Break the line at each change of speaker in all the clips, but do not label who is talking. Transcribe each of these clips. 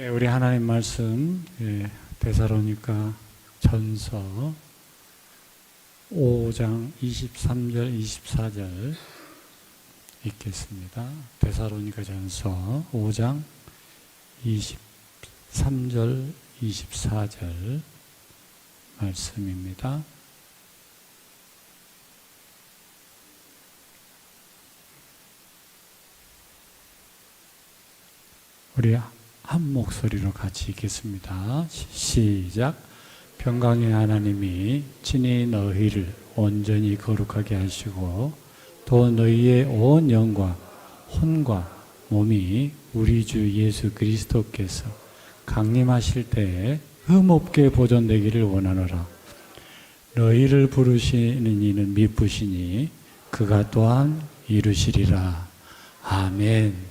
우리 하나님 말씀 데살로니가 전서 5장 23절 24절 읽겠습니다. 데살로니가 전서 5장 23절 24절 말씀입니다. 우리 한 목소리로 같이 읽겠습니다. 시작. 평강의 하나님이 친히 너희를 온전히 거룩하게 하시고 또 너희의 온 영과 혼과 몸이 우리 주 예수 그리스도께서 강림하실 때에 흠없게 보존되기를 원하노라. 너희를 부르시는 이는 미쁘시니 그가 또한 이루시리라. 아멘.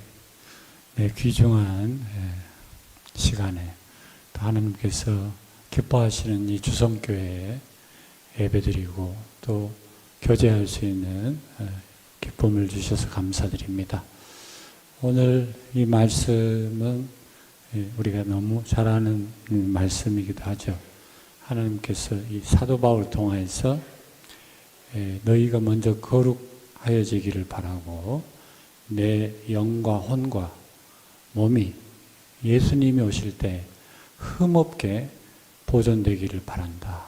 네, 귀중한 시간에 또 하나님께서 기뻐하시는 이 주성교회에 예배드리고 또 교제할 수 있는 기쁨을 주셔서 감사드립니다. 오늘 이 말씀은 우리가 너무 잘 아는 말씀이기도 하죠. 하나님께서 이 사도 바울을 통해서 너희가 먼저 거룩하여지기를 바라고 내 영과 혼과 몸이 예수님이 오실 때 흠없게 보존되기를 바란다.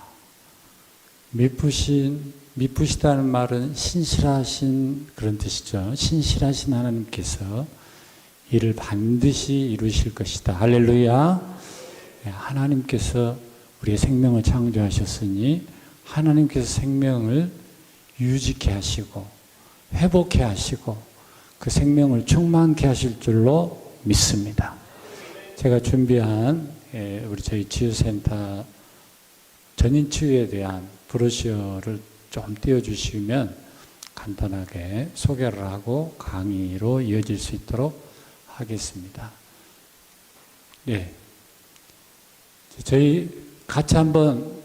미쁘시다는 말은 신실하신 그런 뜻이죠. 신실하신 하나님께서 이를 반드시 이루실 것이다. 할렐루야. 하나님께서 우리의 생명을 창조하셨으니 하나님께서 생명을 유지케 하시고 회복케 하시고 그 생명을 충만케 하실 줄로 믿습니다. 제가 준비한 우리 저희 치유센터 전인치유에 대한 브로셔를 좀 띄워주시면 간단하게 소개를 하고 강의로 이어질 수 있도록 하겠습니다. 네, 저희 같이 한번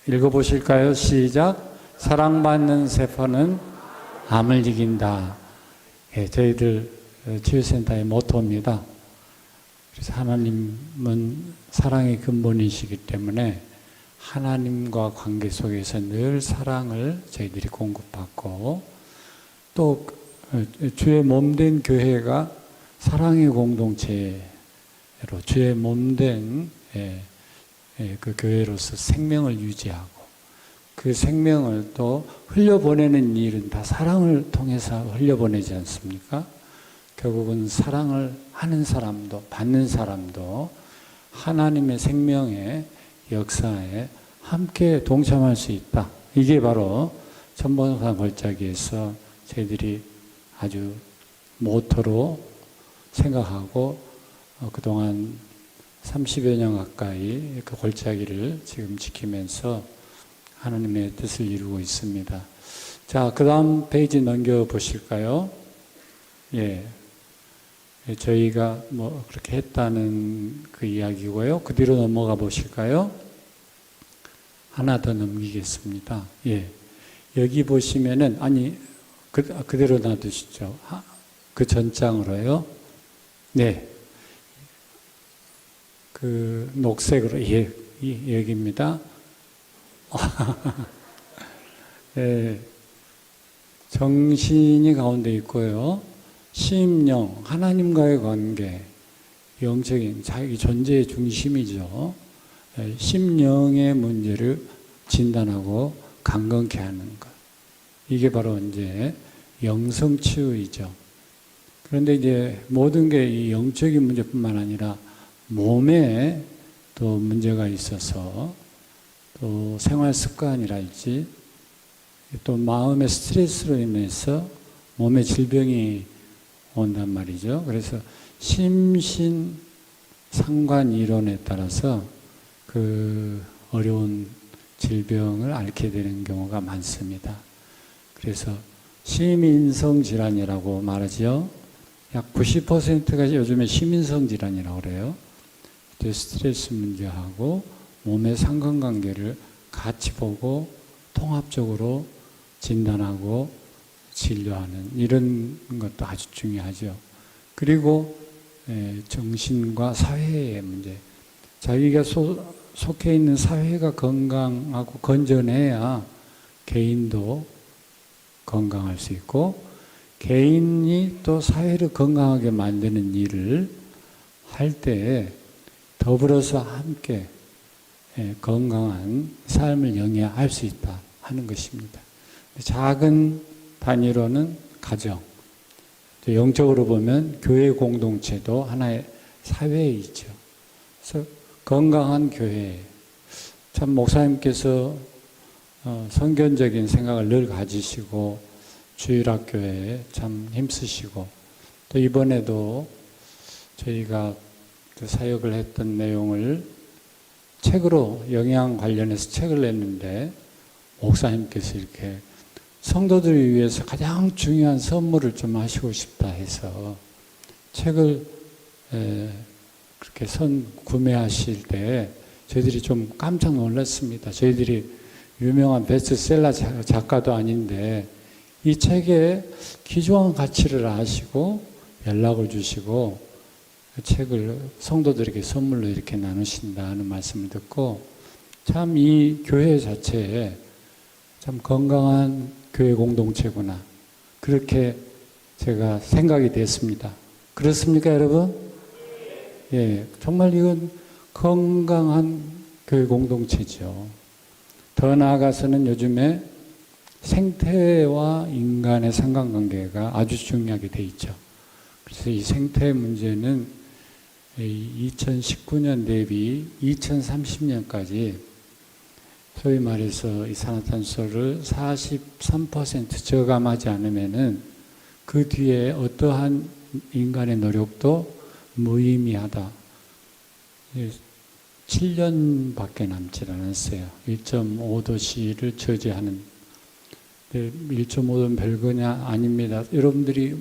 읽어보실까요? 시작. 사랑받는 세포는 암을 이긴다. 저희들 치유센터의 모토입니다. 그래서 하나님은 사랑의 근본이시기 때문에 하나님과 관계 속에서 늘 사랑을 저희들이 공급받고 또 주의 몸된 교회가 사랑의 공동체로 주의 몸된 그 교회로서 생명을 유지하고 그 생명을 또 흘려보내는 일은 다 사랑을 통해서 흘려보내지 않습니까? 결국은 사랑을 하는 사람도 받는 사람도 하나님의 생명의 역사에 함께 동참할 수 있다. 이게 바로 천번산 골짜기에서 저희들이 아주 모토로 생각하고 그동안 30여 년 가까이 그 골짜기를 지금 지키면서 하나님의 뜻을 이루고 있습니다. 자, 그 다음 페이지 넘겨보실까요? 예. 저희가 뭐 그렇게 했다는 그 이야기고요. 그 뒤로 넘어가 보실까요? 하나 더 넘기겠습니다. 예. 여기 보시면은, 아니, 그대로 놔두시죠. 그 전장으로요. 네. 그 녹색으로, 예, 여기입니다. 예. 정신이 가운데 있고요. 심령, 하나님과의 관계, 영적인 자기 존재의 중심이죠. 심령의 문제를 진단하고 강건케 하는 것. 이게 바로 이제 영성치유이죠. 그런데 이제 모든 게 이 영적인 문제뿐만 아니라 몸에 또 문제가 있어서 또 생활 습관이랄지 또 마음의 스트레스로 인해서 몸에 질병이 온단 말이죠. 그래서 심신 상관 이론에 따라서 그 어려운 질병을 앓게 되는 경우가 많습니다. 그래서 심인성 질환이라고 말하죠. 약 90%가 요즘에 심인성 질환이라고 그래요. 스트레스 문제하고 몸의 상관관계를 같이 보고 통합적으로 진단하고 진료하는 이런 것도 아주 중요하죠. 그리고 정신과 사회의 문제, 자기가 속해 있는 사회가 건강하고 건전해야 개인도 건강할 수 있고, 개인이 또 사회를 건강하게 만드는 일을 할 때 더불어서 함께 건강한 삶을 영위할 수 있다 하는 것입니다. 작은 단위로는 가정, 영적으로 보면 교회 공동체도 하나의 사회이죠. 그래서 건강한 교회, 참 목사님께서 성견적인 생각을 늘 가지시고 주일학교에 참 힘쓰시고, 또 이번에도 저희가 그 사역을 했던 내용을 책으로 영양 관련해서 책을 냈는데, 목사님께서 이렇게 성도들을 위해서 가장 중요한 선물을 좀 하시고 싶다 해서 책을 그렇게 구매하실 때 저희들이 좀 깜짝 놀랐습니다. 저희들이 유명한 베스트셀러 작가도 아닌데 이 책에 귀중한 가치를 아시고 연락을 주시고 책을 성도들에게 선물로 이렇게 나누신다는 말씀을 듣고, 참 이 교회 자체에 참 건강한 교회 공동체구나, 그렇게 제가 생각이 됐습니다. 그렇습니까, 여러분? 예, 정말 이건 건강한 교회 공동체죠. 더 나아가서는 요즘에 생태와 인간의 상관관계가 아주 중요하게 돼 있죠. 그래서 이 생태 문제는 2019년 대비 2030년까지 소위 말해서 이산화탄소를 43% 저감하지 않으면은 그 뒤에 어떠한 인간의 노력도 무의미하다. 7년밖에 남질 않았어요. 1.5도씨를 저지하는. 1.5도는 별거냐? 아닙니다. 여러분들이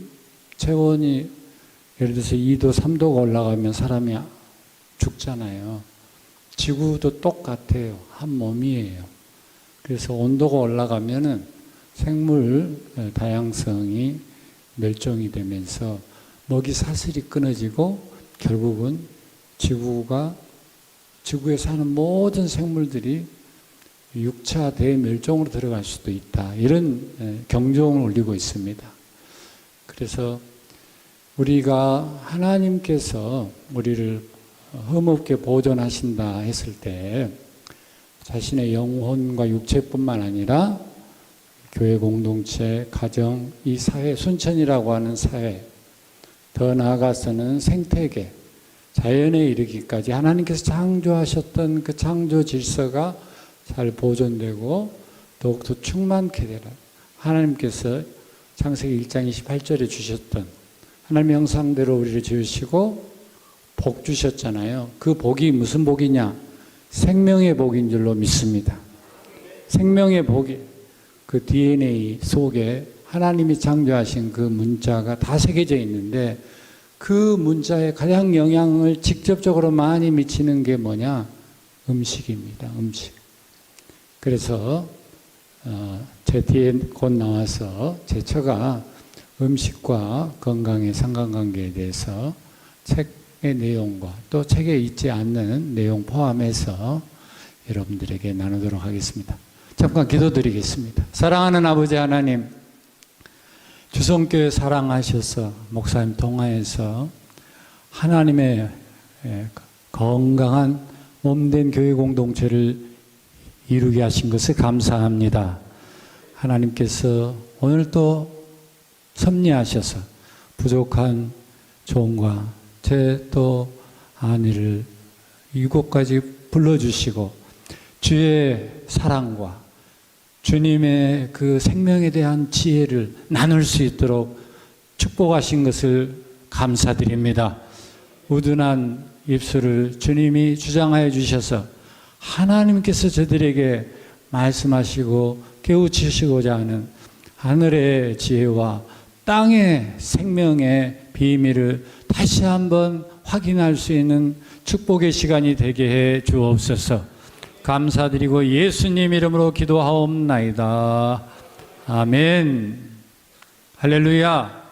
체온이 예를 들어서 2도, 3도가 올라가면 사람이 죽잖아요. 지구도 똑같아요. 한 몸이에요. 그래서 온도가 올라가면은 생물 다양성이 멸종이 되면서 먹이 사슬이 끊어지고 결국은 지구에 사는 모든 생물들이 6차 대멸종으로 들어갈 수도 있다. 이런 경종을 울리고 있습니다. 그래서 우리가 하나님께서 우리를 흠없게 보존하신다 했을 때 자신의 영혼과 육체뿐만 아니라 교회 공동체, 가정, 이 사회, 순천이라고 하는 사회, 더 나아가서는 생태계, 자연에 이르기까지 하나님께서 창조하셨던 그 창조 질서가 잘 보존되고 더욱더 충만케 되라. 하나님께서 창세기 1장 28절에 주셨던 하나님의 형상대로 우리를 지으시고 복 주셨잖아요. 그 복이 무슨 복이냐? 생명의 복인 줄로 믿습니다. 생명의 복이 그 DNA 속에 하나님이 창조하신 그 문자가 다 새겨져 있는데, 그 문자에 가장 영향을 직접적으로 많이 미치는 게 뭐냐? 음식입니다. 음식. 그래서 제 뒤에 곧 나와서 제 처가 음식과 건강의 상관관계에 대해서 책의 내용과 또 책에 있지 않는 내용 포함해서 여러분들에게 나누도록 하겠습니다. 잠깐 기도드리겠습니다. 사랑하는 아버지 하나님, 주성교회 사랑하셔서 목사님 통하여서 하나님의 건강한 몸된 교회 공동체를 이루게 하신 것을 감사합니다. 하나님께서 오늘 또 섭리하셔서 부족한 종과 제 또 아내를 이곳까지 불러주시고 주의 사랑과 주님의 그 생명에 대한 지혜를 나눌 수 있도록 축복하신 것을 감사드립니다. 우둔한 입술을 주님이 주장하여 주셔서 하나님께서 저들에게 말씀하시고 깨우치시고자 하는 하늘의 지혜와 땅의 생명의 비밀을 다시 한번 확인할 수 있는 축복의 시간이 되게 해 주옵소서. 감사드리고 예수님 이름으로 기도하옵나이다. 아멘. 할렐루야.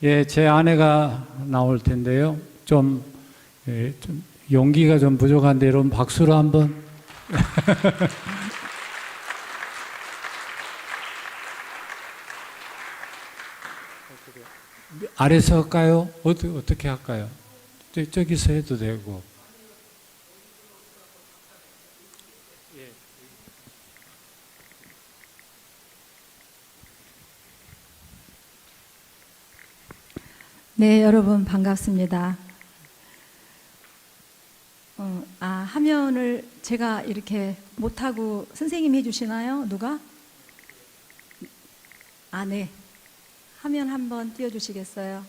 예, 제 아내가 나올 텐데요. 좀 용기가 좀 부족한데 여러분 박수로 한번. 아래서 할까요? 어떻게 할까요? 저기서 해도 되고.
네, 여러분 반갑습니다. 화면을 제가 이렇게 못하고 선생님이 해주시나요? 누가? 네. 화면 한번 띄워주시겠어요?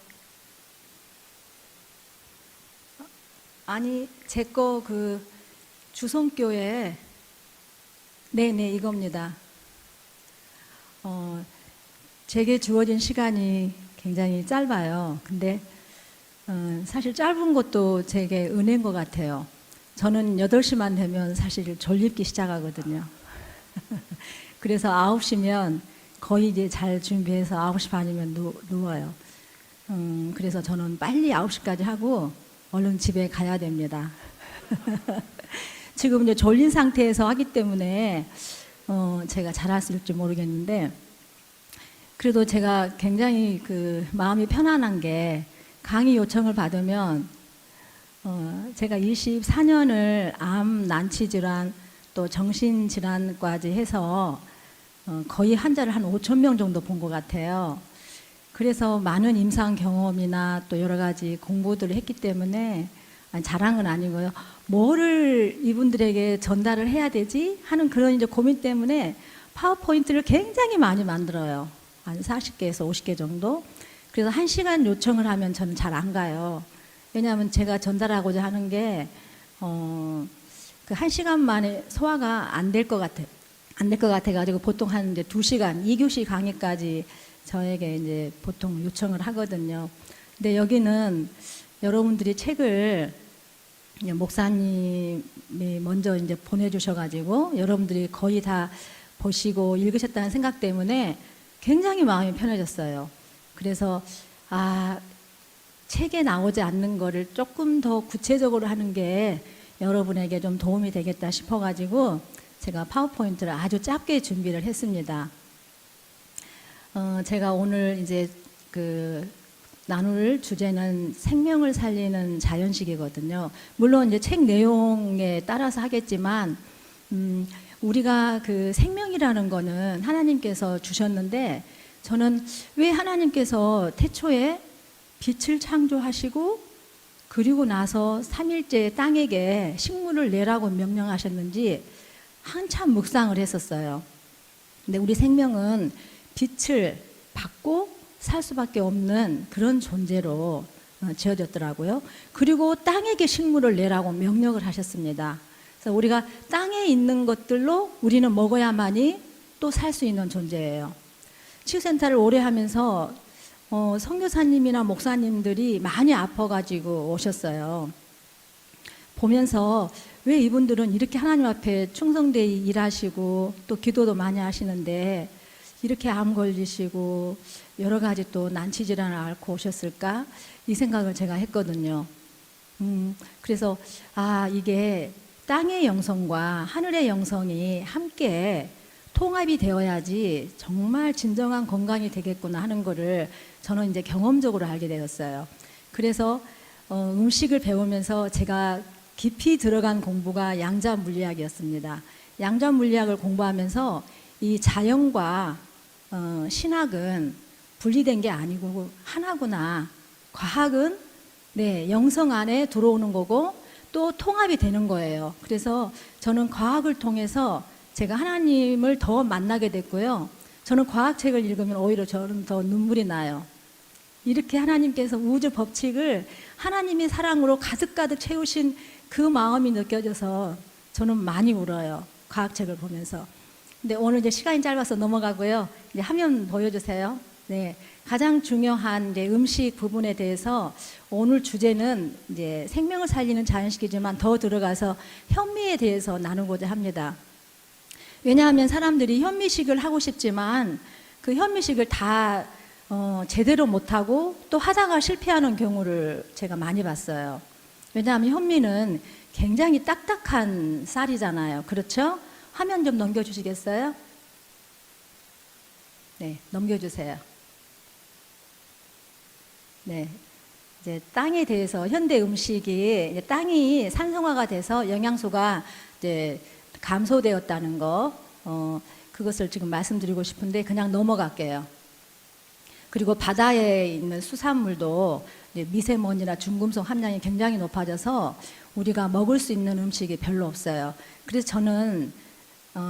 아니, 제 거 그 주성교회, 네네, 이겁니다. 제게 주어진 시간이 굉장히 짧아요. 근데 사실 짧은 것도 제게 은혜인 것 같아요. 저는 8시만 되면 사실 졸립기 시작하거든요. 그래서 9시면 거의 이제 잘 준비해서 9시 반이면 누워요. 그래서 저는 빨리 9시까지 하고 얼른 집에 가야 됩니다. 지금 이제 졸린 상태에서 하기 때문에 제가 잘할 수 있을지 모르겠는데, 그래도 제가 굉장히 그 마음이 편안한 게 강의 요청을 받으면 제가 24년을 암, 난치 질환, 또 정신 질환까지 해서 거의 환자를 한 5천 명 정도 본 것 같아요. 그래서 많은 임상 경험이나 또 여러 가지 공부들을 했기 때문에, 자랑은 아니고요. 뭐를 이분들에게 전달을 해야 되지 하는 그런 이제 고민 때문에 파워포인트를 굉장히 많이 만들어요. 한 40개에서 50개 정도. 그래서 1시간 요청을 하면 저는 잘 안 가요. 왜냐하면 제가 전달하고자 하는 게 그 1시간 만에 소화가 안 될 것 같아요. 안 될 것 같아가지고 보통 한 이제 2시간, 2교시 강의까지 저에게 이제 보통 요청을 하거든요. 근데 여기는 여러분들이 책을 목사님이 먼저 이제 보내주셔가지고 여러분들이 거의 다 보시고 읽으셨다는 생각 때문에 굉장히 마음이 편해졌어요. 그래서 책에 나오지 않는 거를 조금 더 구체적으로 하는 게 여러분에게 좀 도움이 되겠다 싶어가지고 제가 파워포인트를 아주 짧게 준비를 했습니다. 제가 오늘 이제 나눌 주제는 생명을 살리는 자연식이거든요. 물론 이제 책 내용에 따라서 하겠지만, 우리가 그 생명이라는 거는 하나님께서 주셨는데, 저는 왜 하나님께서 태초에 빛을 창조하시고, 그리고 나서 3일째 땅에게 식물을 내라고 명령하셨는지 한참 묵상을 했었어요. 근데 우리 생명은 빛을 받고 살 수밖에 없는 그런 존재로 지어졌더라고요. 그리고 땅에게 식물을 내라고 명령을 하셨습니다. 그래서 우리가 땅에 있는 것들로 우리는 먹어야만이 또 살 수 있는 존재예요. 치유센터를 오래 하면서 선교사님이나 목사님들이 많이 아파가지고 오셨어요. 보면서 왜 이분들은 이렇게 하나님 앞에 충성되어 일하시고 또 기도도 많이 하시는데 이렇게 암 걸리시고 여러 가지 또 난치 질환을 앓고 오셨을까? 이 생각을 제가 했거든요. 그래서 이게 땅의 영성과 하늘의 영성이 함께 통합이 되어야지 정말 진정한 건강이 되겠구나 하는 거를 저는 이제 경험적으로 알게 되었어요. 그래서 음식을 배우면서 제가 깊이 들어간 공부가 양자 물리학이었습니다. 양자 물리학을 공부하면서 이 자연과 신학은 분리된 게 아니고 하나구나. 과학은 영성 안에 들어오는 거고 또 통합이 되는 거예요. 그래서 저는 과학을 통해서 제가 하나님을 더 만나게 됐고요. 저는 과학책을 읽으면 오히려 저는 더 눈물이 나요. 이렇게 하나님께서 우주 법칙을 하나님의 사랑으로 가득가득 채우신 그 마음이 느껴져서 저는 많이 울어요. 과학책을 보면서. 근데 오늘 이제 시간이 짧아서 넘어가고요. 이제 화면 보여주세요. 네. 가장 중요한 이제 음식 부분에 대해서 오늘 주제는 이제 생명을 살리는 자연식이지만 더 들어가서 현미에 대해서 나누고자 합니다. 왜냐하면 사람들이 현미식을 하고 싶지만 그 현미식을 다 제대로 못하고 또 하다가 실패하는 경우를 제가 많이 봤어요. 왜냐하면 현미는 굉장히 딱딱한 쌀이잖아요. 그렇죠? 화면 좀 넘겨주시겠어요? 네, 넘겨주세요. 네. 이제 땅에 대해서 현대 음식이 이제 땅이 산성화가 돼서 영양소가 이제 감소되었다는 거, 그것을 지금 말씀드리고 싶은데 그냥 넘어갈게요. 그리고 바다에 있는 수산물도 이제 미세먼지나 중금속 함량이 굉장히 높아져서 우리가 먹을 수 있는 음식이 별로 없어요. 그래서 저는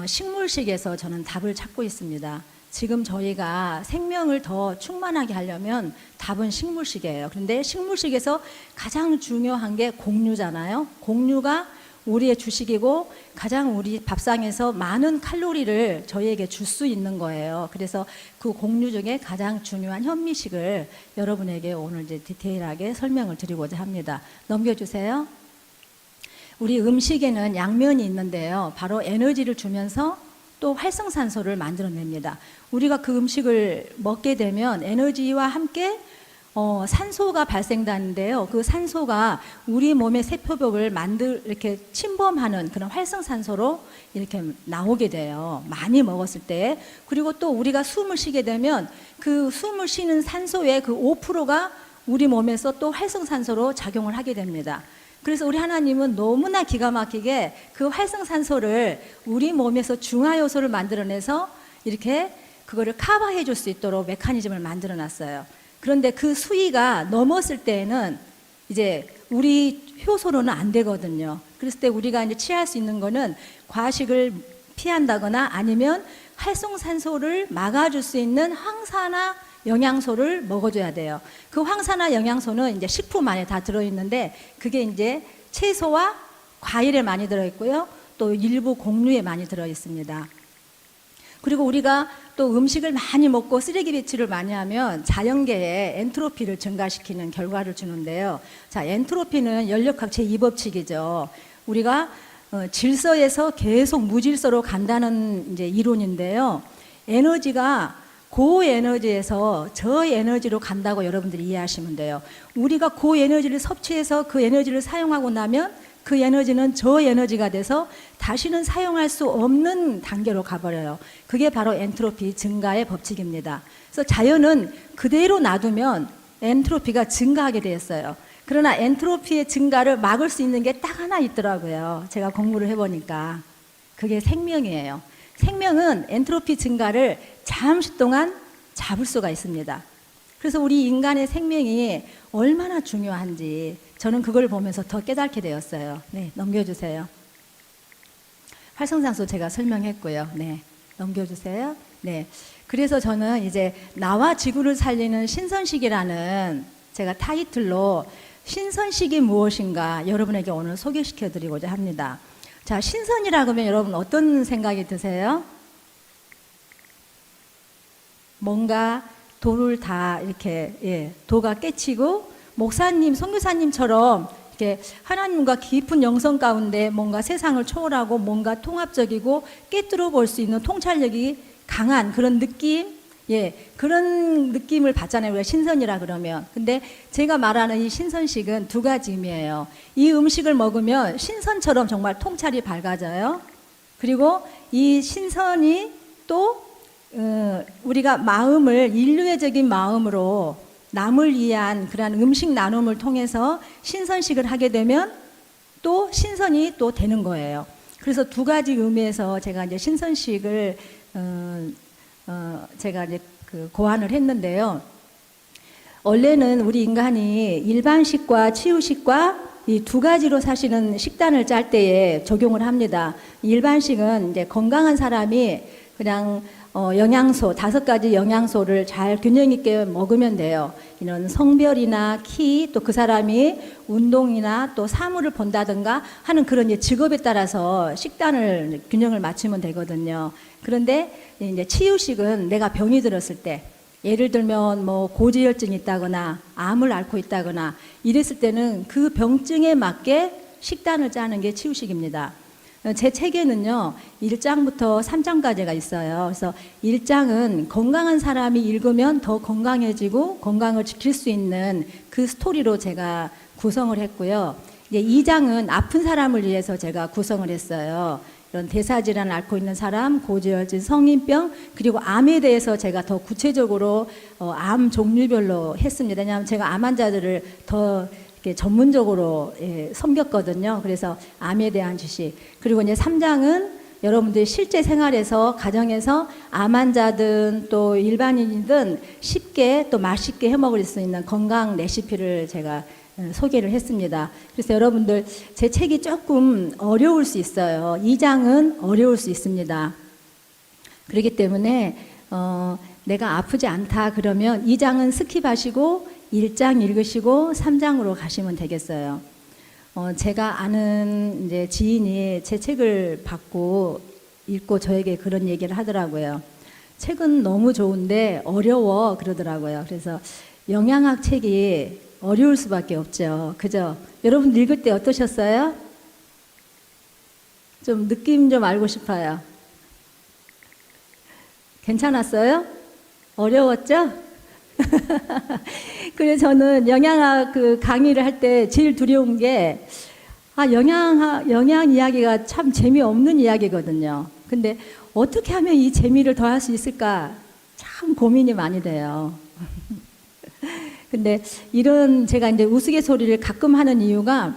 식물식에서 저는 답을 찾고 있습니다. 지금 저희가 생명을 더 충만하게 하려면 답은 식물식이에요. 그런데 식물식에서 가장 중요한 게 곡류잖아요. 곡류가 우리의 주식이고 가장 우리 밥상에서 많은 칼로리를 저희에게 줄 수 있는 거예요. 그래서 그 곡류 중에 가장 중요한 현미식을 여러분에게 오늘 이제 디테일하게 설명을 드리고자 합니다. 넘겨주세요. 우리 음식에는 양면이 있는데요. 바로 에너지를 주면서 또 활성산소를 만들어냅니다. 우리가 그 음식을 먹게 되면 에너지와 함께 산소가 발생되는데요. 그 산소가 우리 몸의 세포벽을 이렇게 침범하는 그런 활성산소로 이렇게 나오게 돼요. 많이 먹었을 때. 그리고 또 우리가 숨을 쉬게 되면 그 숨을 쉬는 산소의 그 5%가 우리 몸에서 또 활성산소로 작용을 하게 됩니다. 그래서 우리 하나님은 너무나 기가 막히게 그 활성산소를 우리 몸에서 중화요소를 만들어내서 이렇게 그거를 커버해 줄 수 있도록 메커니즘을 만들어 놨어요. 그런데 그 수위가 넘었을 때에는 이제 우리 효소로는 안 되거든요. 그랬을 때 우리가 이제 취할 수 있는 거는 과식을 피한다거나 아니면 활성산소를 막아줄 수 있는 황산화 영양소를 먹어줘야 돼요. 그 황산화 영양소는 이제 식품 안에 다 들어있는데 그게 이제 채소와 과일에 많이 들어있고요. 또 일부 곡류에 많이 들어있습니다. 그리고 우리가 또 음식을 많이 먹고 쓰레기 배출을 많이 하면 자연계에 엔트로피를 증가시키는 결과를 주는데요. 자, 엔트로피는 연력학 제2법칙이죠. 우리가 질서에서 계속 무질서로 간다는 이제 이론인데요. 에너지가 고에너지에서 저에너지로 간다고 여러분들이 이해하시면 돼요. 우리가 고에너지를 섭취해서 그 에너지를 사용하고 나면 그 에너지는 저에너지가 돼서 다시는 사용할 수 없는 단계로 가버려요. 그게 바로 엔트로피 증가의 법칙입니다. 그래서 자연은 그대로 놔두면 엔트로피가 증가하게 되었어요. 그러나 엔트로피의 증가를 막을 수 있는 게 딱 하나 있더라고요. 제가 공부를 해보니까. 그게 생명이에요. 생명은 엔트로피 증가를 잠시 동안 잡을 수가 있습니다. 그래서 우리 인간의 생명이 얼마나 중요한지 저는 그걸 보면서 더 깨닫게 되었어요. 네, 넘겨주세요. 활성산소 제가 설명했고요. 네, 넘겨주세요. 네, 그래서 저는 이제 나와 지구를 살리는 신선식이라는 제가 타이틀로 신선식이 무엇인가 여러분에게 오늘 소개시켜 드리고자 합니다. 자, 신선이라고 하면 여러분 어떤 생각이 드세요? 뭔가 돌을 다 이렇게 도가 깨치고 목사님, 선교사님처럼 이렇게 하나님과 깊은 영성 가운데 뭔가 세상을 초월하고 뭔가 통합적이고 깨뜨려 볼 수 있는 통찰력이 강한 그런 느낌, 그런 느낌을 받잖아요. 우리가 신선이라 그러면. 근데 제가 말하는 이 신선식은 두 가지 의미예요. 이 음식을 먹으면 신선처럼 정말 통찰이 밝아져요. 그리고 이 신선이 또 우리가 마음을 인류애적인 마음으로 남을 위한 그러한 음식 나눔을 통해서 신선식을 하게 되면 또 신선이 또 되는 거예요. 그래서 두 가지 의미에서 제가 이제 신선식을 제가 이제 고안을 했는데요. 원래는 우리 인간이 일반식과 치유식과 이 두 가지로 사실은 식단을 짤 때에 적용을 합니다. 일반식은 이제 건강한 사람이 그냥 영양소 5가지 영양소를 잘 균형 있게 먹으면 돼요. 이런 성별이나 키, 또 그 사람이 운동이나 또 사물을 본다든가 하는 그런 이제 직업에 따라서 식단을 균형을 맞추면 되거든요. 그런데 이제 치유식은 내가 병이 들었을 때, 예를 들면 뭐 고지혈증이 있다거나 암을 앓고 있다거나 이랬을 때는 그 병증에 맞게 식단을 짜는 게 치유식입니다. 제 책에는요, 1장부터 3장까지가 있어요. 그래서 1장은 건강한 사람이 읽으면 더 건강해지고 건강을 지킬 수 있는 그 스토리로 제가 구성을 했고요. 이제 2장은 아픈 사람을 위해서 제가 구성을 했어요. 이런 대사질환을 앓고 있는 사람, 고지혈증, 성인병, 그리고 암에 대해서 제가 더 구체적으로 암 종류별로 했습니다. 왜냐하면 제가 암 환자들을 더 이렇게 전문적으로 섬겼거든요. 그래서 암에 대한 지식. 그리고 이제 3장은 여러분들이 실제 생활에서 가정에서 암 환자든 또 일반인이든 쉽게 또 맛있게 해 먹을 수 있는 건강 레시피를 제가 소개를 했습니다. 그래서 여러분들 제 책이 조금 어려울 수 있어요. 2장은 어려울 수 있습니다. 그렇기 때문에 내가 아프지 않다 그러면 2장은 스킵하시고 1장 읽으시고 3장으로 가시면 되겠어요. 제가 아는 이제 지인이 제 책을 받고 읽고 저에게 그런 얘기를 하더라고요. 책은 너무 좋은데 어려워 그러더라고요. 그래서 영양학 책이 어려울 수밖에 없죠. 그죠? 여러분 읽을 때 어떠셨어요? 좀 느낌 좀 알고 싶어요. 괜찮았어요? 어려웠죠? 그래서 저는 영양학 그 강의를 할 때 제일 두려운 게, 영양 이야기가 참 재미없는 이야기거든요. 근데 어떻게 하면 이 재미를 더할 수 있을까? 참 고민이 많이 돼요. 근데 이런 제가 이제 우스갯소리를 가끔 하는 이유가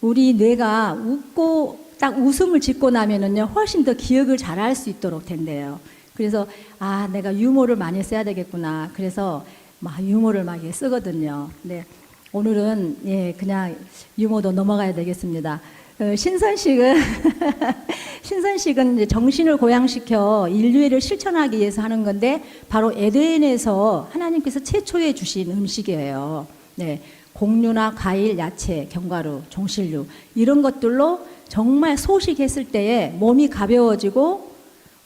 우리 뇌가 웃고 딱 웃음을 짓고 나면은요, 훨씬 더 기억을 잘할 수 있도록 된대요. 그래서 내가 유머를 많이 써야 되겠구나. 그래서 막 유머를 막 쓰거든요. 근데 오늘은 그냥 유머도 넘어가야 되겠습니다. 신선식은 신선식은 이제 정신을 고양시켜 인류애를 실천하기 위해서 하는 건데 바로 에덴에서 하나님께서 최초에 주신 음식이에요. 네, 곡류나 과일, 야채, 견과류, 종실류 이런 것들로 정말 소식했을 때에 몸이 가벼워지고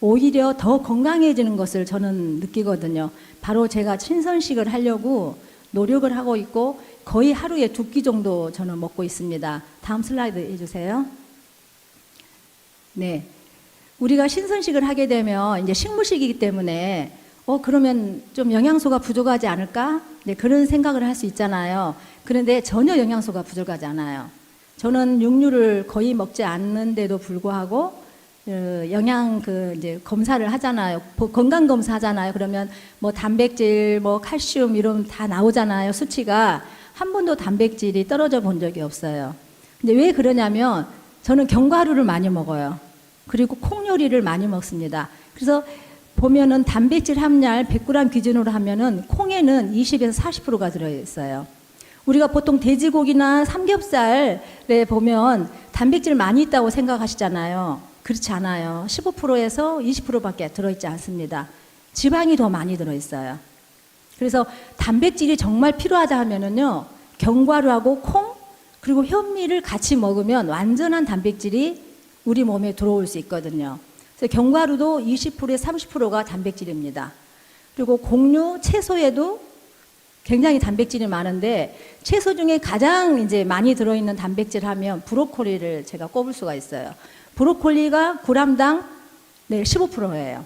오히려 더 건강해지는 것을 저는 느끼거든요. 바로 제가 신선식을 하려고 노력을 하고 있고 거의 하루에 2끼 정도 저는 먹고 있습니다. 다음 슬라이드 해주세요. 네, 우리가 신선식을 하게 되면 이제 식물식이기 때문에 그러면 좀 영양소가 부족하지 않을까? 네, 그런 생각을 할 수 있잖아요. 그런데 전혀 영양소가 부족하지 않아요. 저는 육류를 거의 먹지 않는데도 불구하고 영양 이제 검사를 하잖아요. 건강 검사 하잖아요. 그러면 뭐 단백질, 뭐 칼슘 이런 다 나오잖아요. 수치가 한 번도 단백질이 떨어져 본 적이 없어요. 근데 왜 그러냐면 저는 견과류를 많이 먹어요. 그리고 콩 요리를 많이 먹습니다. 그래서 보면은 단백질 함량 100g 기준으로 하면은 콩에는 20에서 40%가 들어있어요. 우리가 보통 돼지고기나 삼겹살에 보면 단백질 많이 있다고 생각하시잖아요. 그렇지 않아요. 15%에서 20%밖에 들어있지 않습니다. 지방이 더 많이 들어있어요. 그래서 단백질이 정말 필요하다 하면은요, 견과류하고 콩, 그리고 현미를 같이 먹으면 완전한 단백질이 우리 몸에 들어올 수 있거든요. 그래서 견과류도 20%에서 30%가 단백질입니다. 그리고 곡류, 채소에도 굉장히 단백질이 많은데, 채소 중에 가장 이제 많이 들어있는 단백질 하면 브로콜리를 제가 꼽을 수가 있어요. 브로콜리가 g당 15%예요.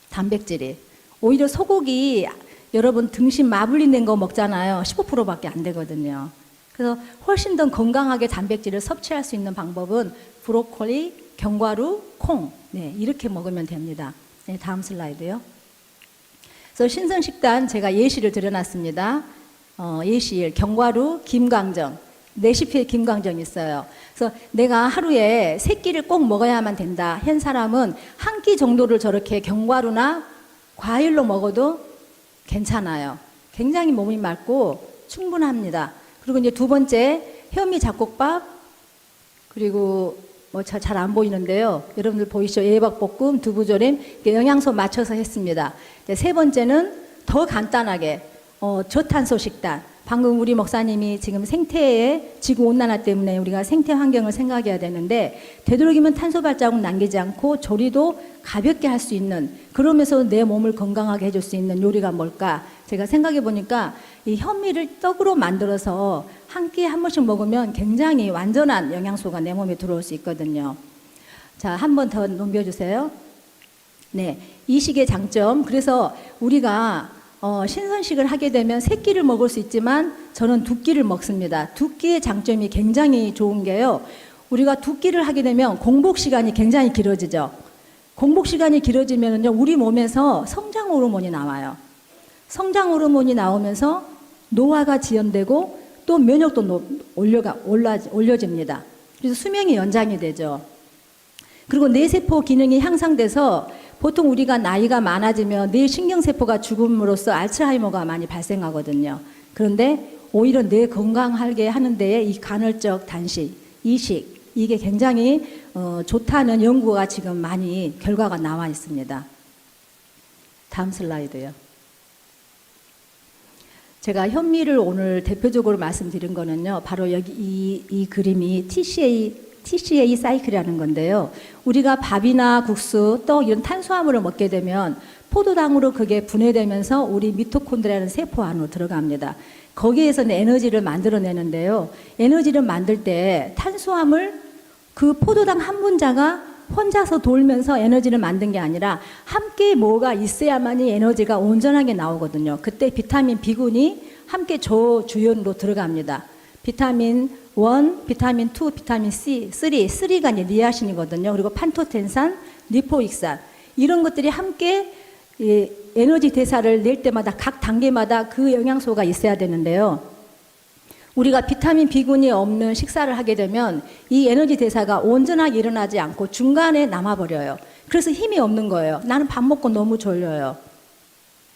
단백질이. 오히려 소고기 여러분 등심 마블링 된 거 먹잖아요. 15%밖에 안 되거든요. 그래서 훨씬 더 건강하게 단백질을 섭취할 수 있는 방법은 브로콜리, 견과류, 콩 이렇게 먹으면 됩니다. 네, 다음 슬라이드요. 그래서 신선식단 제가 예시를 드려놨습니다. 예시일 견과류, 김강정. 레시피에 김강정이 있어요. 그래서 내가 하루에 3끼를 꼭 먹어야만 된다 한 사람은 한 끼 정도를 저렇게 견과류나 과일로 먹어도 괜찮아요. 굉장히 몸이 맑고 충분합니다. 그리고 이제 2번째 현미 잡곡밥, 그리고 뭐 잘 안 보이는데요. 여러분들 보이시죠? 애박볶음, 두부조림 영양소 맞춰서 했습니다. 3번째는 더 간단하게 저탄소 식단. 방금 우리 목사님이 지금 생태의 지구온난화 때문에 우리가 생태 환경을 생각해야 되는데 되도록이면 탄소 발자국 남기지 않고 조리도 가볍게 할 수 있는, 그러면서 내 몸을 건강하게 해줄 수 있는 요리가 뭘까? 제가 생각해 보니까 이 현미를 떡으로 만들어서 한 끼에 한 번씩 먹으면 굉장히 완전한 영양소가 내 몸에 들어올 수 있거든요. 자, 한 번 더 넘겨주세요. 네, 이식의 장점. 그래서 우리가 신선식을 하게 되면 세 끼를 먹을 수 있지만 저는 두 끼를 먹습니다. 두 끼의 장점이 굉장히 좋은 게요. 우리가 두 끼를 하게 되면 공복 시간이 굉장히 길어지죠. 공복 시간이 길어지면요, 우리 몸에서 성장 호르몬이 나와요. 성장 호르몬이 나오면서 노화가 지연되고 또 면역도 올려집니다. 그래서 수명이 연장이 되죠. 그리고 뇌세포 기능이 향상돼서 보통 우리가 나이가 많아지면 뇌 신경세포가 죽음으로써 알츠하이머가 많이 발생하거든요. 그런데 오히려 뇌 건강하게 하는 데에 이 간헐적 단식, 이식, 이게 굉장히 좋다는 연구가 지금 많이 결과가 나와 있습니다. 다음 슬라이드요. 제가 현미를 오늘 대표적으로 말씀드린 거는요, 바로 여기 이 그림이 TCA 사이클이라는 건데요. 우리가 밥이나 국수, 떡 이런 탄수화물을 먹게 되면 포도당으로 그게 분해되면서 우리 미토콘드리아라는 세포 안으로 들어갑니다. 거기에서는 에너지를 만들어내는데요. 에너지를 만들 때 탄수화물 그 포도당 한 분자가 혼자서 돌면서 에너지를 만든 게 아니라 함께 뭐가 있어야만이 에너지가 온전하게 나오거든요. 그때 비타민 B군이 함께 조주연으로 들어갑니다. 비타민 1, 비타민 2, 비타민 C, 3가 이제 니아신이거든요. 그리고 판토텐산, 리포익산 이런 것들이 함께 에너지 대사를 낼 때마다 각 단계마다 그 영양소가 있어야 되는데요. 우리가 비타민 B군이 없는 식사를 하게 되면 이 에너지 대사가 온전하게 일어나지 않고 중간에 남아버려요. 그래서 힘이 없는 거예요. 나는 밥 먹고 너무 졸려요.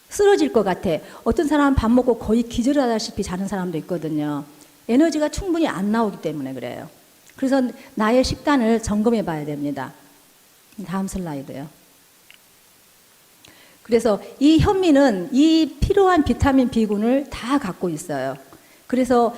쓰러질 것 같아. 어떤 사람은 밥 먹고 거의 기절하다시피 자는 사람도 있거든요. 에너지가 충분히 안 나오기 때문에 그래요. 그래서 나의 식단을 점검해 봐야 됩니다. 다음 슬라이드요. 그래서 이 현미는 이 필요한 비타민 B군을 다 갖고 있어요. 그래서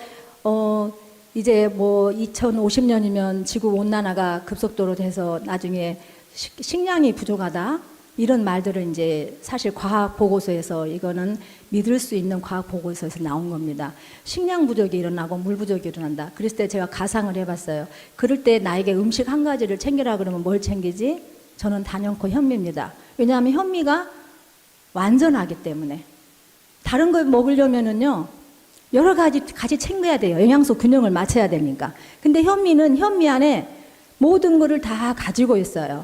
이제 뭐 2050년이면 지구 온난화가 급속도로 돼서 나중에 식량이 부족하다 이런 말들을 이제 사실 과학 보고서에서 이거는 믿을 수 있는 과학 보고서에서 나온 겁니다. 식량 부족이 일어나고 물 부족이 일어난다. 그랬을 때 제가 가상을 해봤어요. 그럴 때 나에게 음식 한 가지를 챙기라 그러면 뭘 챙기지? 저는 단연코 현미입니다. 왜냐하면 현미가 완전하기 때문에. 다른 걸 먹으려면은요, 여러 가지 같이 챙겨야 돼요. 영양소 균형을 맞춰야 되니까. 근데 현미는 현미 안에 모든 것을 다 가지고 있어요.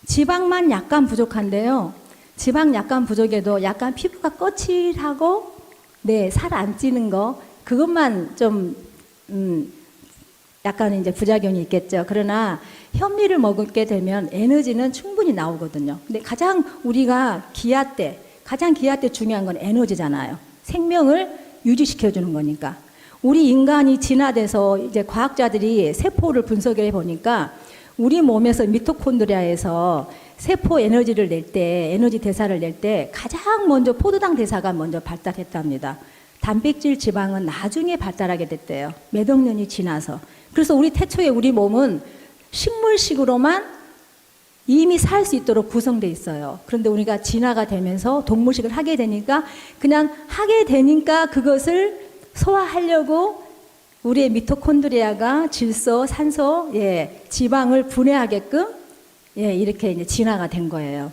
지방만 약간 부족한데요. 지방 약간 부족해도 약간 피부가 거칠하고, 네, 살 안 찌는 거, 그것만 좀, 약간 이제 부작용이 있겠죠. 그러나 현미를 먹게 되면 에너지는 충분히 나오거든요. 근데 가장 귀할 때 중요한 건 에너지잖아요. 생명을 유지시켜주는 거니까. 우리 인간이 진화돼서 이제 과학자들이 세포를 분석해 보니까 우리 몸에서 미토콘드리아에서 세포 에너지를 낼 때, 에너지 대사를 낼 때 가장 먼저 포도당 대사가 먼저 발달했답니다. 단백질 지방은 나중에 발달하게 됐대요. 몇 억 년이 지나서. 그래서 태초에 우리 몸은 식물식으로만 이미 살 수 있도록 구성되어 있어요. 그런데 우리가 진화가 되면서 동물식을 하게 되니까 그것을 소화하려고 우리의 미토콘드리아가 질소, 산소, 지방을 분해하게끔 이렇게 이제 진화가 된 거예요.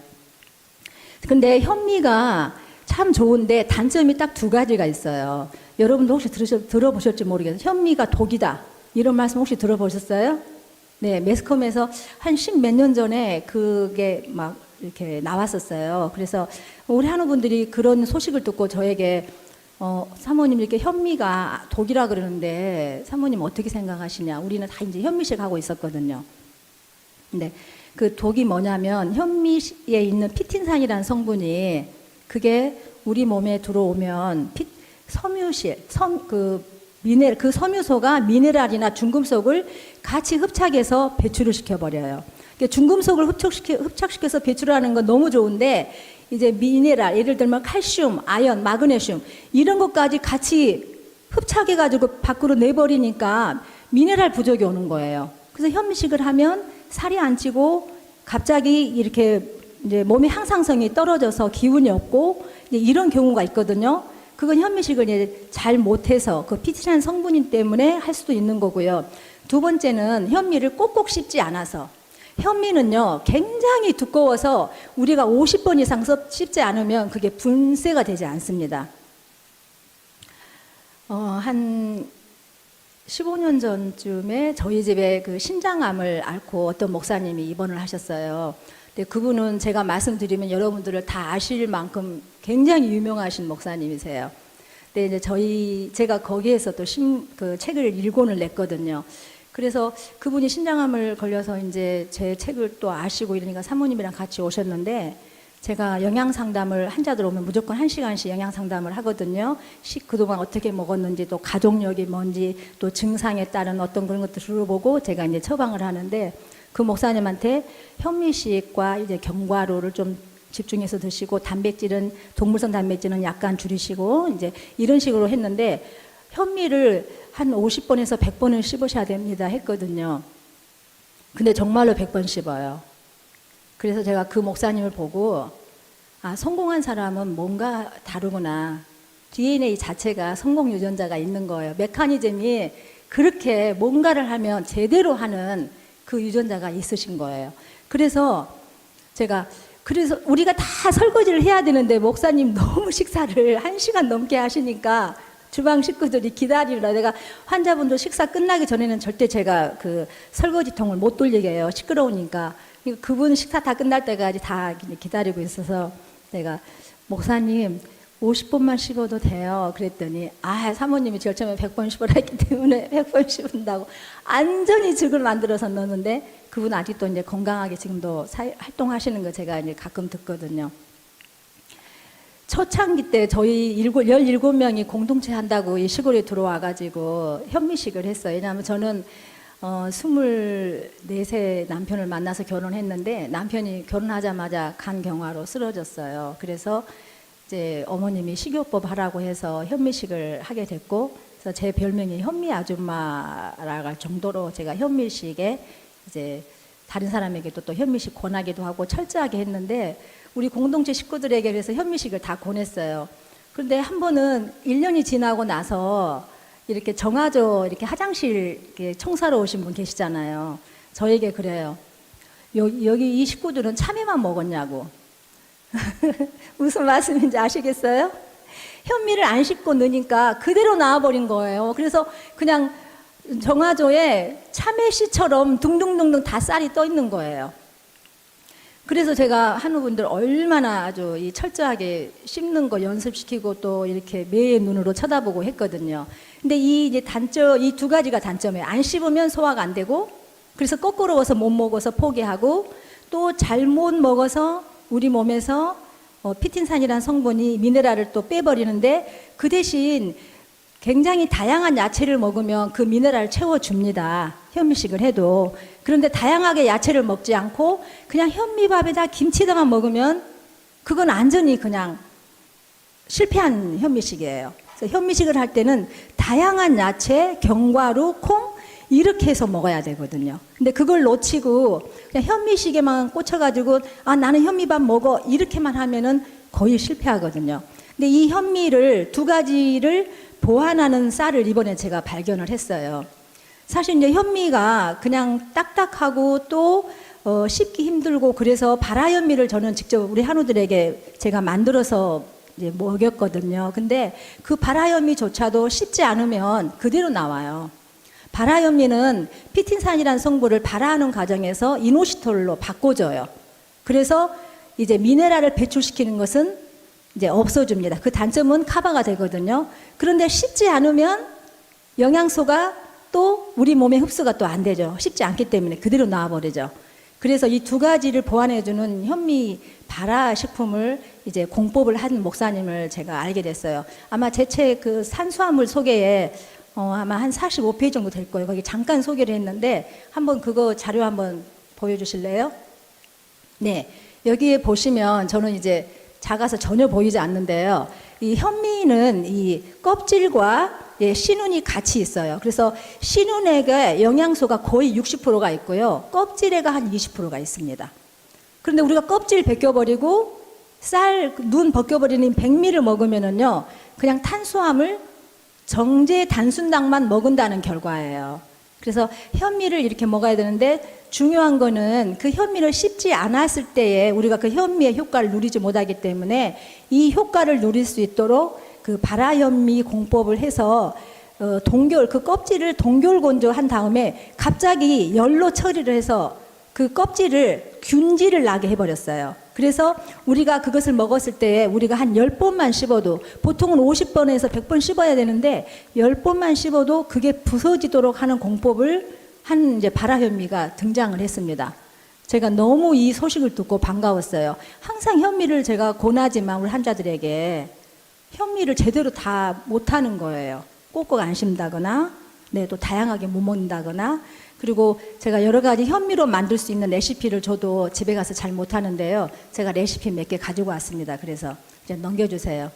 근데 현미가 참 좋은데 단점이 딱 두 가지가 있어요. 여러분도 혹시 들어보셨지 모르겠어요. 현미가 독이다. 이런 말씀 혹시 들어보셨어요? 네, 매스컴에서 한 10몇 년 전에 그게 막 이렇게 나왔었어요. 그래서 우리 한우분들이 그런 소식을 듣고 저에게 사모님 이렇게 현미가 독이라 그러는데 사모님 어떻게 생각하시냐. 우리는 다 이제 현미식 하고 있었거든요. 근데 그 독이 뭐냐면 현미에 있는 피틴산이라는 성분이 그게 우리 몸에 들어오면 그 섬유소가 미네랄이나 중금속을 같이 흡착해서 배출을 시켜버려요. 중금속을 흡착시켜서 배출하는 건 너무 좋은데 이제 미네랄, 예를 들면 칼슘, 아연, 마그네슘 이런 것까지 같이 흡착해가지고 밖으로 내버리니까 미네랄 부족이 오는 거예요. 그래서 현미식을 하면 살이 안 찌고 갑자기 이렇게 이제 몸의 항상성이 떨어져서 기운이 없고 이런 경우가 있거든요. 그건 현미식을 이제 잘 못해서 그 피티산 성분인 때문에 할 수도 있는 거고요. 두 번째는 현미를 꼭꼭 씹지 않아서 현미는요, 굉장히 두꺼워서 우리가 50번 이상 씹지 않으면 그게 분쇄가 되지 않습니다. 한 15년 전쯤에 저희 집에 그 신장암을 앓고 어떤 목사님이 입원을 하셨어요. 근데 그분은 제가 말씀드리면 여러분들을 다 아실 만큼 굉장히 유명하신 목사님이세요. 근데 이제 제가 거기에서 또 그 책을 일권을 냈거든요. 그래서 그분이 신장암을 걸려서 이제 제 책을 또 아시고 이러니까 사모님이랑 같이 오셨는데, 제가 영양 상담을 환자들 오면 무조건 1시간씩 영양 상담을 하거든요. 그동안 어떻게 먹었는지, 또 가족력이 뭔지, 또 증상에 따른 어떤 그런 것들 들어보고 제가 이제 처방을 하는데, 그 목사님한테 현미식과 이제 견과류를 좀 집중해서 드시고, 단백질은, 동물성 단백질은 약간 줄이시고, 이제 이런 식으로 했는데, 현미를 한 50번에서 100번을 씹으셔야 됩니다 했거든요. 근데 정말로 100번 씹어요. 그래서 제가 그 목사님을 보고, 아, 성공한 사람은 뭔가 다르구나. DNA 자체가 성공 유전자가 있는 거예요. 메커니즘이 그렇게 뭔가를 하면 제대로 하는 그 유전자가 있으신 거예요. 그래서 우리가 다 설거지를 해야 되는데 목사님 너무 식사를 1시간 넘게 하시니까 주방 식구들이 기다리라. 내가 환자분들 식사 끝나기 전에는 절대 제가 그 설거지통을 못 돌리게 해요. 시끄러우니까. 그분 식사 다 끝날 때까지 다 기다리고 있어서 내가, 목사님 50번만 씹어도 돼요 그랬더니, 아, 사모님이 제일 처음에 100번 씹으라 했기 때문에 100번 씹은다고 완전히 죽을 만들어서 넣었는데, 그분 아직도 이제 건강하게 지금도 활동하시는 거 제가 이제 가끔 듣거든요. 초창기 때 저희 17명이 공동체 한다고 이 시골에 들어와가지고 현미식을 했어요. 왜냐하면 저는 24세 남편을 만나서 결혼했는데, 남편이 결혼하자마자 간경화로 쓰러졌어요. 그래서 이제 어머님이 식이요법 하라고 해서 현미식을 하게 됐고, 그래서 제 별명이 현미 아줌마라고 할 정도로 제가 현미식에 이제 다른 사람에게도 또 현미식 권하기도 하고 철저하게 했는데, 우리 공동체 식구들에게 그래서 현미식을 다 권했어요. 그런데 한 번은 1년이 지나고 나서 이렇게 정화조 이렇게 화장실 이렇게 청소하러 오신 분 계시잖아요. 저에게 그래요. 여기 이 식구들은 참외만 먹었냐고. 무슨 말씀인지 아시겠어요? 현미를 안 씹고 넣으니까 그대로 나와버린 거예요. 그래서 그냥 정화조에 참외씨처럼 둥둥둥둥 다 쌀이 떠 있는 거예요. 그래서 제가 한우분들 얼마나 아주 이 철저하게 씹는 거 연습시키고 또 이렇게 매의 눈으로 쳐다보고 했거든요. 근데 이 두 가지가 단점이에요. 안 씹으면 소화가 안 되고, 그래서 거꾸로워서 못 먹어서 포기하고, 또 잘못 먹어서 우리 몸에서 피틴산이라는 성분이 미네랄을 또 빼버리는데, 그 대신 굉장히 다양한 야채를 먹으면 그 미네랄을 채워줍니다. 현미식을 해도. 그런데 다양하게 야채를 먹지 않고 그냥 현미밥에다 김치에다만 먹으면 그건 완전히 그냥 실패한 현미식이에요. 그래서 현미식을 할 때는 다양한 야채, 견과류, 콩 이렇게 해서 먹어야 되거든요. 근데 그걸 놓치고 그냥 현미식에만 꽂혀가지고, 아, 나는 현미밥 먹어 이렇게만 하면은 거의 실패하거든요. 근데 이 현미를 두 가지를 보완하는 쌀을 이번에 제가 발견을 했어요. 사실 이제 현미가 그냥 딱딱하고 또 씹기 힘들고, 그래서 발화현미를 저는 직접 우리 한우들에게 제가 만들어서 이제 먹였거든요. 근데 그 발화현미조차도 씹지 않으면 그대로 나와요. 발화현미는 피틴산이라는 성분을 발화하는 과정에서 이노시톨로 바꿔줘요. 그래서 이제 미네랄을 배출시키는 것은 이제 없어집니다. 그 단점은 카바가 되거든요. 그런데 씹지 않으면 영양소가 또 우리 몸에 흡수가 또 안 되죠. 씹지 않기 때문에 그대로 나와버리죠. 그래서 이 두 가지를 보완해주는 현미 발화 식품을 이제 공법을 한 목사님을 제가 알게 됐어요. 아마 제 책 그 산수화물 소개에 아마 한 45페이지 정도 될 거예요. 거기 잠깐 소개를 했는데, 한번 그거 자료 한번 보여주실래요? 네, 여기에 보시면 저는 이제 작아서 전혀 보이지 않는데요. 이 현미는 이 껍질과 씨눈이 같이 있어요. 그래서 씨눈에게 영양소가 거의 60%가 있고요. 껍질에가 한 20%가 있습니다. 그런데 우리가 껍질 벗겨버리고 눈 벗겨버리는 백미를 먹으면은요, 그냥 탄수화물, 정제 단순당만 먹은다는 결과예요. 그래서 현미를 이렇게 먹어야 되는데 중요한 거는 그 현미를 씹지 않았을 때에 우리가 그 현미의 효과를 누리지 못하기 때문에 이 효과를 누릴 수 있도록 그 발화현미 공법을 해서 동결, 그 껍질을 동결 건조한 다음에 갑자기 열로 처리를 해서 그 껍질을 균질을 나게 해버렸어요. 그래서 우리가 그것을 먹었을 때 우리가 한 10번만 씹어도, 보통은 50번에서 100번 씹어야 되는데 10번만 씹어도 그게 부서지도록 하는 공법을 한 이제 발화현미가 등장을 했습니다. 제가 너무 이 소식을 듣고 반가웠어요. 항상 현미를 제가 권하지만 우리 환자들에게 현미를 제대로 다 못하는 거예요. 꼭꼭 안 씹는다거나, 네, 또 다양하게 못 먹는다거나, 그리고 제가 여러 가지 현미로 만들 수 있는 레시피를 저도 집에 가서 잘 못하는데요. 제가 레시피 몇 개 가지고 왔습니다. 그래서 이제 넘겨주세요.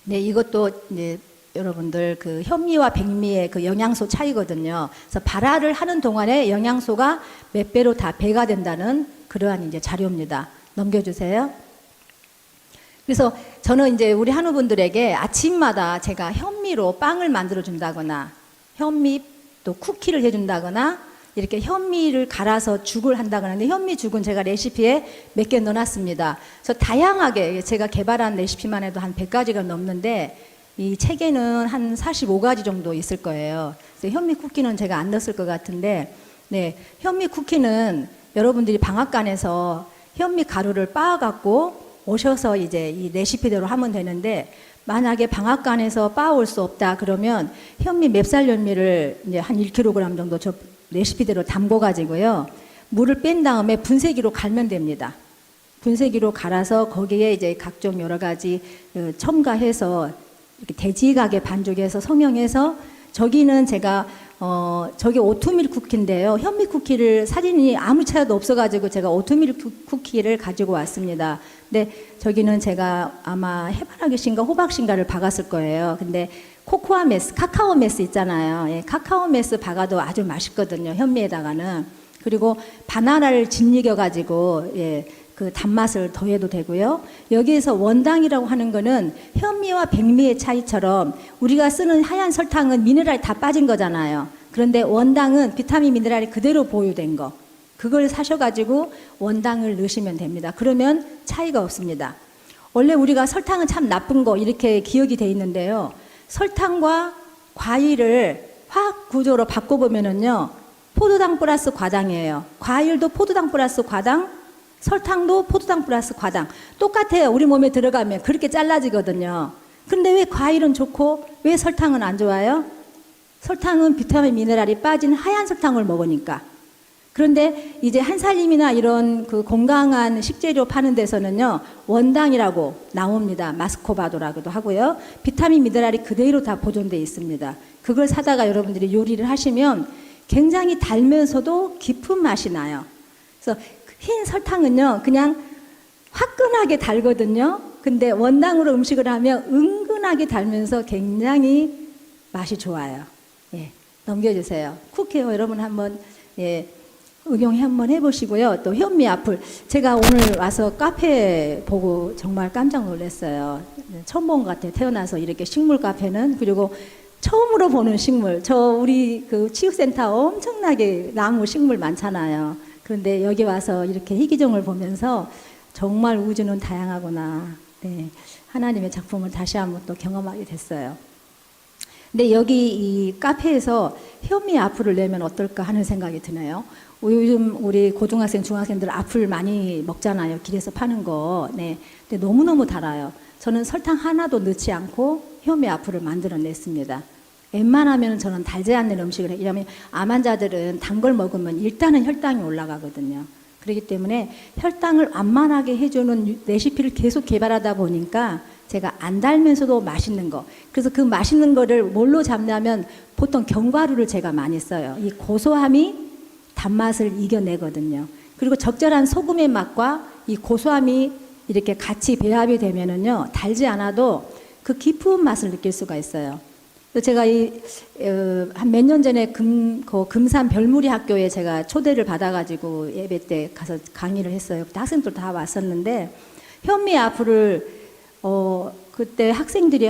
네, 이것도 이제 여러분들 그 현미와 백미의 그 영양소 차이거든요. 그래서 발화를 하는 동안에 영양소가 몇 배로 다 배가 된다는 그러한 이제 자료입니다. 넘겨주세요. 그래서 저는 이제 우리 한우분들에게 아침마다 제가 현미로 빵을 만들어 준다거나, 현미 또 쿠키를 해준다거나, 이렇게 현미를 갈아서 죽을 한다거나, 근데 현미죽은 제가 레시피에 몇 개 넣어놨습니다. 그래서 다양하게 제가 개발한 레시피만 해도 한 100가지가 넘는데, 이 책에는 한 45가지 정도 있을 거예요. 그래서 현미 쿠키는 제가 안 넣었을 것 같은데, 네, 현미 쿠키는 여러분들이 방앗간에서 현미 가루를 빻아갖고 오셔서 이제 이 레시피대로 하면 되는데, 만약에 방앗간에서 빻아올 수 없다 그러면 현미 맵쌀 현미를 이제 한 1kg 정도 저 레시피대로 담궈 가지고요, 물을 뺀 다음에 분쇄기로 갈면 됩니다. 분쇄기로 갈아서 거기에 이제 각종 여러 가지 첨가해서 이렇게 돼지가게 반죽해서 성형해서, 저기는 제가 저기 오트밀 쿠키인데요. 현미 쿠키를 사진이 아무 차이도 없어가지고 제가 오트밀 쿠키를 가지고 왔습니다. 근데 저기는 제가 아마 해바라기씨인가 호박씨인가를 박았을 거예요. 근데 코코아 메스, 카카오 메스 있잖아요. 예, 카카오 메스 박아도 아주 맛있거든요. 현미에다가는. 그리고 바나나를 짓이겨가지고 예, 그 단맛을 더해도 되고요. 여기에서 원당이라고 하는 거는 현미와 백미의 차이처럼 우리가 쓰는 하얀 설탕은 미네랄이 다 빠진 거잖아요. 그런데 원당은 비타민 미네랄이 그대로 보유된 거. 그걸 사셔가지고 원당을 넣으시면 됩니다. 그러면 차이가 없습니다. 원래 우리가 설탕은 참 나쁜 거 이렇게 기억이 돼 있는데요. 설탕과 과일을 화학 구조로 바꿔보면은요, 포도당 플러스 과당이에요. 과일도 포도당 플러스 과당, 설탕도 포도당 플러스 과당. 똑같아요. 우리 몸에 들어가면 그렇게 잘라지거든요. 근데 왜 과일은 좋고 왜 설탕은 안 좋아요? 설탕은 비타민 미네랄이 빠진 하얀 설탕을 먹으니까. 그런데 이제 한살림이나 이런 그 건강한 식재료 파는 데서는요, 원당이라고 나옵니다. 마스코바도라고도 하고요. 비타민 미네랄이 그대로 다 보존되어 있습니다. 그걸 사다가 여러분들이 요리를 하시면 굉장히 달면서도 깊은 맛이 나요. 그래서 흰 설탕은요, 그냥 화끈하게 달거든요. 근데 원당으로 음식을 하면 은근하게 달면서 굉장히 맛이 좋아요. 예, 넘겨주세요. 쿠키요, 여러분 한번 예, 응용 한번 해보시고요. 또 현미 앞을 제가 오늘 와서 카페 보고 정말 깜짝 놀랐어요. 처음 본 것 같아요. 태어나서 이렇게 식물 카페는. 그리고 처음으로 보는 식물. 저 우리 그 치유센터 엄청나게 나무 식물 많잖아요. 그런데 여기 와서 이렇게 희귀종을 보면서 정말 우주는 다양하구나. 네, 하나님의 작품을 다시 한번 또 경험하게 됐어요. 근데 여기 이 카페에서 현미 앞을 내면 어떨까 하는 생각이 드네요. 요즘 우리 고등학생, 중학생들 앞을 많이 먹잖아요. 길에서 파는 거. 네, 근데 너무너무 달아요. 저는 설탕 하나도 넣지 않고 현미 앞을 만들어냈습니다. 웬만하면 저는 달지 않는 음식을 해요. 왜냐하면 암 환자들은 단 걸 먹으면 일단은 혈당이 올라가거든요. 그렇기 때문에 혈당을 완만하게 해주는 레시피를 계속 개발하다 보니까 제가 안 달면서도 맛있는 거. 그래서 그 맛있는 거를 뭘로 잡냐면 보통 견과류를 제가 많이 써요. 이 고소함이 단맛을 이겨내거든요. 그리고 적절한 소금의 맛과 이 고소함이 이렇게 같이 배합이 되면은요, 달지 않아도 그 깊은 맛을 느낄 수가 있어요. 제가 한 몇 년 전에 금산 별무리 학교에 제가 초대를 받아가지고 예배 때 가서 강의를 했어요. 그때 학생들 다 왔었는데 현미 앞을 그때 학생들이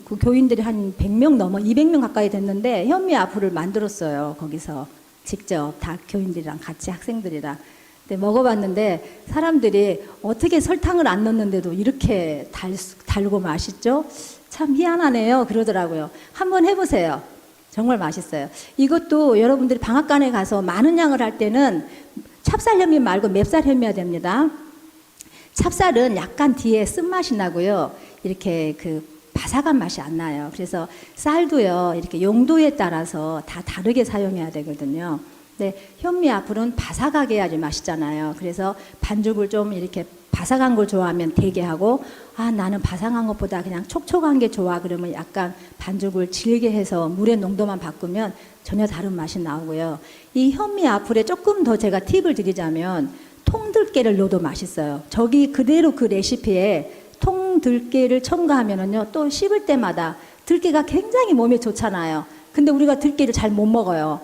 그 교인들이 한 100명 넘어 200명 가까이 됐는데 현미 아프를 만들었어요. 거기서 직접 다 교인들이랑 같이 학생들이랑. 근데 먹어봤는데 사람들이 어떻게 설탕을 안 넣는데도 이렇게 달고 맛있죠? 참 희한하네요. 그러더라고요. 한번 해보세요. 정말 맛있어요. 이것도 여러분들이 방앗간에 가서 많은 양을 할 때는 찹쌀 현미 말고 맵쌀 현미가 됩니다. 찹쌀은 약간 뒤에 쓴맛이 나고요. 이렇게 그 바삭한 맛이 안 나요. 그래서 쌀도요, 이렇게 용도에 따라서 다 다르게 사용해야 되거든요. 근데 현미 앞으로는 바삭하게 해야지 맛있잖아요. 그래서 반죽을 좀 이렇게 바삭한 걸 좋아하면 되게 하고, 아, 나는 바삭한 것보다 그냥 촉촉한 게 좋아. 그러면 약간 반죽을 질게 해서 물의 농도만 바꾸면 전혀 다른 맛이 나오고요. 이 현미 앞으로에 조금 더 제가 팁을 드리자면, 통들깨를 넣어도 맛있어요. 저기 그대로 그 레시피에 통들깨를 첨가하면은요, 또 씹을 때마다 들깨가 굉장히 몸에 좋잖아요. 근데 우리가 들깨를 잘 못 먹어요.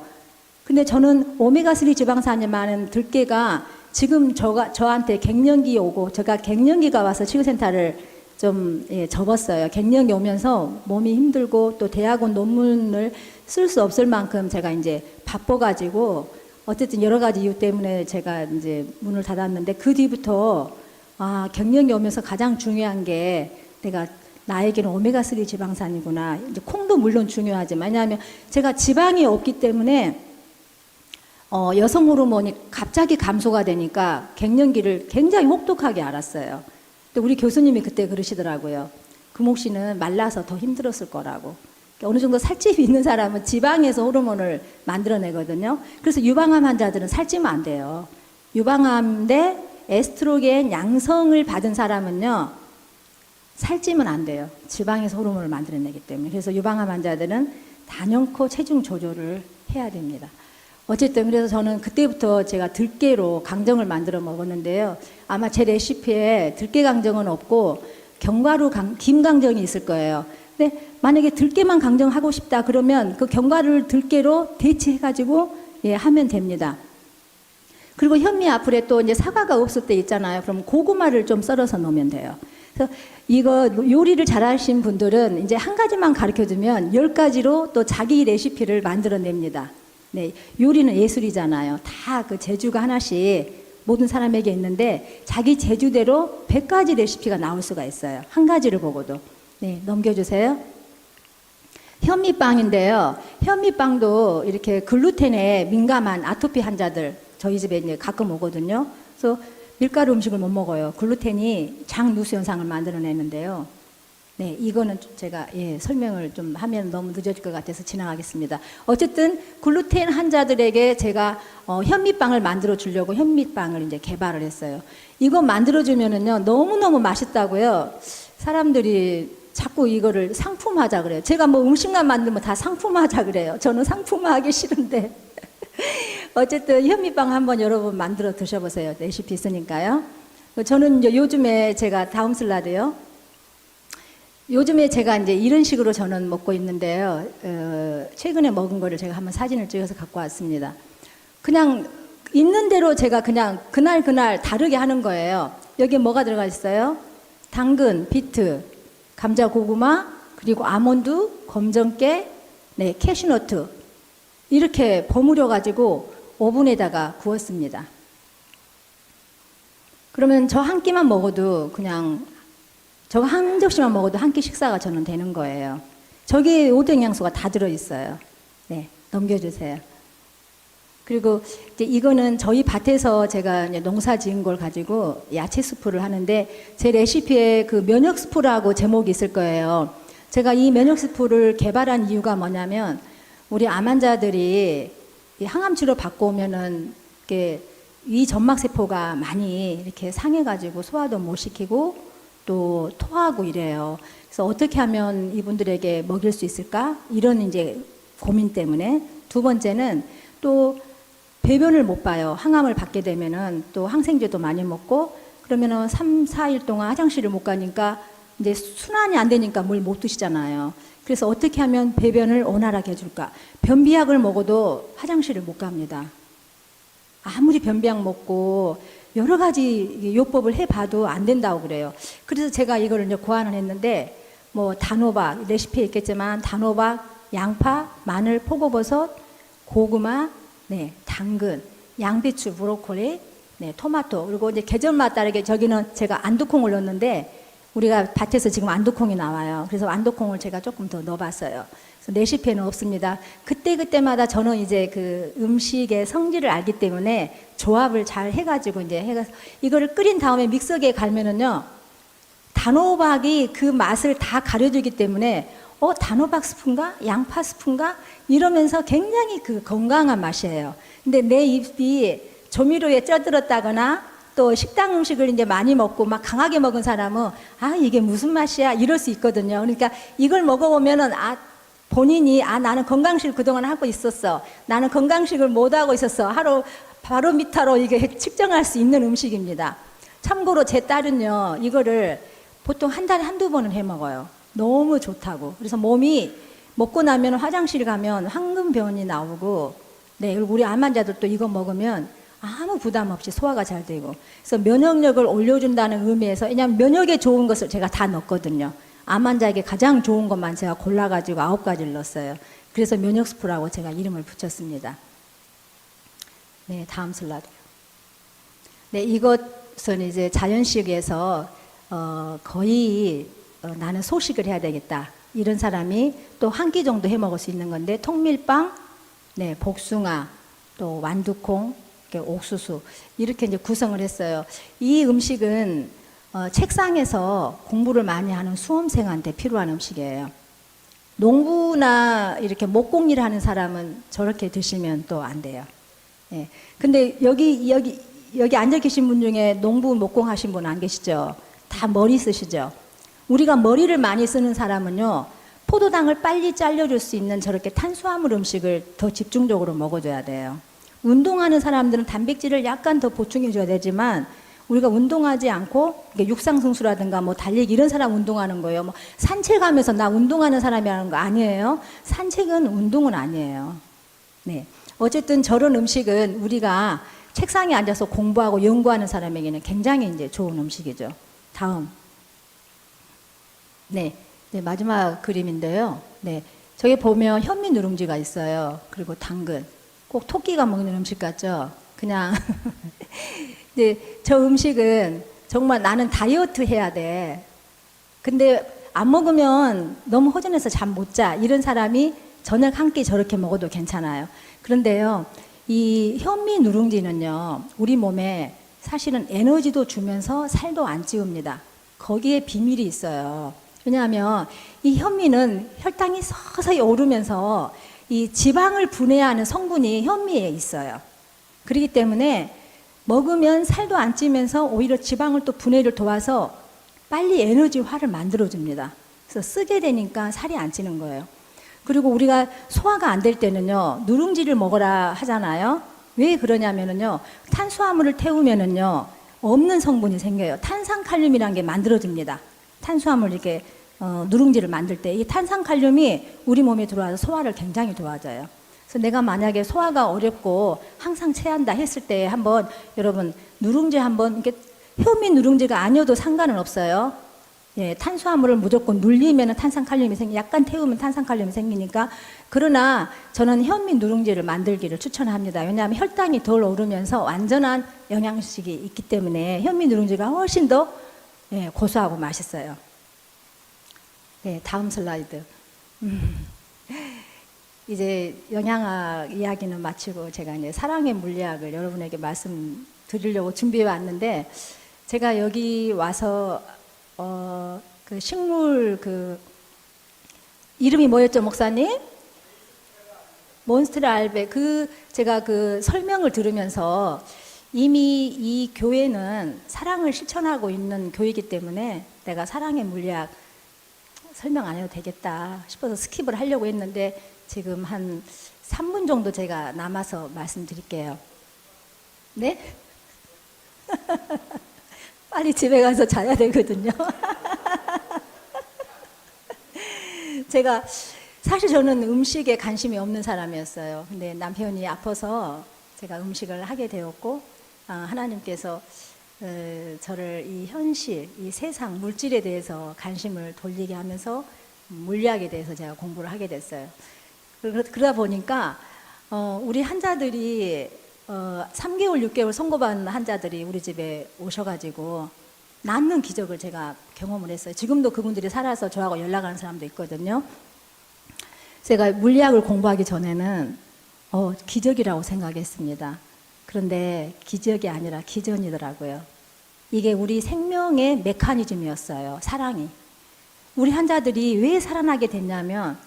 근데 저는 오메가3 지방산이 많은 들깨가 지금 저한테 갱년기 오고, 제가 갱년기가 와서 치료센터를 좀 접었어요. 갱년기 오면서 몸이 힘들고 또 대학원 논문을 쓸 수 없을 만큼 제가 이제 바빠가지고 어쨌든 여러 가지 이유 때문에 제가 이제 문을 닫았는데, 그 뒤부터 아, 갱년기 오면서 가장 중요한 게 내가 나에게는 오메가3 지방산이구나. 이제 콩도 물론 중요하지만, 왜냐하면 제가 지방이 없기 때문에 여성 호르몬이 갑자기 감소가 되니까 갱년기를 굉장히 혹독하게 알았어요. 근데 우리 교수님이 그때 그러시더라고요. 금옥 씨는 말라서 더 힘들었을 거라고. 어느 정도 살집이 있는 사람은 지방에서 호르몬을 만들어내거든요. 그래서 유방암 환자들은 살찌면 안 돼요. 유방암 대 에스트로겐 양성을 받은 사람은요, 살찌면 안 돼요. 지방에서 호르몬을 만들어내기 때문에. 그래서 유방암 환자들은 단연코 체중 조절을 해야 됩니다. 어쨌든 그래서 저는 그때부터 제가 들깨로 강정을 만들어 먹었는데요. 아마 제 레시피에 들깨 강정은 없고 견과류 김 강정이 있을 거예요. 근데 만약에 들깨만 강정하고 싶다 그러면 그 견과류를 들깨로 대체해가지고 하면 됩니다. 그리고 현미 앞으로 또 이제 사과가 없을 때 있잖아요. 그럼 고구마를 좀 썰어서 넣으면 돼요. 그래서 이거 요리를 잘하신 분들은 이제 한 가지만 가르쳐 주면 10가지로 또 자기 레시피를 만들어냅니다. 네, 요리는 예술이잖아요. 다 그 재주가 하나씩 모든 사람에게 있는데 자기 재주대로 100가지 레시피가 나올 수가 있어요. 한 가지를 보고도. 네, 넘겨주세요. 현미빵인데요. 현미빵도 이렇게 글루텐에 민감한 아토피 환자들 저희 집에 이제 가끔 오거든요. 그래서 밀가루 음식을 못 먹어요. 글루텐이 장누수 현상을 만들어내는데요. 네, 이거는 제가 설명을 좀 하면 너무 늦어질 것 같아서 지나가겠습니다. 어쨌든 글루텐 환자들에게 제가 현미빵을 만들어 주려고 현미빵을 이제 개발을 했어요. 이거 만들어 주면은요, 너무너무 맛있다고요. 사람들이 자꾸 이거를 상품화하자 그래요. 제가 뭐 음식만 만들면 다 상품화하자 그래요. 저는 상품화하기 싫은데. 어쨌든 현미빵 한번 여러분 만들어 드셔보세요. 레시피 있으니까요. 저는 이제 요즘에 제가 다음 슬라이드요. 요즘에 제가 이제 이런 식으로 저는 먹고 있는데요. 최근에 먹은 거를 제가 한번 사진을 찍어서 갖고 왔습니다. 그냥 있는 대로 제가 그냥 그날 다르게 하는 거예요. 여기에 뭐가 들어가 있어요? 당근, 비트, 감자, 고구마, 그리고 아몬드, 검정깨, 네, 캐슈너트 이렇게 버무려 가지고 오븐에다가 구웠습니다. 그러면 저 한 끼만 먹어도 그냥 저거 한 접시만 먹어도 한 끼 식사가 저는 되는 거예요. 저기에 5대 영양소가 다 들어있어요. 네, 넘겨주세요. 그리고 이제 이거는 저희 밭에서 제가 이제 농사 지은 걸 가지고 야채 스프를 하는데 제 레시피에 그 면역 스프라고 제목이 있을 거예요. 제가 이 면역 스프를 개발한 이유가 뭐냐면 우리 암 환자들이 이 항암 치료 받고 오면은 이렇게 위 점막 세포가 많이 이렇게 상해가지고 소화도 못 시키고 또 토하고 이래요. 그래서 어떻게 하면 이분들에게 먹일 수 있을까? 이런 이제 고민 때문에. 두 번째는 또 배변을 못 봐요. 항암을 받게 되면은 또 항생제도 많이 먹고 그러면은 3, 4일 동안 화장실을 못 가니까 이제 순환이 안 되니까 물 못 드시잖아요. 그래서 어떻게 하면 배변을 원활하게 해줄까? 변비약을 먹어도 화장실을 못 갑니다. 아무리 변비약 먹고 여러 가지 요법을 해봐도 안 된다고 그래요. 그래서 제가 이거를 이제 고안을 했는데 뭐 단호박, 레시피에 있겠지만 단호박, 양파, 마늘, 표고버섯, 고구마, 네, 당근, 양배추, 브로콜리, 네, 토마토, 그리고 이제 계절마다 다르게 저기는 제가 안두콩을 넣었는데 우리가 밭에서 지금 안두콩이 나와요. 그래서 안두콩을 제가 조금 더 넣어봤어요. 그래서 레시피에는 없습니다. 그때마다 저는 이제 그 음식의 성질을 알기 때문에 조합을 잘 해가지고 이제 해가 이거를 끓인 다음에 믹서기에 갈면은요, 단호박이 그 맛을 다 가려주기 때문에 단호박 스푼가? 양파 스푼가? 이러면서 굉장히 그 건강한 맛이에요. 근데 내 입이 조미료에 쪄들었다거나 또 식당 음식을 이제 많이 먹고 막 강하게 먹은 사람은 이게 무슨 맛이야? 이럴 수 있거든요. 그러니까 이걸 먹어보면은 본인이 나는 건강식을 그동안 하고 있었어. 나는 건강식을 못 하고 있었어. 바로미터로 이게 측정할 수 있는 음식입니다. 참고로 제 딸은요, 이거를 보통 한 달에 한두 번은 해 먹어요. 너무 좋다고. 그래서 몸이 먹고 나면 화장실 가면 황금변이 나오고, 네, 그리고 우리 암 환자들도 이거 먹으면 아무 부담 없이 소화가 잘 되고, 그래서 면역력을 올려준다는 의미에서, 왜냐하면 면역에 좋은 것을 제가 다 넣었거든요. 암 환자에게 가장 좋은 것만 제가 골라가지고 9가지를 넣었어요. 그래서 면역스프라고 제가 이름을 붙였습니다. 네, 다음 슬라이드. 네, 이것은 이제 자연식에서 거의 나는 소식을 해야 되겠다, 이런 사람이 또 한 끼 정도 해 먹을 수 있는 건데, 통밀빵, 네, 복숭아, 또 완두콩, 옥수수, 이렇게 이제 구성을 했어요. 이 음식은 책상에서 공부를 많이 하는 수험생한테 필요한 음식이에요. 농부나 이렇게 목공일 하는 사람은 저렇게 드시면 또 안 돼요. 예. 근데 여기 앉아 계신 분 중에 농부 목공 하신 분 안 계시죠? 다 머리 쓰시죠? 우리가 머리를 많이 쓰는 사람은요, 포도당을 빨리 잘려줄 수 있는 저렇게 탄수화물 음식을 더 집중적으로 먹어줘야 돼요. 운동하는 사람들은 단백질을 약간 더 보충해줘야 되지만, 우리가 운동하지 않고 육상선수라든가 뭐 달리기 이런 사람 운동하는 거예요. 뭐 산책하면서 나 운동하는 사람이라는 거 아니에요. 산책은 운동은 아니에요. 네. 어쨌든 저런 음식은 우리가 책상에 앉아서 공부하고 연구하는 사람에게는 굉장히 이제 좋은 음식이죠. 다음. 네. 네, 마지막 그림인데요. 네. 저기 보면 현미 누룽지가 있어요. 그리고 당근. 꼭 토끼가 먹는 음식 같죠? 그냥. 네, 저 음식은 정말 나는 다이어트 해야 돼. 근데 안 먹으면 너무 허전해서 잠 못 자. 이런 사람이 저녁 한 끼 저렇게 먹어도 괜찮아요. 그런데요, 이 현미 누룽지는요, 우리 몸에 사실은 에너지도 주면서 살도 안 찌웁니다. 거기에 비밀이 있어요. 왜냐하면 이 현미는 혈당이 서서히 오르면서 이 지방을 분해하는 성분이 현미에 있어요. 그렇기 때문에 먹으면 살도 안 찌면서 오히려 지방을 또 분해를 도와서 빨리 에너지화를 만들어줍니다. 그래서 쓰게 되니까 살이 안 찌는 거예요. 그리고 우리가 소화가 안 될 때는요, 누룽지를 먹으라 하잖아요. 왜 그러냐면은요, 탄수화물을 태우면은요, 없는 성분이 생겨요. 탄산칼륨이라는 게 만들어집니다. 탄수화물 이렇게 누룽지를 만들 때 이 탄산칼륨이 우리 몸에 들어와서 소화를 굉장히 도와줘요. 그래서 내가 만약에 소화가 어렵고 항상 체한다 했을 때 한번 여러분 누룽지 한번 이렇게 현미 누룽지가 아니어도 상관은 없어요. 예, 탄수화물을 무조건 눌리면 탄산칼륨이 약간 태우면 탄산칼륨이 생기니까. 그러나 저는 현미 누룽지를 만들기를 추천합니다. 왜냐하면 혈당이 덜 오르면서 완전한 영양식이 있기 때문에 현미 누룽지가 훨씬 더 고소하고 맛있어요. 네, 다음 슬라이드. 이제 영양학 이야기는 마치고 제가 이제 사랑의 물리학을 여러분에게 말씀드리려고 준비해 왔는데, 제가 여기 와서 그 식물 이름이 뭐였죠, 목사님? 몬스테라 알베. 제가 그 설명을 들으면서 이미 이 교회는 사랑을 실천하고 있는 교회이기 때문에 내가 사랑의 물리학 설명 안 해도 되겠다 싶어서 스킵을 하려고 했는데, 지금 한 3분 정도 제가 남아서 말씀드릴게요. 네? 빨리 집에 가서 자야 되거든요. 제가 사실 저는 음식에 관심이 없는 사람이었어요. 근데 남편이 아파서 제가 음식을 하게 되었고, 하나님께서 저를 이 현실, 이 세상, 물질에 대해서 관심을 돌리게 하면서 물리학에 대해서 제가 공부를 하게 됐어요. 그러다 보니까 우리 환자들이 3개월, 6개월 선고받은 환자들이 우리 집에 오셔가지고 낫는 기적을 제가 경험을 했어요. 지금도 그분들이 살아서 저하고 연락하는 사람도 있거든요. 제가 물리학을 공부하기 전에는 기적이라고 생각했습니다. 그런데 기적이 아니라 기전이더라고요. 이게 우리 생명의 메커니즘이었어요. 사랑이. 우리 환자들이 왜 살아나게 됐냐면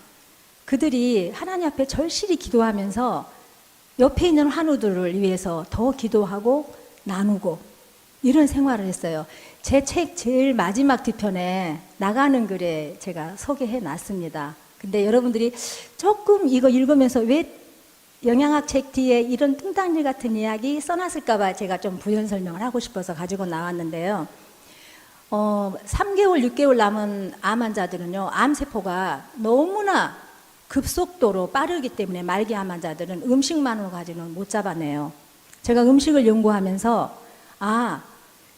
그들이 하나님 앞에 절실히 기도하면서 옆에 있는 환우들을 위해서 더 기도하고 나누고 이런 생활을 했어요. 제 책 제일 마지막 뒤편에 나가는 글에 제가 소개해 놨습니다. 근데 여러분들이 조금 이거 읽으면서 왜 영양학 책 뒤에 이런 뚱딴지 같은 이야기 써놨을까봐 제가 좀 부연 설명을 하고 싶어서 가지고 나왔는데요. 3개월, 6개월 남은 암 환자들은요, 암세포가 너무나 급속도로 빠르기 때문에 말기암 환자들은 음식만으로 가지고는 못 잡아내요. 제가 음식을 연구하면서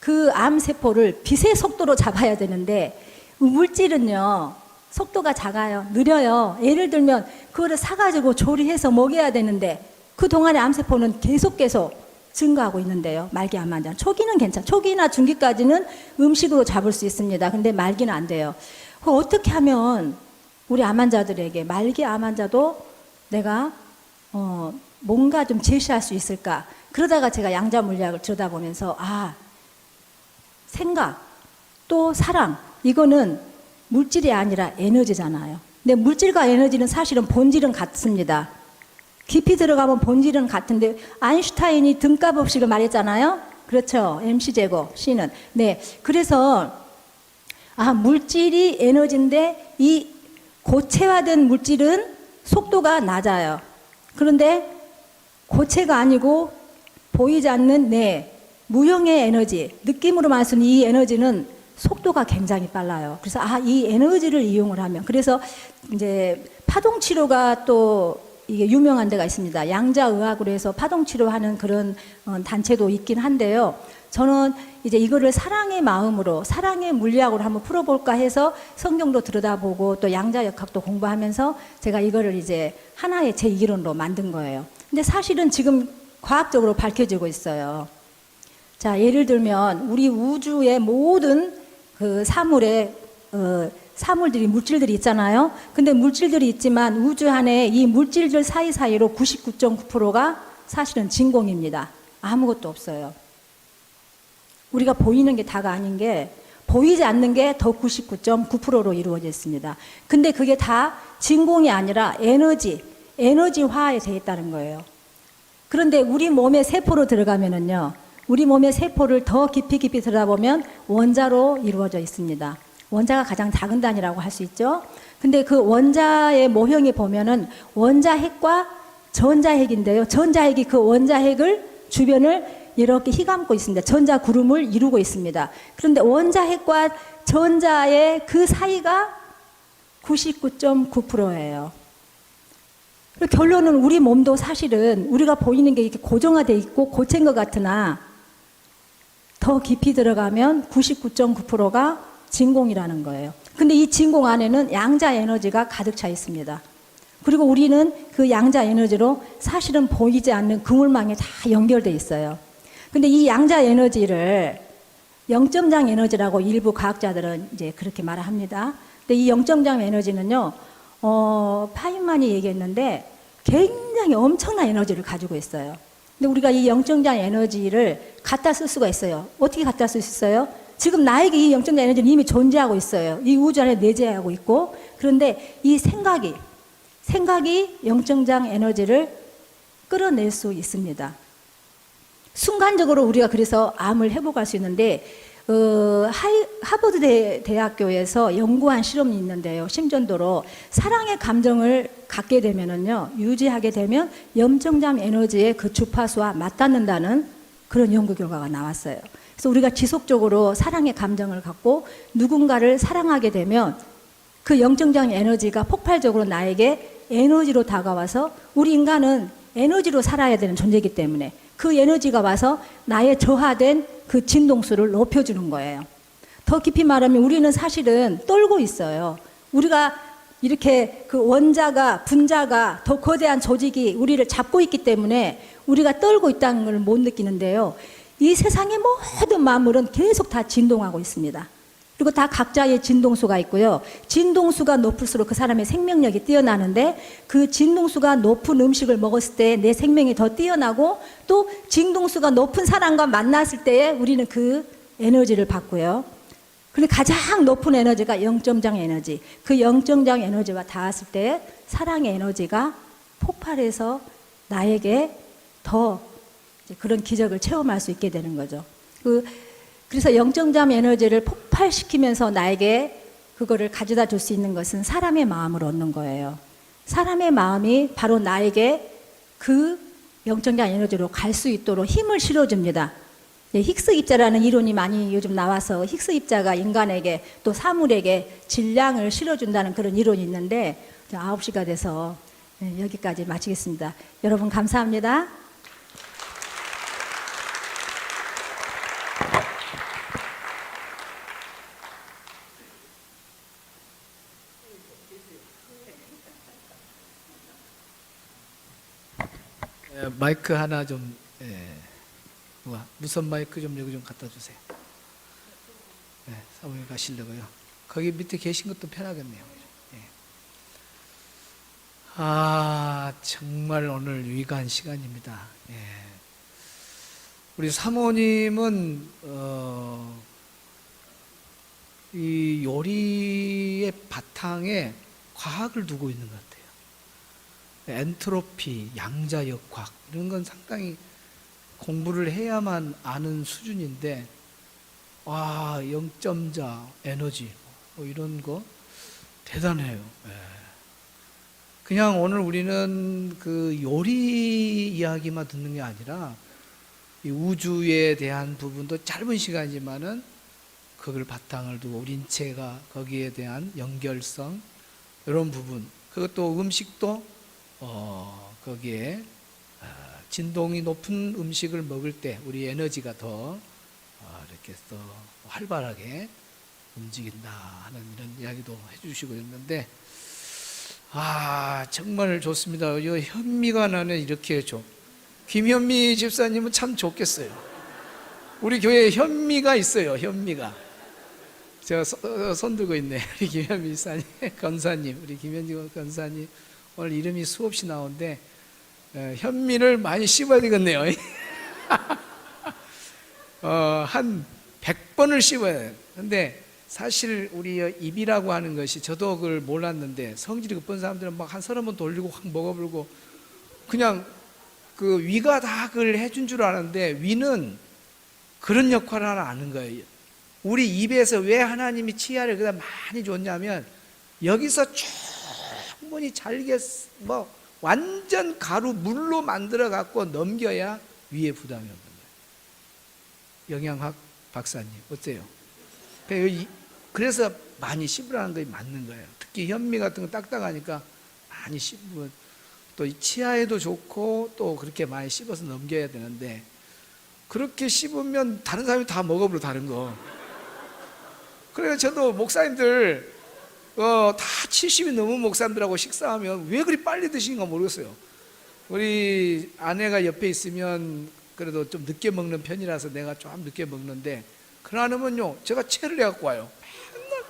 그 암세포를 빛의 속도로 잡아야 되는데 물질은요 속도가 작아요. 느려요. 예를 들면 그거를 사가지고 조리해서 먹여야 되는데 그동안에 암세포는 계속 증가하고 있는데요. 말기암 환자는 초기는 괜찮아요. 초기나 중기까지는 음식으로 잡을 수 있습니다. 근데 말기는 안 돼요. 어떻게 하면 우리 암 환자들에게 말기 암 환자도 내가 뭔가 좀 제시할 수 있을까? 그러다가 제가 양자 물리학을 들여다보면서 생각 또 사랑 이거는 물질이 아니라 에너지잖아요. 근데 물질과 에너지는 사실은 본질은 같습니다. 깊이 들어가면 본질은 같은데 아인슈타인이 등가 법칙을 말했잖아요. 그렇죠. mc제곱 C는. 네. 그래서 물질이 에너지인데 이 고체화된 물질은 속도가 낮아요. 그런데 고체가 아니고 보이지 않는 무형의 에너지, 느낌으로 말하는 이 에너지는 속도가 굉장히 빨라요. 그래서 이 에너지를 이용을 하면 그래서 이제 파동 치료가 또 이게 유명한 데가 있습니다. 양자의학으로 해서 파동 치료하는 그런 단체도 있긴 한데요. 저는 이제 이거를 사랑의 마음으로 사랑의 물리학으로 한번 풀어볼까 해서 성경도 들여다보고 또 양자역학도 공부하면서 제가 이거를 이제 하나의 제 이론으로 만든 거예요. 근데 사실은 지금 과학적으로 밝혀지고 있어요. 자, 예를 들면 우리 우주의 모든 그 사물들이 물질들이 있잖아요. 근데 물질들이 있지만 우주 안에 이 물질들 사이사이로 99.9%가 사실은 진공입니다. 아무것도 없어요. 우리가 보이는 게 다가 아닌 게 보이지 않는 게 더 99.9%로 이루어져 있습니다. 근데 그게 다 진공이 아니라 에너지화에 되어 있다는 거예요. 그런데 우리 몸의 세포로 들어가면은요, 우리 몸의 세포를 더 깊이 들여다보면 원자로 이루어져 있습니다. 원자가 가장 작은 단위라고 할 수 있죠. 근데 그 원자의 모형이 보면은 원자핵과 전자핵인데요. 전자핵이 그 원자핵을 주변을 이렇게 휘감고 있습니다. 전자구름을 이루고 있습니다. 그런데 원자핵과 전자의 그 사이가 99.9%예요. 결론은 우리 몸도 사실은 우리가 보이는 게 이렇게 고정화되어 있고 고체인 것 같으나 더 깊이 들어가면 99.9%가 진공이라는 거예요. 근데 이 진공 안에는 양자 에너지가 가득 차 있습니다. 그리고 우리는 그 양자 에너지로 사실은 보이지 않는 그물망에 다 연결되어 있어요. 근데 이 양자 에너지를 영점장 에너지라고 일부 과학자들은 이제 그렇게 말합니다. 근데 이 영점장 에너지는요, 파인만이 얘기했는데 굉장히 엄청난 에너지를 가지고 있어요. 근데 우리가 이 영점장 에너지를 갖다 쓸 수가 있어요. 어떻게 갖다 쓸 수 있어요? 지금 나에게 이 영점장 에너지는 이미 존재하고 있어요. 이 우주 안에 내재하고 있고, 그런데 이 생각이 영점장 에너지를 끌어낼 수 있습니다. 순간적으로 우리가 그래서 암을 회복할 수 있는데 하버드 대학교에서 연구한 실험이 있는데요. 심전도로 사랑의 감정을 갖게 되면은요, 유지하게 되면 영점장 에너지의 그 주파수와 맞닿는다는 그런 연구 결과가 나왔어요. 그래서 우리가 지속적으로 사랑의 감정을 갖고 누군가를 사랑하게 되면 그 영점장 에너지가 폭발적으로 나에게 에너지로 다가와서 우리 인간은 에너지로 살아야 되는 존재이기 때문에 그 에너지가 와서 나의 저하된 그 진동수를 높여주는 거예요. 더 깊이 말하면 우리는 사실은 떨고 있어요. 우리가 이렇게 그 원자가, 분자가 더 거대한 조직이 우리를 잡고 있기 때문에 우리가 떨고 있다는 걸 못 느끼는데요. 이 세상의 모든 만물은 계속 다 진동하고 있습니다. 그리고 다 각자의 진동수가 있고요. 진동수가 높을수록 그 사람의 생명력이 뛰어나는데, 그 진동수가 높은 음식을 먹었을 때 내 생명이 더 뛰어나고, 또 진동수가 높은 사람과 만났을 때에 우리는 그 에너지를 받고요. 그리고 가장 높은 에너지가 영점장 에너지. 그 영점장 에너지와 닿았을 때 사랑의 에너지가 폭발해서 나에게 더 그런 기적을 체험할 수 있게 되는 거죠. 그래서 영점장 에너지를 폭발시키면서 나에게 그거를 가져다 줄 수 있는 것은 사람의 마음을 얻는 거예요. 사람의 마음이 바로 나에게 그 영점장 에너지로 갈 수 있도록 힘을 실어줍니다. 힉스 입자라는 이론이 많이 요즘 나와서, 힉스 입자가 인간에게 또 사물에게 질량을 실어준다는 그런 이론이 있는데, 9시가 돼서 여기까지 마치겠습니다. 여러분 감사합니다.
마이크 하나 좀, 무선 마이크 좀 여기 좀 갖다 주세요. 사모님 가시려고요. 거기 밑에 계신 것도 편하겠네요. 정말 오늘 유익한 시간입니다. 우리 사모님은 이 요리의 바탕에 과학을 두고 있는 것 같아요. 엔트로피, 양자역학 이런 건 상당히 공부를 해야만 아는 수준인데, 영점자 에너지 이런 거 대단해요. 그냥 오늘 우리는 그 요리 이야기만 듣는 게 아니라 이 우주에 대한 부분도 짧은 시간이지만은 그걸 바탕을 두고 우리 인체가 거기에 대한 연결성 이런 부분, 그것도 음식도 거기에 진동이 높은 음식을 먹을 때 우리 에너지가 더 이렇게 더 활발하게 움직인다 하는 이런 이야기도 해주시고 있는데, 정말 좋습니다. 이 현미가 나는 이렇게 김현미 집사님은 참 좋겠어요. 우리 교회에 현미가 있어요. 현미가. 제가 손 들고 있네. 우리 김현미 집사님, 권사님, 우리 김현지 권사님 오늘 이름이 수없이 나오는데, 현미를 많이 씹어야 되겠네요. 한 100번을 씹어야 돼요. 근데 사실 우리 입이라고 하는 것이, 저도 그걸 몰랐는데 성질이 급한 사람들은 막 한 30번 돌리고 확 먹어버리고, 그냥 그 위가 다 그걸 해준 줄 알았는데, 위는 그런 역할을 하나 아는 거예요. 우리 입에서 왜 하나님이 치아를 그다 많이 줬냐면, 여기서 충분히 잘게 완전 가루 물로 만들어 갖고 넘겨야 위에 부담이 없는 거예요. 영양학 박사님 어때요? 그래서 많이 씹으라는 게 맞는 거예요. 특히 현미 같은 거 딱딱하니까 많이 씹으면 또 치아에도 좋고, 또 그렇게 많이 씹어서 넘겨야 되는데, 그렇게 씹으면 다른 사람이 다 먹어버려, 다른 거. 그래서 저도 목사님들 다 70이 넘은 목사님들하고 식사하면 왜 그리 빨리 드시는가 모르겠어요. 우리 아내가 옆에 있으면 그래도 좀 늦게 먹는 편이라서 내가 좀 늦게 먹는데, 그러면요 제가 채를 해갖고 와요. 맨날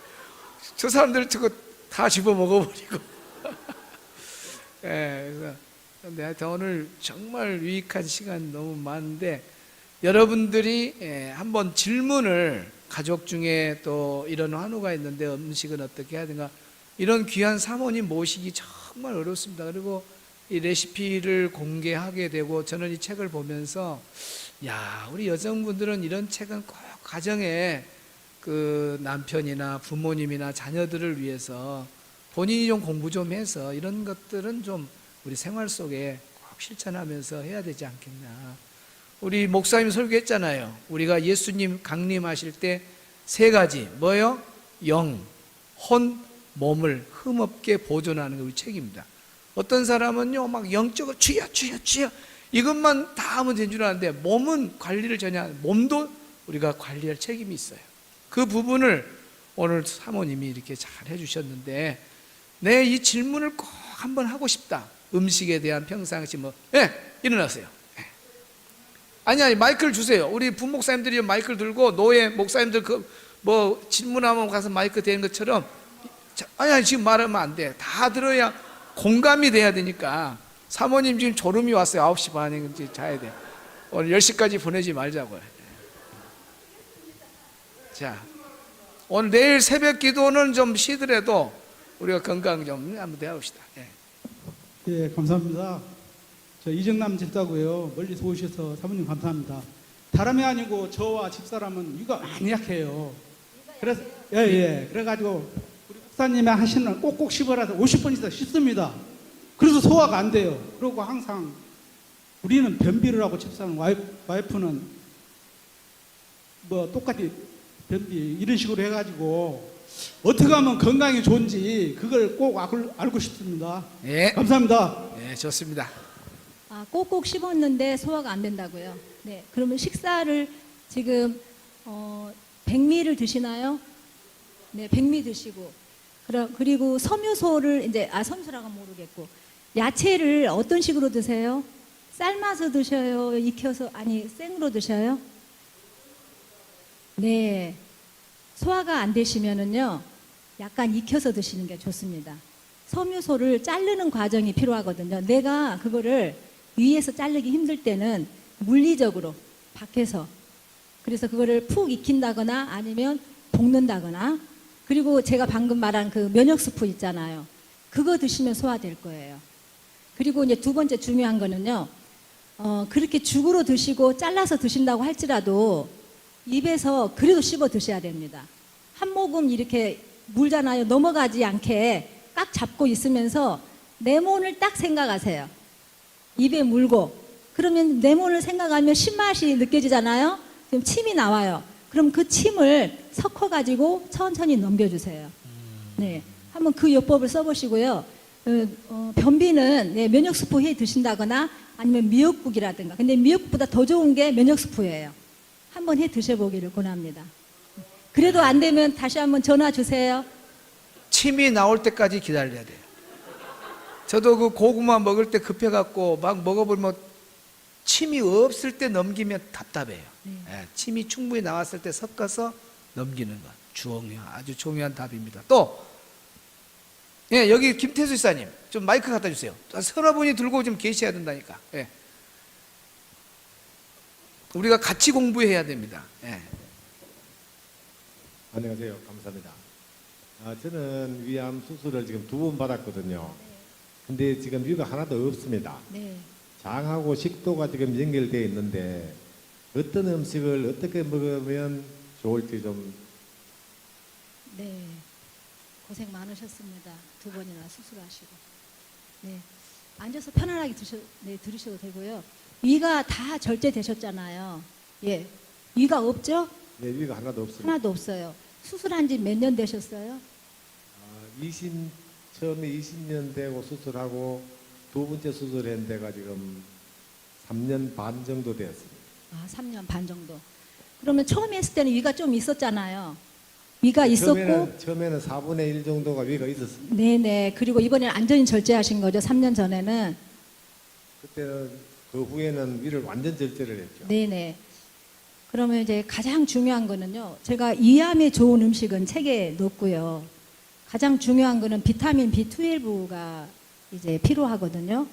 저 사람들 저거 다 집어 먹어버리고. 그래서 근데 하여튼 오늘 정말 유익한 시간 너무 많은데, 여러분들이 한번 질문을, 가족 중에 또 이런 환우가 있는데 음식은 어떻게 해야 되는가, 이런 귀한 사모님 모시기 정말 어렵습니다. 그리고 이 레시피를 공개하게 되고, 저는 이 책을 보면서 우리 여성분들은 이런 책은 꼭 가정에 그 남편이나 부모님이나 자녀들을 위해서 본인이 좀 공부 좀 해서 이런 것들은 좀 우리 생활 속에 꼭 실천하면서 해야 되지 않겠나. 우리 목사님 설교했잖아요. 우리가 예수님 강림하실 때 3가지 뭐요? 영, 혼, 몸을 흠없게 보존하는 게 우리 책입니다. 어떤 사람은요 막 영적으로 주여 주여 주여 이것만 다 하면 된 줄 아는데 몸은 관리를 전혀 안, 몸도 우리가 관리할 책임이 있어요. 그 부분을 오늘 사모님이 이렇게 잘 해주셨는데 내 이 질문을 꼭 한번 하고 싶다. 음식에 대한 평상시 뭐, 예, 일어나세요. 예. 아니 마이크를 주세요. 우리 부목사님들이 마이크를 들고 노예 목사님들 그 뭐 질문하면 가서 마이크 대는 것처럼 아니 지금 말하면 안 돼. 다 들어야 공감이 돼야 되니까. 사모님 지금 졸음이 왔어요. 9시 반에 이제 자야 돼. 오늘 10시까지 보내지 말자고요. 자, 오늘 내일 새벽 기도는 좀 쉬더라도 우리가 건강 좀 한번 대합시다. 예.
예, 감사합니다. 저 이정남 집사고요. 멀리서 오셔서 사모님 감사합니다. 다름이 아니고 저와 집사람은 위가 많이 약해요. 그래서 그래가지고 우리 목사님이 하시는 꼭꼭 씹어라도 50번 이상 씹습니다. 그래서 소화가 안 돼요. 그리고 항상 우리는 변비를 하고 집사는 와이프는 뭐 똑같이 변비 이런 식으로 해가지고 어떻게 하면 건강이 좋은지 그걸 꼭 알고 싶습니다.
예.
감사합니다.
예, 좋습니다.
아, 꼭꼭 씹었는데 소화가 안 된다고요. 네, 그러면 식사를 지금 백미를 드시나요? 네, 백미 드시고 그리고 섬유소를 이제 섬유소라고 모르겠고 야채를 어떤 식으로 드세요? 삶아서 드셔요? 익혀서 아니 생으로 드셔요? 네, 소화가 안 되시면은요 약간 익혀서 드시는 게 좋습니다. 섬유소를 자르는 과정이 필요하거든요. 내가 그거를 위에서 자르기 힘들 때는 물리적으로 밖에서 그래서 그거를 푹 익힌다거나 아니면 볶는다거나 그리고 제가 방금 말한 그 면역 스프 있잖아요. 그거 드시면 소화될 거예요. 그리고 이제 두 번째 중요한 거는요. 그렇게 죽으로 드시고 잘라서 드신다고 할지라도 입에서 그래도 씹어 드셔야 됩니다. 한 모금 이렇게 물잖아요. 넘어가지 않게 꽉 잡고 있으면서 레몬을 딱 생각하세요. 입에 물고 그러면 레몬을 생각하면 신맛이 느껴지잖아요. 그럼 침이 나와요. 그럼 그 침을 섞어가지고 천천히 넘겨주세요. 네, 한번 그 요법을 써보시고요. 변비는 네, 면역 스프 해 드신다거나 아니면 미역국이라든가. 근데 미역국보다 더 좋은 게 면역 스프예요. 한번 해 드셔보기를 권합니다. 그래도 안 되면 다시 한번 전화 주세요.
침이 나올 때까지 기다려야 돼요. 저도 그 고구마 먹을 때 급해갖고 막 먹어보면 침이 없을 때 넘기면 답답해요. 예, 침이 충분히 나왔을 때 섞어서 넘기는 것. 아주 중요한 답입니다. 또, 예, 여기 김태수 지사님, 좀 마이크 갖다 주세요. 서너 분이 들고 좀 계셔야 된다니까. 예. 우리가 같이 공부해야 됩니다. 예.
안녕하세요. 감사합니다. 저는 위암 수술을 지금 2번 받았거든요. 근데 지금 위가 하나도 없습니다.
네.
장하고 식도가 지금 연결되어 있는데 어떤 음식을 어떻게 먹으면 좋을지 좀.
네. 고생 많으셨습니다. 2번이나 수술하시고. 네. 앉아서 편안하게 들으셔도 되고요. 위가 다 절제되셨잖아요. 예. 위가 없죠?
네, 위가 하나도 없습니다.
하나도 없어요. 수술한 지 몇 년 되셨어요?
처음에 20년 되고 수술하고 두 번째 수술한 데가 지금 3년 반 정도 되었습니다.
3년 반 정도. 그러면 처음에 했을 때는 위가 좀 있었잖아요. 위가 있었고
처음에는 4분의 1 정도가 위가 있었습니다.
네네. 그리고 이번에는 완전히 절제하신 거죠. 3년 전에는.
그때는 그 후에는 위를 완전 절제를 했죠.
네네. 그러면 이제 가장 중요한 거는요. 제가 위암에 좋은 음식은 책에 넣었고요. 가장 중요한 거는 비타민 B12가 이제 필요하거든요.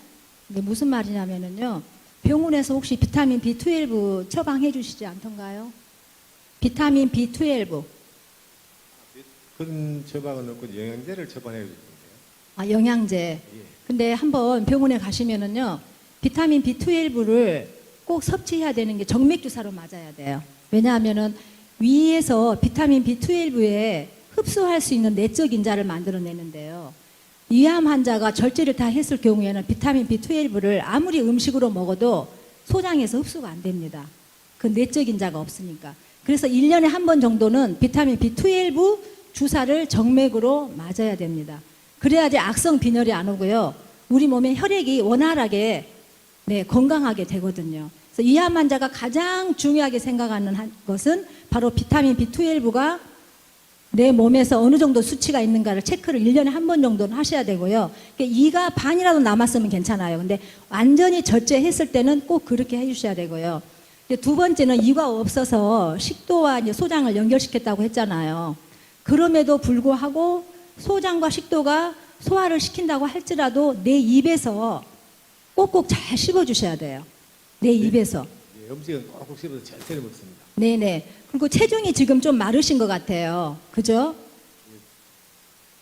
근데 무슨 말이냐면은요. 병원에서 혹시 비타민 B12 처방해 주시지 않던가요? 비타민 B12.
그런 처방은 없고 영양제를 처방해 주던데요.
영양제.
예.
근데 한번 병원에 가시면은요. 비타민 B12를 꼭 섭취해야 되는 게 정맥 주사로 맞아야 돼요. 왜냐하면은 위에서 비타민 B12에 흡수할 수 있는 내적 인자를 만들어내는데요. 위암 환자가 절제를 다 했을 경우에는 비타민 B12를 아무리 음식으로 먹어도 소장에서 흡수가 안 됩니다. 그 내적 인자가 없으니까. 그래서 1년에 한 번 정도는 비타민 B12 주사를 정맥으로 맞아야 됩니다. 그래야지 악성 빈혈이 안 오고요. 우리 몸에 혈액이 원활하게 네, 건강하게 되거든요. 그래서 이암 환자가 가장 중요하게 생각하는 것은 바로 비타민 B12가 내 몸에서 어느 정도 수치가 있는가를 체크를 1년에 한 번 정도는 하셔야 되고요. 그러니까 이가 반이라도 남았으면 괜찮아요. 근데 완전히 절제했을 때는 꼭 그렇게 해주셔야 되고요. 두 번째는 이가 없어서 식도와 이제 소장을 연결시켰다고 했잖아요. 그럼에도 불구하고 소장과 식도가 소화를 시킨다고 할지라도 내 입에서 꼭꼭 잘 씹어주셔야 돼요. 내 입에서.
예, 음식은 꼭꼭 씹어서 천천히 먹습니다.
네네. 그리고 체중이 지금 좀 마르신 것 같아요. 그죠?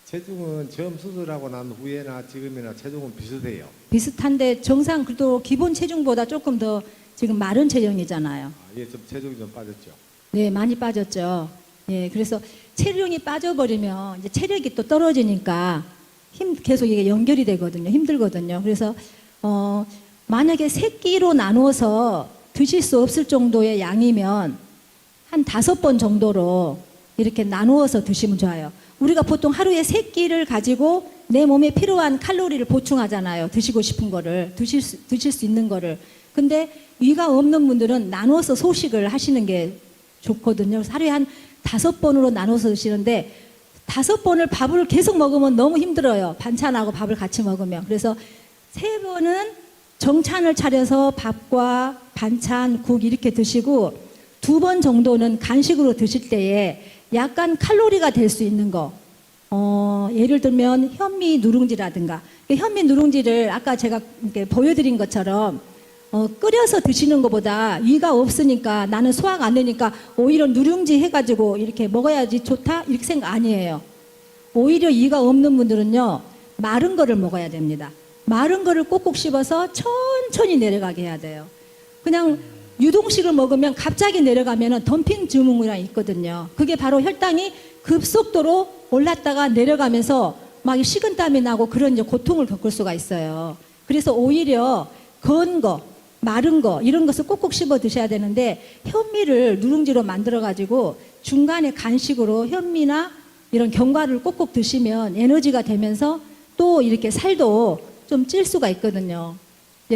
체중은 처음 수술하고 난 후에나 지금이나 체중은 비슷해요.
비슷한데 정상 그래도 기본 체중보다 조금 더 지금 마른 체형이잖아요.
예, 좀 체중이 좀 빠졌죠.
네, 많이 빠졌죠. 예, 그래서 체력이 빠져버리면 이제 체력이 또 떨어지니까 계속 이게 연결이 되거든요. 힘들거든요. 그래서 만약에 세 끼로 나누어서 드실 수 없을 정도의 양이면 한 5번 정도로 이렇게 나누어서 드시면 좋아요. 우리가 보통 하루에 3끼를 가지고 내 몸에 필요한 칼로리를 보충하잖아요. 드시고 싶은 거를, 드실 수 있는 거를. 근데 위가 없는 분들은 나눠서 소식을 하시는 게 좋거든요. 하루에 한 5번으로 나눠서 드시는데 5번을 밥을 계속 먹으면 너무 힘들어요. 반찬하고 밥을 같이 먹으면. 그래서 3번은 정찬을 차려서 밥과 반찬, 국 이렇게 드시고 2번 정도는 간식으로 드실 때에 약간 칼로리가 될 수 있는 거. 예를 들면 현미 누룽지라든가. 현미 누룽지를 아까 제가 이렇게 보여드린 것처럼 끓여서 드시는 것보다 위가 없으니까 나는 소화가 안 되니까 오히려 누룽지 해가지고 이렇게 먹어야지 좋다 이렇게 생각 아니에요. 오히려 위가 없는 분들은요 마른 거를 먹어야 됩니다. 마른 거를 꼭꼭 씹어서 천천히 내려가게 해야 돼요. 그냥 유동식을 먹으면 갑자기 내려가면 덤핑 증후군이 있거든요. 그게 바로 혈당이 급속도로 올랐다가 내려가면서 막 식은땀이 나고 그런 이제 고통을 겪을 수가 있어요. 그래서 오히려 건 거, 마른 거 이런 것을 꼭꼭 씹어 드셔야 되는데 현미를 누룽지로 만들어 가지고 중간에 간식으로 현미나 이런 견과류를 꼭꼭 드시면 에너지가 되면서 또 이렇게 살도 좀 찔 수가 있거든요.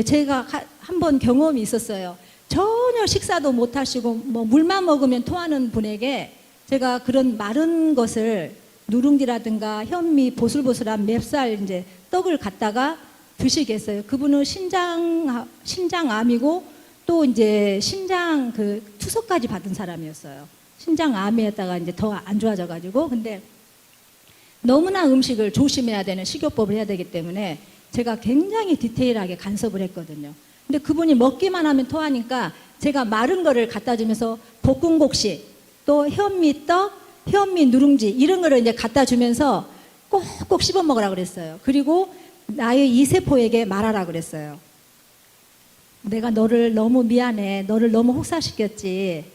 제가 한번 경험이 있었어요. 전혀 식사도 못 하시고 뭐 물만 먹으면 토하는 분에게 제가 그런 마른 것을 누룽지라든가 현미 보슬보슬한 맵쌀 이제 떡을 갖다가 드시게 했어요. 그분은 신장암이고 또 이제 신장 그 투석까지 받은 사람이었어요. 신장암에다가 이제 더 안 좋아져 가지고 근데 너무나 음식을 조심해야 되는 식요법을 해야 되기 때문에 제가 굉장히 디테일하게 간섭을 했거든요. 근데 그분이 먹기만 하면 토하니까 제가 마른 거를 갖다 주면서 볶음국시 또 현미떡, 현미 누룽지 이런 거를 이제 갖다 주면서 꼭꼭 씹어 먹으라 그랬어요. 그리고 나의 이세포에게 말하라 그랬어요. 내가 너를 너무 미안해. 너를 너무 혹사시켰지.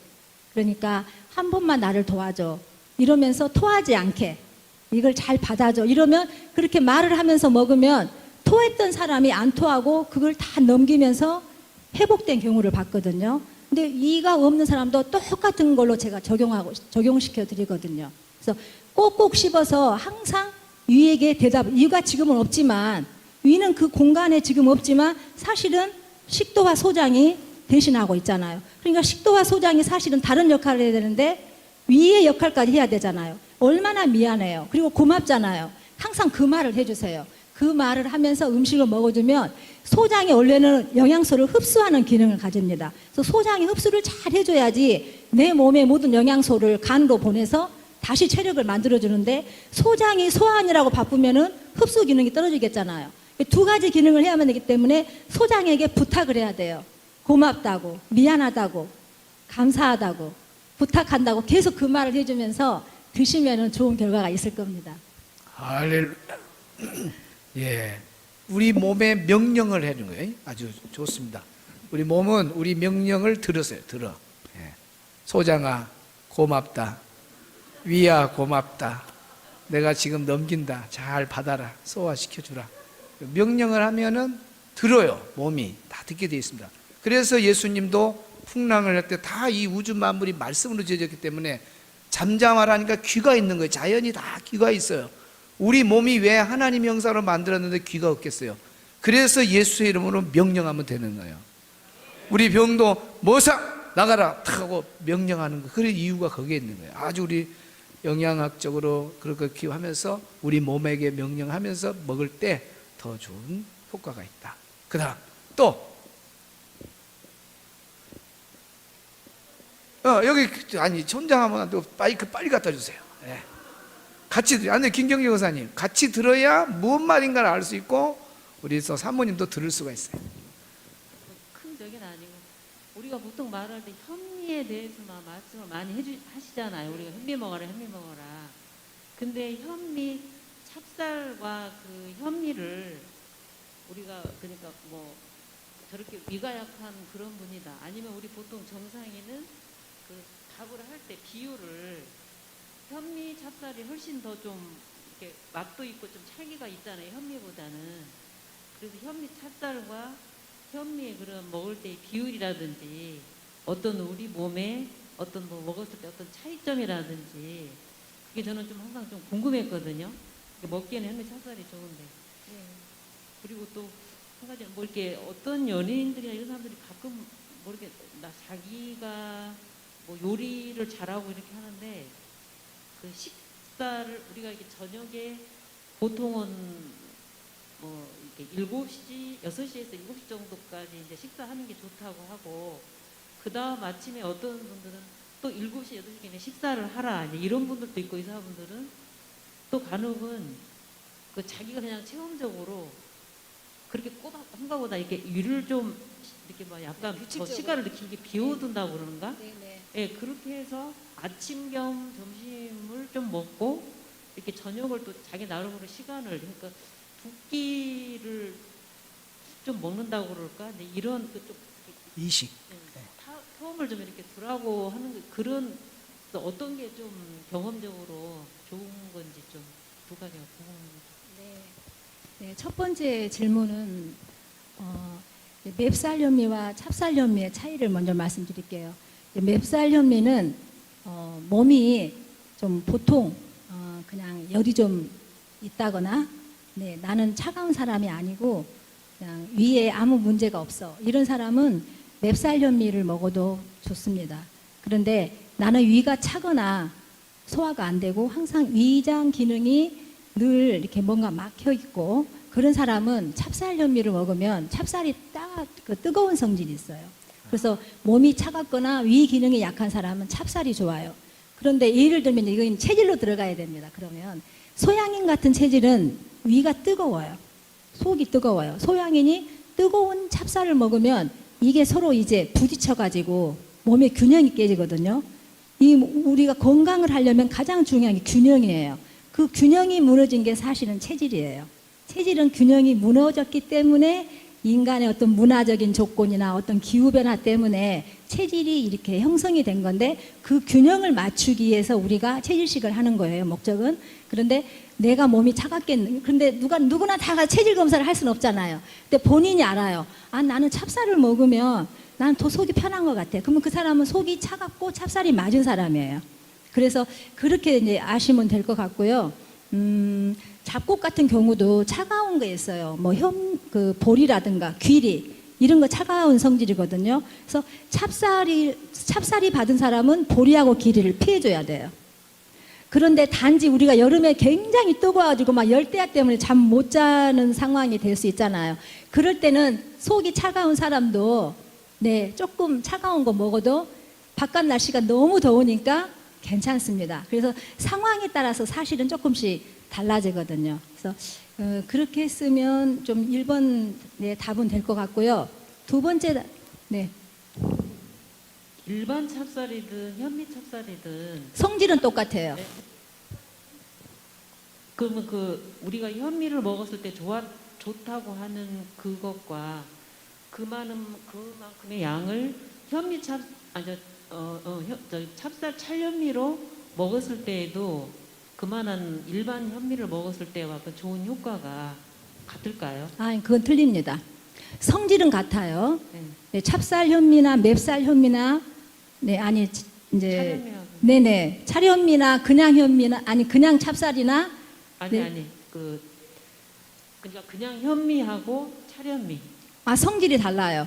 그러니까 한 번만 나를 도와줘. 이러면서 토하지 않게 이걸 잘 받아줘. 이러면 그렇게 말을 하면서 먹으면 토했던 사람이 안 토하고 그걸 다 넘기면서 회복된 경우를 봤거든요. 근데 이가 없는 사람도 똑같은 걸로 제가 적용시켜 드리거든요. 그래서 꼭꼭 씹어서 항상 위에게 위가 지금은 없지만 위는 그 공간에 지금 없지만 사실은 식도와 소장이 대신하고 있잖아요. 그러니까 식도와 소장이 사실은 다른 역할을 해야 되는데 위의 역할까지 해야 되잖아요. 얼마나 미안해요. 그리고 고맙잖아요. 항상 그 말을 해주세요. 그 말을 하면서 음식을 먹어주면 소장이 원래는 영양소를 흡수하는 기능을 가집니다. 그래서 소장이 흡수를 잘 해줘야지 내 몸의 모든 영양소를 간으로 보내서 다시 체력을 만들어주는데 소장이 소화하느라고 바쁘면은 흡수 기능이 떨어지겠잖아요. 2가지 기능을 해야만 되기 때문에 소장에게 부탁을 해야 돼요. 고맙다고, 미안하다고, 감사하다고, 부탁한다고 계속 그 말을 해주면서 드시면은 좋은 결과가 있을 겁니다.
할렐루야. 예, 우리 몸에 명령을 해주는 거예요. 아주 좋습니다. 우리 몸은 우리 명령을 들으세요. 들어. 예. 소장아, 고맙다. 위야, 고맙다. 내가 지금 넘긴다. 잘 받아라. 소화시켜주라. 명령을 하면은 들어요. 몸이 다 듣게 되어 있습니다. 그래서 예수님도 풍랑을 할 때 다 이 우주 만물이 말씀으로 지어졌기 때문에 잠잠하라니까 귀가 있는 거예요. 자연이 다 귀가 있어요. 우리 몸이 왜 하나님의 형상으로 만들었는데 귀가 없겠어요? 그래서 예수의 이름으로 명령하면 되는 거예요. 우리 병도 모사 나가라 탁 하고 명령하는 거. 그 이유가 거기에 있는 거예요. 아주 우리 영양학적으로 그렇게 기호하면서 우리 몸에게 명령하면서 먹을 때 더 좋은 효과가 있다. 그 다음 또 여기 아니 천장하면 빨리 갖다 주세요. 네. 같이 아니 김경재 여사님 같이 들어야 무슨 말인가를 알 수 있고 우리 또 사모님도 들을 수가 있어요.
큰 적은 아니고 우리가 보통 말할 때 현미에 대해서만 말씀을 많이 하시잖아요. 우리가 현미 먹어라, 현미 먹어라. 근데 현미, 찹쌀과 그 현미를 우리가 그러니까 뭐 저렇게 위가 약한 그런 분이다. 아니면 우리 보통 정상인은 그 밥을 할 때 비율을 현미, 찹쌀이 훨씬 더 좀 이렇게 맛도 있고 좀 찰기가 있잖아요. 현미보다는. 그래서 현미, 찹쌀과 현미의 그런 먹을 때의 비율이라든지 어떤 우리 몸에 어떤 뭐 먹었을 때 어떤 차이점이라든지 그게 저는 좀 항상 좀 궁금했거든요. 먹기에는 현미 찹쌀이 좋은데. 그리고 또 한 가지 뭐 이렇게 어떤 연예인들이나 이런 사람들이 가끔 뭐 이렇게 자기가 뭐 요리를 잘하고 이렇게 하는데 그 식사를 우리가 이렇게 저녁에 보통은 뭐 이렇게 7시, 6시에서 7시 정도까지 이제 식사하는 게 좋다고 하고 그 다음 아침에 어떤 분들은 또 7시, 8시에 식사를 하라 이런 분들도 있고 의사분들은 또 간혹은 그 자기가 그냥 체험적으로 그렇게 꼭 한가 보다 이렇게 위를 좀 이렇게 뭐 약간 더 시간을 길게 비워둔다고 그러는가?
네네.
예, 그렇게 해서 아침 겸 점심을 좀 먹고 이렇게 저녁을 또 자기 나름으로 시간을 그러니까 두 끼를 좀 먹는다고 그럴까? 근데 이런 그좀
이식.
경험을 좀 이렇게 두라고 하는 그런 또 어떤 게 좀 경험적으로 좋은 건지 좀 두 가지가 궁금합니다.
네, 첫 번째 질문은 맵쌀 현미와 찹쌀 현미의 차이를 먼저 말씀드릴게요. 맵쌀 현미는 몸이 좀 보통 그냥 열이 좀 있다거나 네, 나는 차가운 사람이 아니고 그냥 위에 아무 문제가 없어. 이런 사람은 맵쌀 현미를 먹어도 좋습니다. 그런데 나는 위가 차거나 소화가 안 되고 항상 위장 기능이 늘 이렇게 뭔가 막혀 있고 그런 사람은 찹쌀 현미를 먹으면 찹쌀이 그 뜨거운 성질이 있어요. 그래서 몸이 차갑거나 위 기능이 약한 사람은 찹쌀이 좋아요. 그런데 예를 들면 이건 체질로 들어가야 됩니다. 그러면 소양인 같은 체질은 위가 뜨거워요. 속이 뜨거워요. 소양인이 뜨거운 찹쌀을 먹으면 이게 서로 이제 부딪혀가지고 몸의 균형이 깨지거든요. 우리가 건강을 하려면 가장 중요한 게 균형이에요. 그 균형이 무너진 게 사실은 체질이에요. 체질은 균형이 무너졌기 때문에 인간의 어떤 문화적인 조건이나 어떤 기후변화 때문에 체질이 이렇게 형성이 된 건데 그 균형을 맞추기 위해서 우리가 체질식을 하는 거예요, 목적은. 그런데 내가 몸이 차갑겠는, 그런데 누구나 다 체질 검사를 할 수는 없잖아요. 근데 본인이 알아요. 아, 나는 찹쌀을 먹으면 나는 더 속이 편한 것 같아. 그러면 그 사람은 속이 차갑고 찹쌀이 맞은 사람이에요. 그래서 그렇게 이제 아시면 될 것 같고요. 잡곡 같은 경우도 차가운 게 있어요. 뭐 그 보리라든가 귀리 이런 거 차가운 성질이거든요. 그래서 찹쌀이 받은 사람은 보리하고 귀리를 피해줘야 돼요. 그런데 단지 우리가 여름에 굉장히 뜨거워가지고 막 열대야 때문에 잠 못 자는 상황이 될 수 있잖아요. 그럴 때는 속이 차가운 사람도 네, 조금 차가운 거 먹어도 바깥 날씨가 너무 더우니까 괜찮습니다. 그래서 상황에 따라서 사실은 조금씩 달라지거든요. 그래서 그렇게 했으면 좀 1번 네, 답은 될 것 같고요. 두 번째, 네.
일반 찹쌀이든 현미 찹쌀이든
성질은 똑같아요.
네. 그러면 우리가 현미를 먹었을 때 좋다고 하는 그것과 그만큼의 양을 현미 찹쌀 찰현미로 먹었을 때에도 그만한 일반 현미를 먹었을 때와 그 좋은 효과가 같을까요?
아, 그건 틀립니다. 성질은 같아요.
네.
네, 찹쌀 현미나 맵쌀 현미나 네, 아니 이제
찰현미하고.
네네 찰현미나 그냥 현미나 아니 그냥 찹쌀이나
아니
네.
아니 그러니까 그냥 현미하고 찰현미.
아, 성질이 달라요.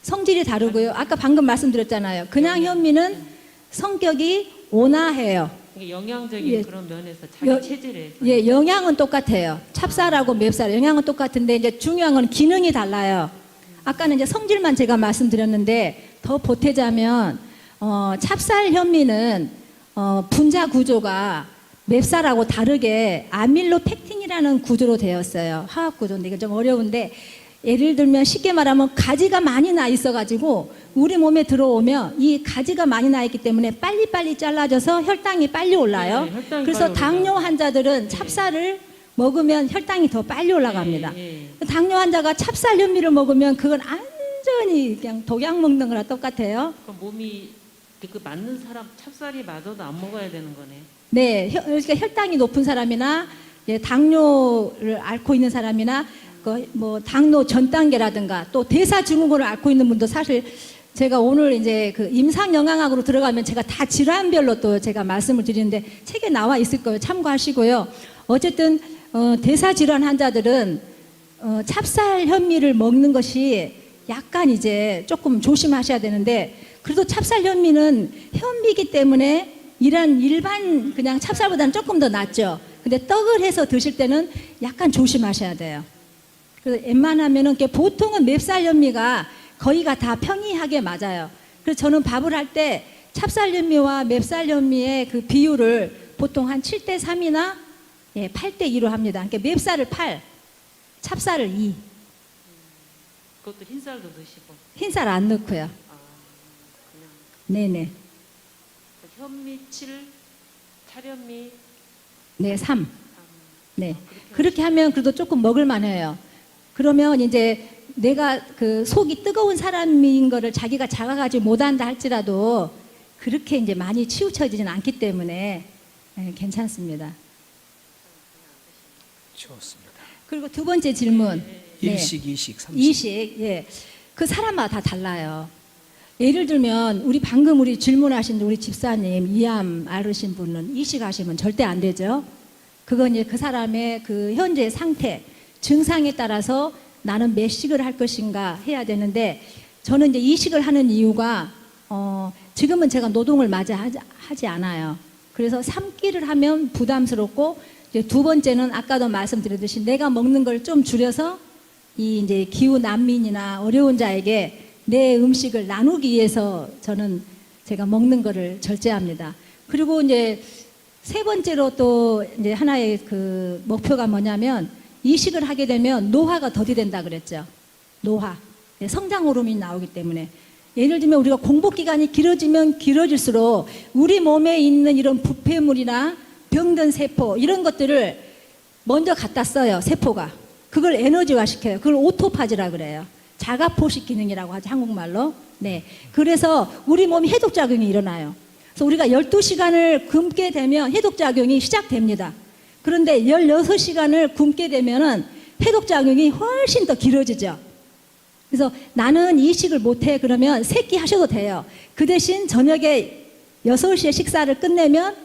성질이 다르고요. 아까 방금 말씀드렸잖아요. 그냥 현미는 성격이 온화해요.
이게 영양적인
예.
그런 면에서 자기
여-
체질에.
예, 영양은 똑같아요. 찹쌀하고 맵쌀 영양은 똑같은데 이제 중요한 건 기능이 달라요. 아까는 이제 성질만 제가 말씀드렸는데 더 보태자면 찹쌀 현미는 분자 구조가 맵쌀하고 다르게 아밀로펙틴이라는 구조로 되었어요. 화학 구조인데 이게 좀 어려운데 예를 들면 쉽게 말하면 가지가 많이 나 있어가지고 우리 몸에 들어오면 이 가지가 많이 나 있기 때문에 빨리빨리 잘라져서 혈당이 빨리 올라요.
네, 혈당이
그래서
빨리
당뇨
올라가요.
환자들은 찹쌀을 먹으면 혈당이 더 빨리 올라갑니다.
예, 예.
당뇨 환자가 찹쌀 현미를 먹으면 그건 완전히 그냥 독약 먹는 거랑 똑같아요.
그럼 몸이 그 맞는 사람 찹쌀이 맞아도 안 먹어야 되는 거네.
네, 그러니까 혈당이 높은 사람이나 당뇨를 앓고 있는 사람이나 뭐 당뇨 전 단계라든가 또 대사증후군을 앓고 있는 분도 사실 제가 오늘 이제 그 임상영양학으로 들어가면 제가 다 질환별로 또 제가 말씀을 드리는데 책에 나와 있을 거예요. 참고하시고요. 어쨌든 대사질환 환자들은 찹쌀 현미를 먹는 것이 약간 이제 조금 조심하셔야 되는데 그래도 찹쌀 현미는 현미이기 때문에 이런 일반 그냥 찹쌀보다는 조금 더 낫죠. 근데 떡을 해서 드실 때는 약간 조심하셔야 돼요. 그래서 웬만하면은 보통은 맵쌀 현미가 거의가 다 평이하게 맞아요. 그래서 저는 밥을 할 때 찹쌀 현미와 맵쌀 현미의 그 비율을 보통 한 7대 3이나 8대 2로 합니다. 그러니까 맵쌀을 8, 찹쌀을 2.
그것도 흰쌀도 드시고.
흰쌀 안 넣고요.
아, 그냥
네네.
현미 7, 찰현미
네, 3.
3.
네. 그렇게 하면 그래도 조금 먹을만해요. 그러면 이제 내가 그 속이 뜨거운 사람인 거를 자기가 자각하지 못한다 할지라도 그렇게 이제 많이 치우쳐지진 않기 때문에 괜찮습니다.
좋습니다.
그리고 두 번째 질문.
일식, 이식, 삼식.
이식, 예. 그 사람마다 다 달라요. 예를 들면, 방금 우리 질문하신 우리 집사님, 이암 앓으신 분은 이식하시면 절대 안 되죠. 그건 이제 그 사람의 그 현재 상태, 증상에 따라서 나는 몇 식을 할 것인가 해야 되는데, 저는 이제 이식을 하는 이유가, 지금은 제가 노동을 하지 않아요. 그래서 3끼를 하면 부담스럽고, 이제 두 번째는 아까도 말씀드렸듯이 내가 먹는 걸 좀 줄여서 이 이제 기후 난민이나 어려운 자에게 내 음식을 나누기 위해서 저는 제가 먹는 거를 절제합니다. 그리고 이제 세 번째로 또 이제 하나의 그 목표가 뭐냐면 이식을 하게 되면 노화가 더디 된다 그랬죠. 노화. 성장 호르몬이 나오기 때문에. 예를 들면 우리가 공복 기간이 길어지면 길어질수록 우리 몸에 있는 이런 부패물이나 병든 세포 이런 것들을 먼저 갖다 써요. 세포가. 그걸 에너지화 시켜요. 그걸 오토파지라 그래요. 자가포식 기능이라고 하죠. 한국말로. 네. 그래서 우리 몸이 해독작용이 일어나요. 그래서 우리가 12시간을 굶게 되면 해독작용이 시작됩니다. 그런데 16시간을 굶게 되면은 해독작용이 훨씬 더 길어지죠. 그래서 나는 이식을 못해. 그러면 3끼 하셔도 돼요. 그 대신 저녁에 6시에 식사를 끝내면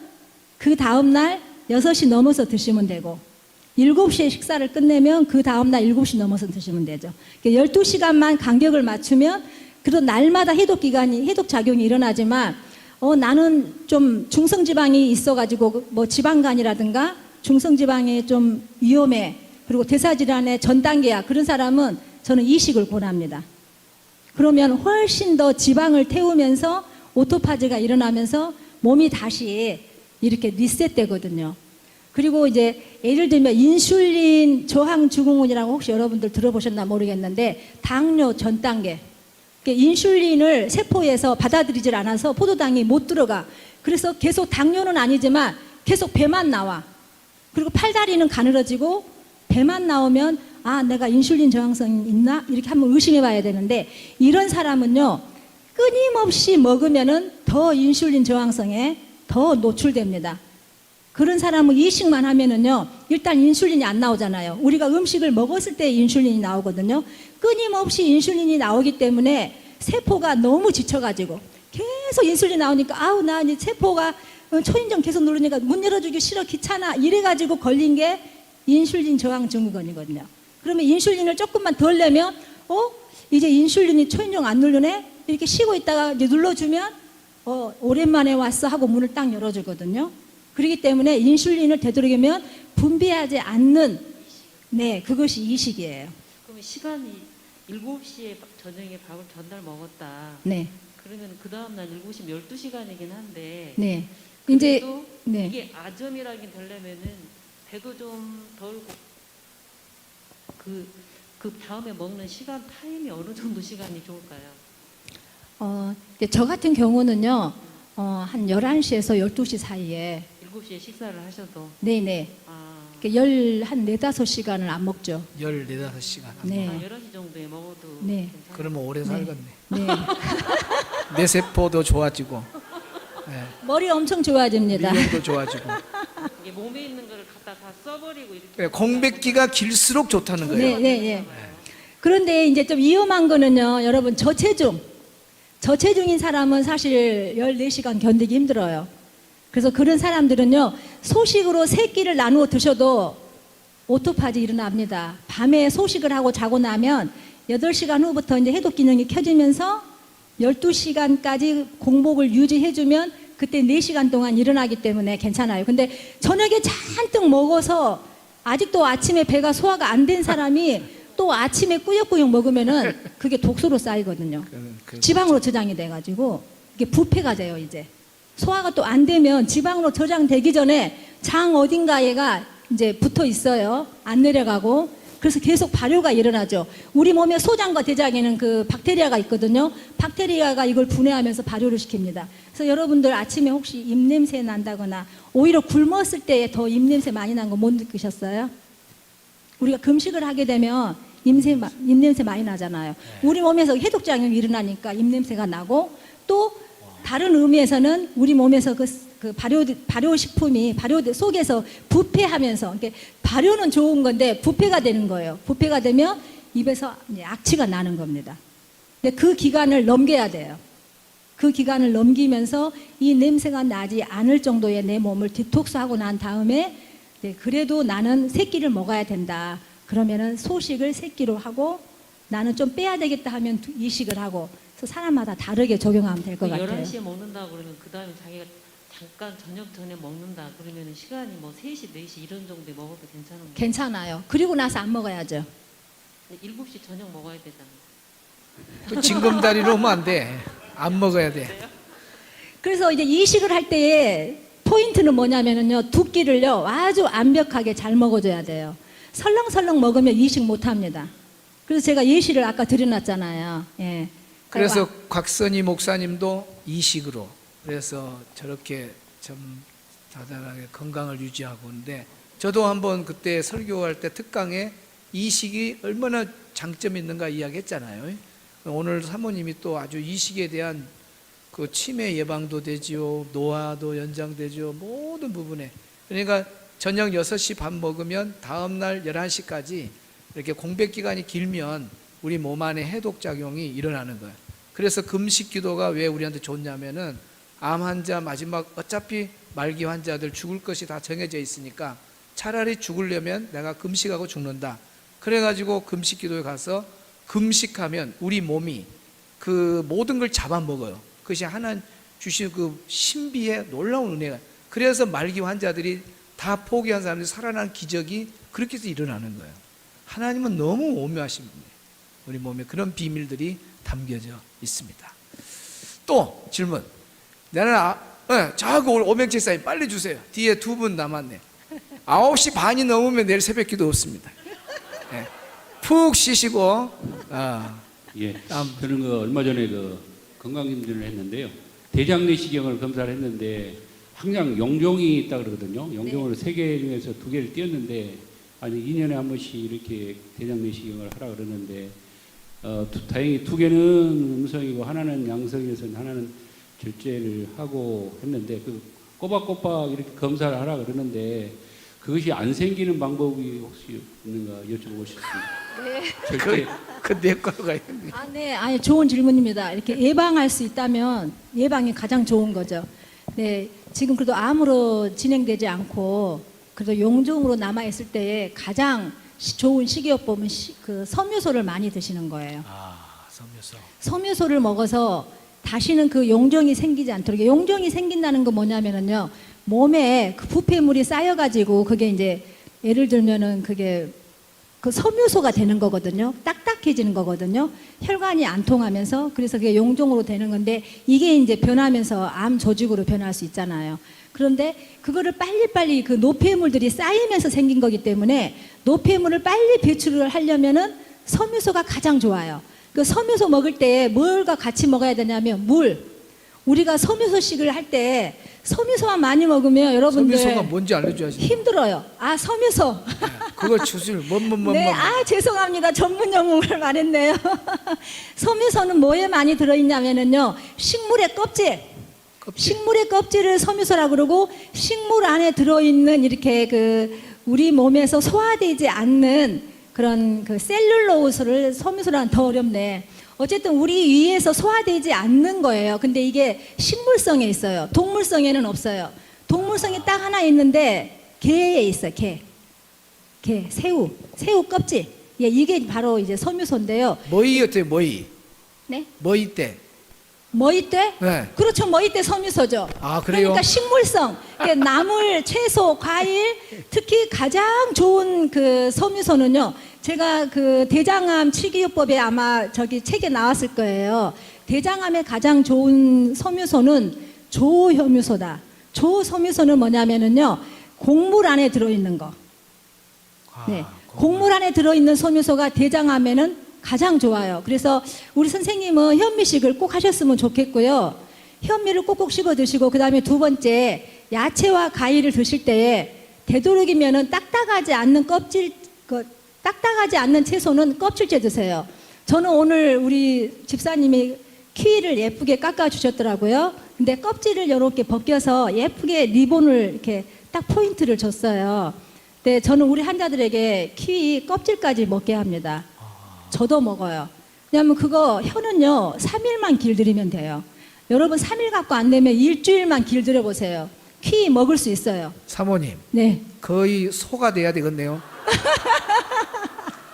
그 다음날 6시 넘어서 드시면 되고 7시에 식사를 끝내면 그 다음날 7시 넘어서 드시면 되죠. 12시간만 간격을 맞추면 그래도 날마다 해독작용이 일어나지만 나는 좀 중성지방이 있어가지고 뭐 지방간이라든가 중성지방에 좀 위험해. 그리고 대사질환의 전 단계야. 그런 사람은 저는 이식을 권합니다. 그러면 훨씬 더 지방을 태우면서 오토파지가 일어나면서 몸이 다시 이렇게 리셋되거든요. 그리고 이제 예를 들면 인슐린 저항 증후군이라고 혹시 여러분들 들어보셨나 모르겠는데 당뇨 전 단계. 인슐린을 세포에서 받아들이질 않아서 포도당이 못 들어가. 그래서 계속 당뇨는 아니지만 계속 배만 나와. 그리고 팔다리는 가늘어지고 배만 나오면 내가 인슐린 저항성이 있나? 이렇게 한번 의심해 봐야 되는데 이런 사람은요. 끊임없이 먹으면은 더 인슐린 저항성에 더 노출됩니다. 그런 사람은 이식만 하면은요, 일단 인슐린이 안 나오잖아요. 우리가 음식을 먹었을 때 인슐린이 나오거든요. 끊임없이 인슐린이 나오기 때문에 세포가 너무 지쳐가지고 계속 인슐린 나오니까 나 이제 세포가 초인종 계속 누르니까 문 열어주기 싫어 귀찮아 이래가지고 걸린 게 인슐린 저항 증후군이거든요. 그러면 인슐린을 조금만 덜 내면 이제 인슐린이 초인종 안 누르네? 이렇게 쉬고 있다가 이제 눌러주면 오랜만에 왔어 하고 문을 딱 열어주거든요. 그렇기 때문에 인슐린을 되도록이면 분비하지 않는 그것이 이식이에요.
그러면 시간이 7시에 저녁에 밥을 전날 먹었다.
네.
그러면 그 다음날 7시면 12시간이긴 한데
네. 이제
그래도
네.
이게 아점이라긴 되려면은 배도 좀 덜고 그 다음에 먹는 시간 타임이 어느 정도 시간이 좋을까요?
이제 저 같은 경우는요, 한 11시에서 12시 사이에
7시에 식사를 하셔도
네네. 한 4, 5시간을 안 먹죠.
14-15시간.
네.
11시 정도에 먹어도
네.
괜찮아요.
그러면 오래 살겠네.
네.
내 세포도 좋아지고,
머리 엄청 좋아집니다.
미용도 좋아지고.
이게 몸에 있는 거를 갖다 다 써버리고 이렇게
그러니까 공백기가 길수록 좋다는 거예요.
네, 네, 네. 그런데 이제 좀 위험한 거는요, 여러분, 저체중인 사람은 사실 14시간 견디기 힘들어요. 그래서 그런 사람들은요, 소식으로 3끼를 나누어 드셔도 오토파지 일어납니다. 밤에 소식을 하고 자고 나면 8시간 후부터 이제 해독 기능이 켜지면서 12시간까지 공복을 유지해주면 그때 4시간 동안 일어나기 때문에 괜찮아요. 근데 저녁에 잔뜩 먹어서 아직도 아침에 배가 소화가 안 된 사람이 또 아침에 꾸역꾸역 먹으면은 그게 독소로 쌓이거든요. 지방으로 저장이 돼가지고 이게 부패가 돼요, 이제. 소화가 또 안 되면 지방으로 저장되기 전에 장 어딘가에가 이제 붙어 있어요. 안 내려가고. 그래서 계속 발효가 일어나죠. 우리 몸에 소장과 대장에는 그 박테리아가 있거든요. 박테리아가 이걸 분해하면서 발효를 시킵니다. 그래서 여러분들 아침에 혹시 입냄새 난다거나 오히려 굶었을 때 더 입냄새 많이 난 거 못 느끼셨어요? 우리가 금식을 하게 되면 입냄새 많이 나잖아요. 우리 몸에서 해독작용이 일어나니까 입냄새가 나고 또 다른 의미에서는 우리 몸에서 그 발효식품이 발효 속에서 부패하면서, 그러니까 발효는 좋은 건데 부패가 되는 거예요. 부패가 되면 입에서 악취가 나는 겁니다. 근데 그 기간을 넘겨야 돼요. 그 기간을 넘기면서 이 냄새가 나지 않을 정도의 내 몸을 디톡스하고 난 다음에 그래도 나는 3끼를 먹어야 된다. 그러면은 소식을 3끼로 하고 나는 좀 빼야 되겠다 하면 이식을 하고, 그래서 사람마다 다르게 적용하면 될 것 같아요.
11시에 먹는다 그러면 그 다음에 자기가 잠깐 저녁 전에 먹는다 그러면 시간이 뭐 3시, 4시 이런 정도에 먹어도 괜찮은 거예요?
괜찮아요. 그리고 나서 안 먹어야죠.
7시 저녁 먹어야 되잖아요.
그 징검다리로 오면 안 돼. 안 먹어야 돼.
그래서 이제 이식을 할 때에 포인트는 뭐냐면은요, 두 끼를요 아주 완벽하게 잘 먹어줘야 돼요. 설렁설렁 먹으면 이식 못 합니다. 그래서 제가 예시를 아까 드려놨잖아요. 예.
그래서 곽선희 목사님도 이식으로, 그래서 저렇게 좀 다달하게 건강을 유지하고 있는데, 저도 한번 그때 설교할 때 특강에 이식이 얼마나 장점이 있는가 이야기했잖아요. 오늘 사모님이 또 아주 이식에 대한 그 치매 예방도 되지요, 노화도 연장되죠, 모든 부분에. 그러니까 저녁 6시 밥 먹으면 다음날 11시까지 이렇게 공백 기간이 길면 우리 몸 안에 해독 작용이 일어나는 거예요. 그래서 금식 기도가 왜 우리한테 좋냐면은, 암 환자 마지막 어차피 말기 환자들 죽을 것이 다 정해져 있으니까 차라리 죽으려면 내가 금식하고 죽는다. 그래가지고 금식 기도에 가서 금식하면 우리 몸이 그 모든 걸 잡아먹어요. 그것이 하나님 주신 그 신비의 놀라운 은혜가. 그래서 말기 환자들이 다 포기한 사람들이 살아난 기적이 그렇게 해서 일어나는 거예요. 하나님은 너무 오묘하신 분이에요. 우리 몸에 그런 비밀들이 담겨져 있습니다. 또 질문. 나는 자꾸 오명책사님 빨리 주세요. 뒤에 2분 남았네. 9시 반이 넘으면 내일 새벽 기도 없습니다. 네. 푹 쉬시고.
예, 저는 얼마 전에 건강검진을 했는데요. 대장 내시경을 검사를 했는데 항상 용종이 있다 그러거든요. 용종을 3개 중에서 2개를 띄었는데, 아니 2년에 한 번씩 이렇게 대장 내시경을 하라 그러는데, 다행히 2개는 음성이고 하나는 양성이어서 하나는 절제를 하고 했는데, 그 꼬박꼬박 이렇게 검사를 하라 그러는데 그것이 안 생기는 방법이 혹시 있는가 여쭤보고 싶습니다.
네.
절제.
내 거로 가야 돼.
네, 아니 좋은 질문입니다. 이렇게 예방할 수 있다면 예방이 가장 좋은 거죠. 네, 지금 그래도 암으로 진행되지 않고 그래도 용종으로 남아 있을 때에 가장 좋은 식이요법은 그 섬유소를 많이 드시는 거예요.
아, 섬유소.
섬유소를 먹어서 다시는 그 용종이 생기지 않도록. 용종이 생긴다는 건 뭐냐면은요, 몸에 그 부패물이 쌓여가지고 그게 이제 예를 들면은 그게 그 섬유소가 되는 거거든요. 딱딱해지는 거거든요. 혈관이 안 통하면서. 그래서 그게 용종으로 되는 건데, 이게 이제 변하면서 암 조직으로 변할 수 있잖아요. 그런데 그거를 빨리빨리 그 노폐물들이 쌓이면서 생긴 거기 때문에 노폐물을 빨리 배출을 하려면은 섬유소가 가장 좋아요. 그 섬유소 먹을 때 뭘과 같이 먹어야 되냐면 물. 우리가 섬유소식을 할 때 섬유소만 많이 먹으면 여러분들
섬유소가 뭔지 알려줘야지.
힘들어요. 아, 섬유소.
네, 그거 주술
네, 아, 죄송합니다. 전문 용어를 말했네요. 섬유소는 뭐에 많이 들어있냐면요, 식물의 껍질. 식물의 껍질을 섬유소라고 그러고, 식물 안에 들어있는 이렇게 그 우리 몸에서 소화되지 않는 그런 그 셀룰로스를 섬유소라는, 더 어렵네. 어쨌든 우리 위에서 소화되지 않는 거예요. 근데 이게 식물성에 있어요. 동물성에는 없어요. 동물성이 딱 하나 있는데 게에 있어요. 게, 새우 껍질. 예, 이게 바로 이제 섬유소인데요.
뭐이 어때요? 뭐이?
네?
뭐이 때?
머위대?
네.
그렇죠. 머위대 섬유소죠.
아, 그래요?
그러니까 식물성, 그러니까 나물, 채소, 과일, 특히 가장 좋은 그 섬유소는요. 제가 그 대장암 치기요법에 아마 저기 책에 나왔을 거예요. 대장암에 가장 좋은 섬유소는 조섬유소다. 조섬유소는 뭐냐면은요, 곡물 안에 들어있는 거. 네. 곡물 안에 들어있는 섬유소가 대장암에는 가장 좋아요. 그래서 우리 선생님은 현미식을 꼭 하셨으면 좋겠고요. 현미를 꼭꼭 씹어 드시고, 그 다음에 두 번째, 야채와 과일을 드실 때에 되도록이면은 딱딱하지 않는 딱딱하지 않는 채소는 껍질째 드세요. 저는 오늘 우리 집사님이 키위를 예쁘게 깎아 주셨더라고요. 근데 껍질을 이렇게 벗겨서 예쁘게 리본을 이렇게 딱 포인트를 줬어요. 근데 저는 우리 환자들에게 키위 껍질까지 먹게 합니다. 저도 먹어요. 왜냐하면 그거 혀는요 3일만 길들이면 돼요. 여러분 3일 갖고 안 되면 일주일만 길들여 보세요. 키위 먹을 수 있어요.
사모님,
네.
거의 소가 돼야 되겠네요.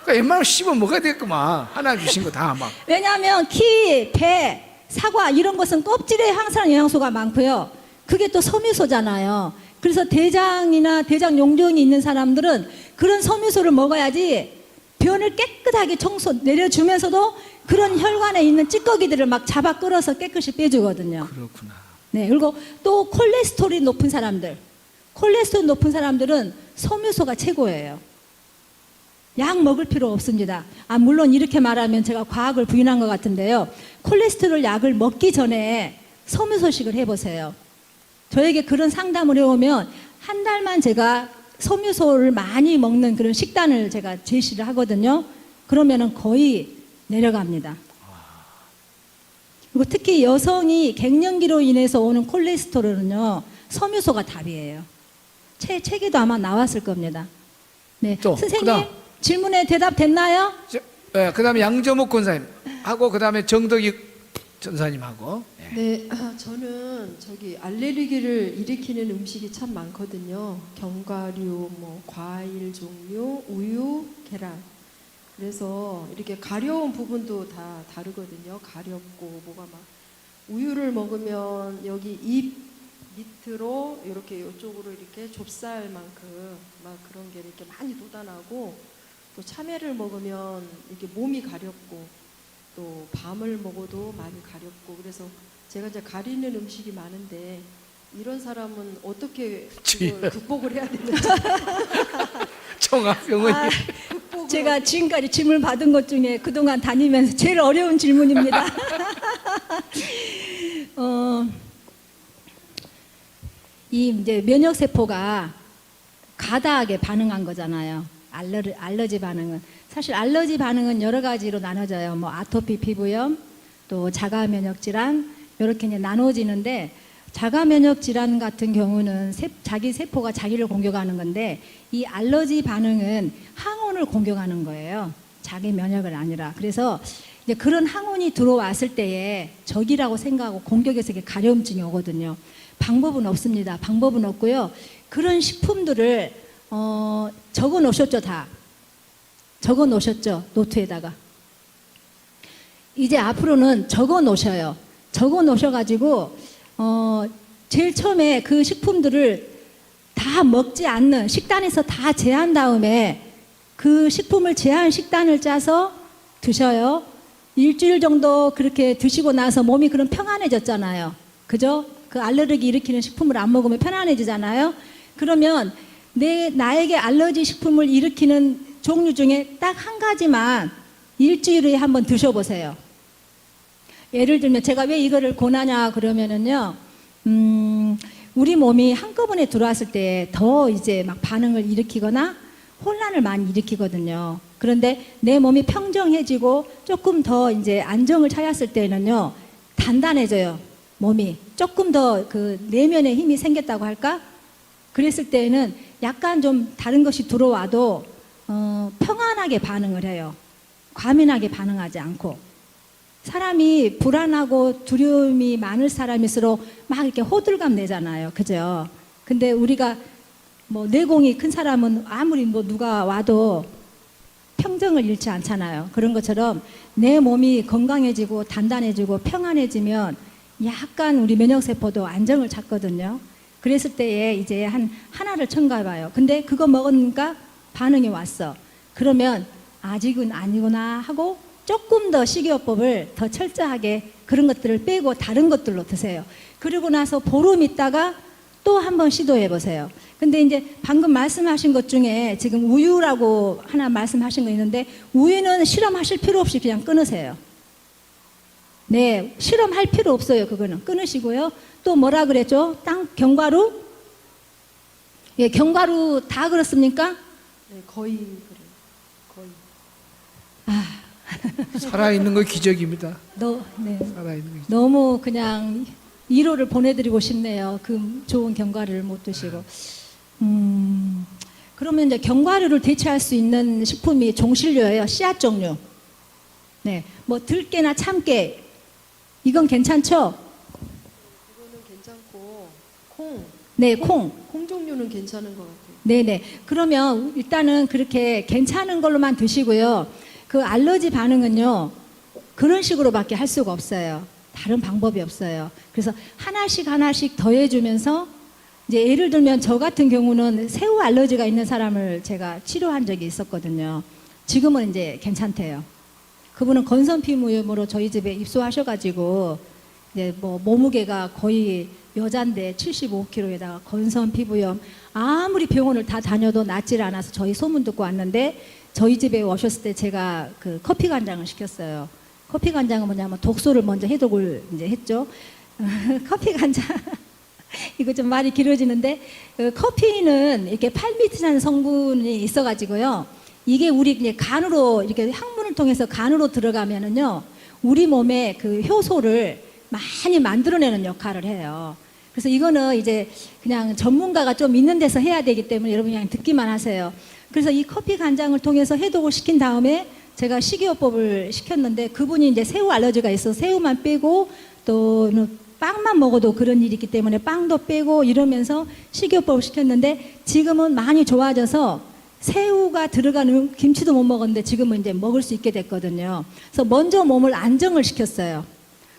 그러니까 웬만하면 씹어 먹어야 되겠구만. 하나 주신 거 다 막.
왜냐하면 키위, 배, 사과 이런 것은 껍질에 항상 영양소가 많고요. 그게 또 섬유소잖아요. 그래서 대장이나 대장 용종이 있는 사람들은 그런 섬유소를 먹어야지 변을 깨끗하게 내려주면서도 그런 혈관에 있는 찌꺼기들을 막 잡아 끌어서 깨끗이 빼주거든요.
그렇구나.
네, 그리고 또 콜레스테롤이 높은 사람들은 섬유소가 최고예요. 약 먹을 필요 없습니다. 아, 물론 이렇게 말하면 제가 과학을 부인한 것 같은데요. 콜레스테롤 약을 먹기 전에 섬유소식을 해보세요. 저에게 그런 상담을 해오면 한 달만 제가 섬유소를 많이 먹는 그런 식단을 제가 제시를 하거든요. 그러면은 거의 내려갑니다. 그리고 특히 여성이 갱년기로 인해서 오는 콜레스테롤은요, 섬유소가 답이에요. 책에도 아마 나왔을 겁니다. 네,
또,
선생님
그다음.
질문에 대답됐나요?
네, 그다음에 양정옥 권사님 하고 그다음에 정덕익 전사님하고.
네, 저는 저기 알레르기를 일으키는 음식이 참 많거든요. 견과류, 뭐 과일 종류, 우유, 계란. 그래서 이렇게 가려운 부분도 다 다르거든요. 가렵고 뭐가 막 우유를 먹으면 여기 입 밑으로 이렇게 이쪽으로 이렇게 좁쌀만큼 막 그런 게 이렇게 많이 돋아나고, 또 참외를 먹으면 이렇게 몸이 가렵고, 또 밤을 먹어도 많이 가렵고, 그래서 제가 이제 가리는 음식이 많은데 이런 사람은 어떻게 그걸 극복을 해야 되는지.
종합병원이.
제가 지금까지 질문 받은 것 중에 그동안 다니면서 제일 어려운 질문입니다. 이 이제 면역 세포가 가다하게 반응한 거잖아요. 알러지 반응은 사실 알러지 반응은 여러 가지로 나눠져요. 뭐 아토피 피부염, 또 자가 면역 질환 이렇게 이제 나눠지는데, 자가 면역 질환 같은 경우는 자기 세포가 자기를 공격하는 건데, 이 알러지 반응은 항원을 공격하는 거예요. 자기 면역을 아니라. 그래서 이제 그런 항원이 들어왔을 때에 적이라고 생각하고 공격해서 이게 가려움증이 오거든요. 방법은 없습니다. 방법은 없고요. 그런 식품들을 적어 놓으셨죠, 다. 적어 놓으셨죠? 노트에다가. 이제 앞으로는 적어 놓으셔요. 적어 놓으셔가지고, 제일 처음에 그 식품들을 다 먹지 않는, 식단에서 다 제한 다음에 그 식품을 제한 식단을 짜서 드셔요. 일주일 정도 그렇게 드시고 나서 몸이 그럼 평안해졌잖아요. 그죠? 그 알레르기 일으키는 식품을 안 먹으면 편안해지잖아요. 그러면 나에게 알러지 식품을 일으키는 종류 중에 딱 한 가지만 일주일에 한번 드셔보세요. 예를 들면 제가 왜 이거를 권하냐 그러면은요, 우리 몸이 한꺼번에 들어왔을 때 더 이제 막 반응을 일으키거나 혼란을 많이 일으키거든요. 그런데 내 몸이 평정해지고 조금 더 이제 안정을 찾았을 때는요, 단단해져요. 몸이 조금 더 그 내면의 힘이 생겼다고 할까? 그랬을 때에는 약간 좀 다른 것이 들어와도 평안하게 반응을 해요. 과민하게 반응하지 않고. 사람이 불안하고 두려움이 많을 사람일수록 막 이렇게 호들갑 내잖아요. 그죠? 근데 우리가 뭐 내공이 큰 사람은 아무리 뭐 누가 와도 평정을 잃지 않잖아요. 그런 것처럼 내 몸이 건강해지고 단단해지고 평안해지면 약간 우리 면역세포도 안정을 찾거든요. 그랬을 때에 이제 하나를 첨가해봐요. 근데 그거 먹으니까 반응이 왔어. 그러면 아직은 아니구나 하고 조금 더 식이요법을 더 철저하게 그런 것들을 빼고 다른 것들로 드세요. 그리고 나서 보름 있다가 또 한번 시도해 보세요. 근데 이제 방금 말씀하신 것 중에 지금 우유라고 하나 말씀하신 거 있는데, 우유는 실험하실 필요 없이 그냥 끊으세요. 네, 실험할 필요 없어요. 그거는 끊으시고요. 또 뭐라 그랬죠? 견과류? 예, 견과류 다 그렇습니까?
네, 거의 그래요. 거의.
살아있는 거 기적입니다.
네.
살아있는 거 기적.
너무 그냥 위로를 보내드리고 싶네요. 그 좋은 견과류를 못 드시고. 그러면 이제 견과류를 대체할 수 있는 식품이 종실류예요. 씨앗 종류. 네, 뭐 들깨나 참깨 이건 괜찮죠?
이거는 괜찮고 콩.
네, 콩.
콩 종류는 괜찮은 것 같아요.
네네. 그러면 일단은 그렇게 괜찮은 걸로만 드시고요. 그 알러지 반응은요, 그런 식으로밖에 할 수가 없어요. 다른 방법이 없어요. 그래서 하나씩 더해주면서, 이제 예를 들면 저 같은 경우는 새우 알러지가 있는 사람을 제가 치료한 적이 있었거든요. 지금은 이제 괜찮대요. 그분은 건선피무염으로 저희 집에 입소하셔가지고, 이제 뭐 몸무게가 거의 여잔데 75kg에다가 건선피부염, 아무리 병원을 다 다녀도 낫질 않아서 저희 소문 듣고 왔는데, 저희 집에 오셨을 때 제가 그 커피 간장을 시켰어요. 커피 간장은 뭐냐면 독소를 먼저 해독을 이제 했죠. 커피 간장. 이거 좀 말이 길어지는데, 그 커피는 이렇게 팔미티산 성분이 있어가지고요. 이게 우리 이제 간으로 이렇게 항문을 통해서 간으로 들어가면은요, 우리 몸에 그 효소를 많이 만들어내는 역할을 해요. 그래서 이거는 이제 그냥 전문가가 좀 있는 데서 해야 되기 때문에 여러분 그냥 듣기만 하세요. 그래서 이 커피 간장을 통해서 해독을 시킨 다음에 제가 식이요법을 시켰는데, 그분이 이제 새우 알러지가 있어서 새우만 빼고 또 빵만 먹어도 그런 일이 있기 때문에 빵도 빼고 이러면서 식이요법을 시켰는데, 지금은 많이 좋아져서 새우가 들어가는 김치도 못 먹었는데 지금은 이제 먹을 수 있게 됐거든요. 그래서 먼저 몸을 안정을 시켰어요.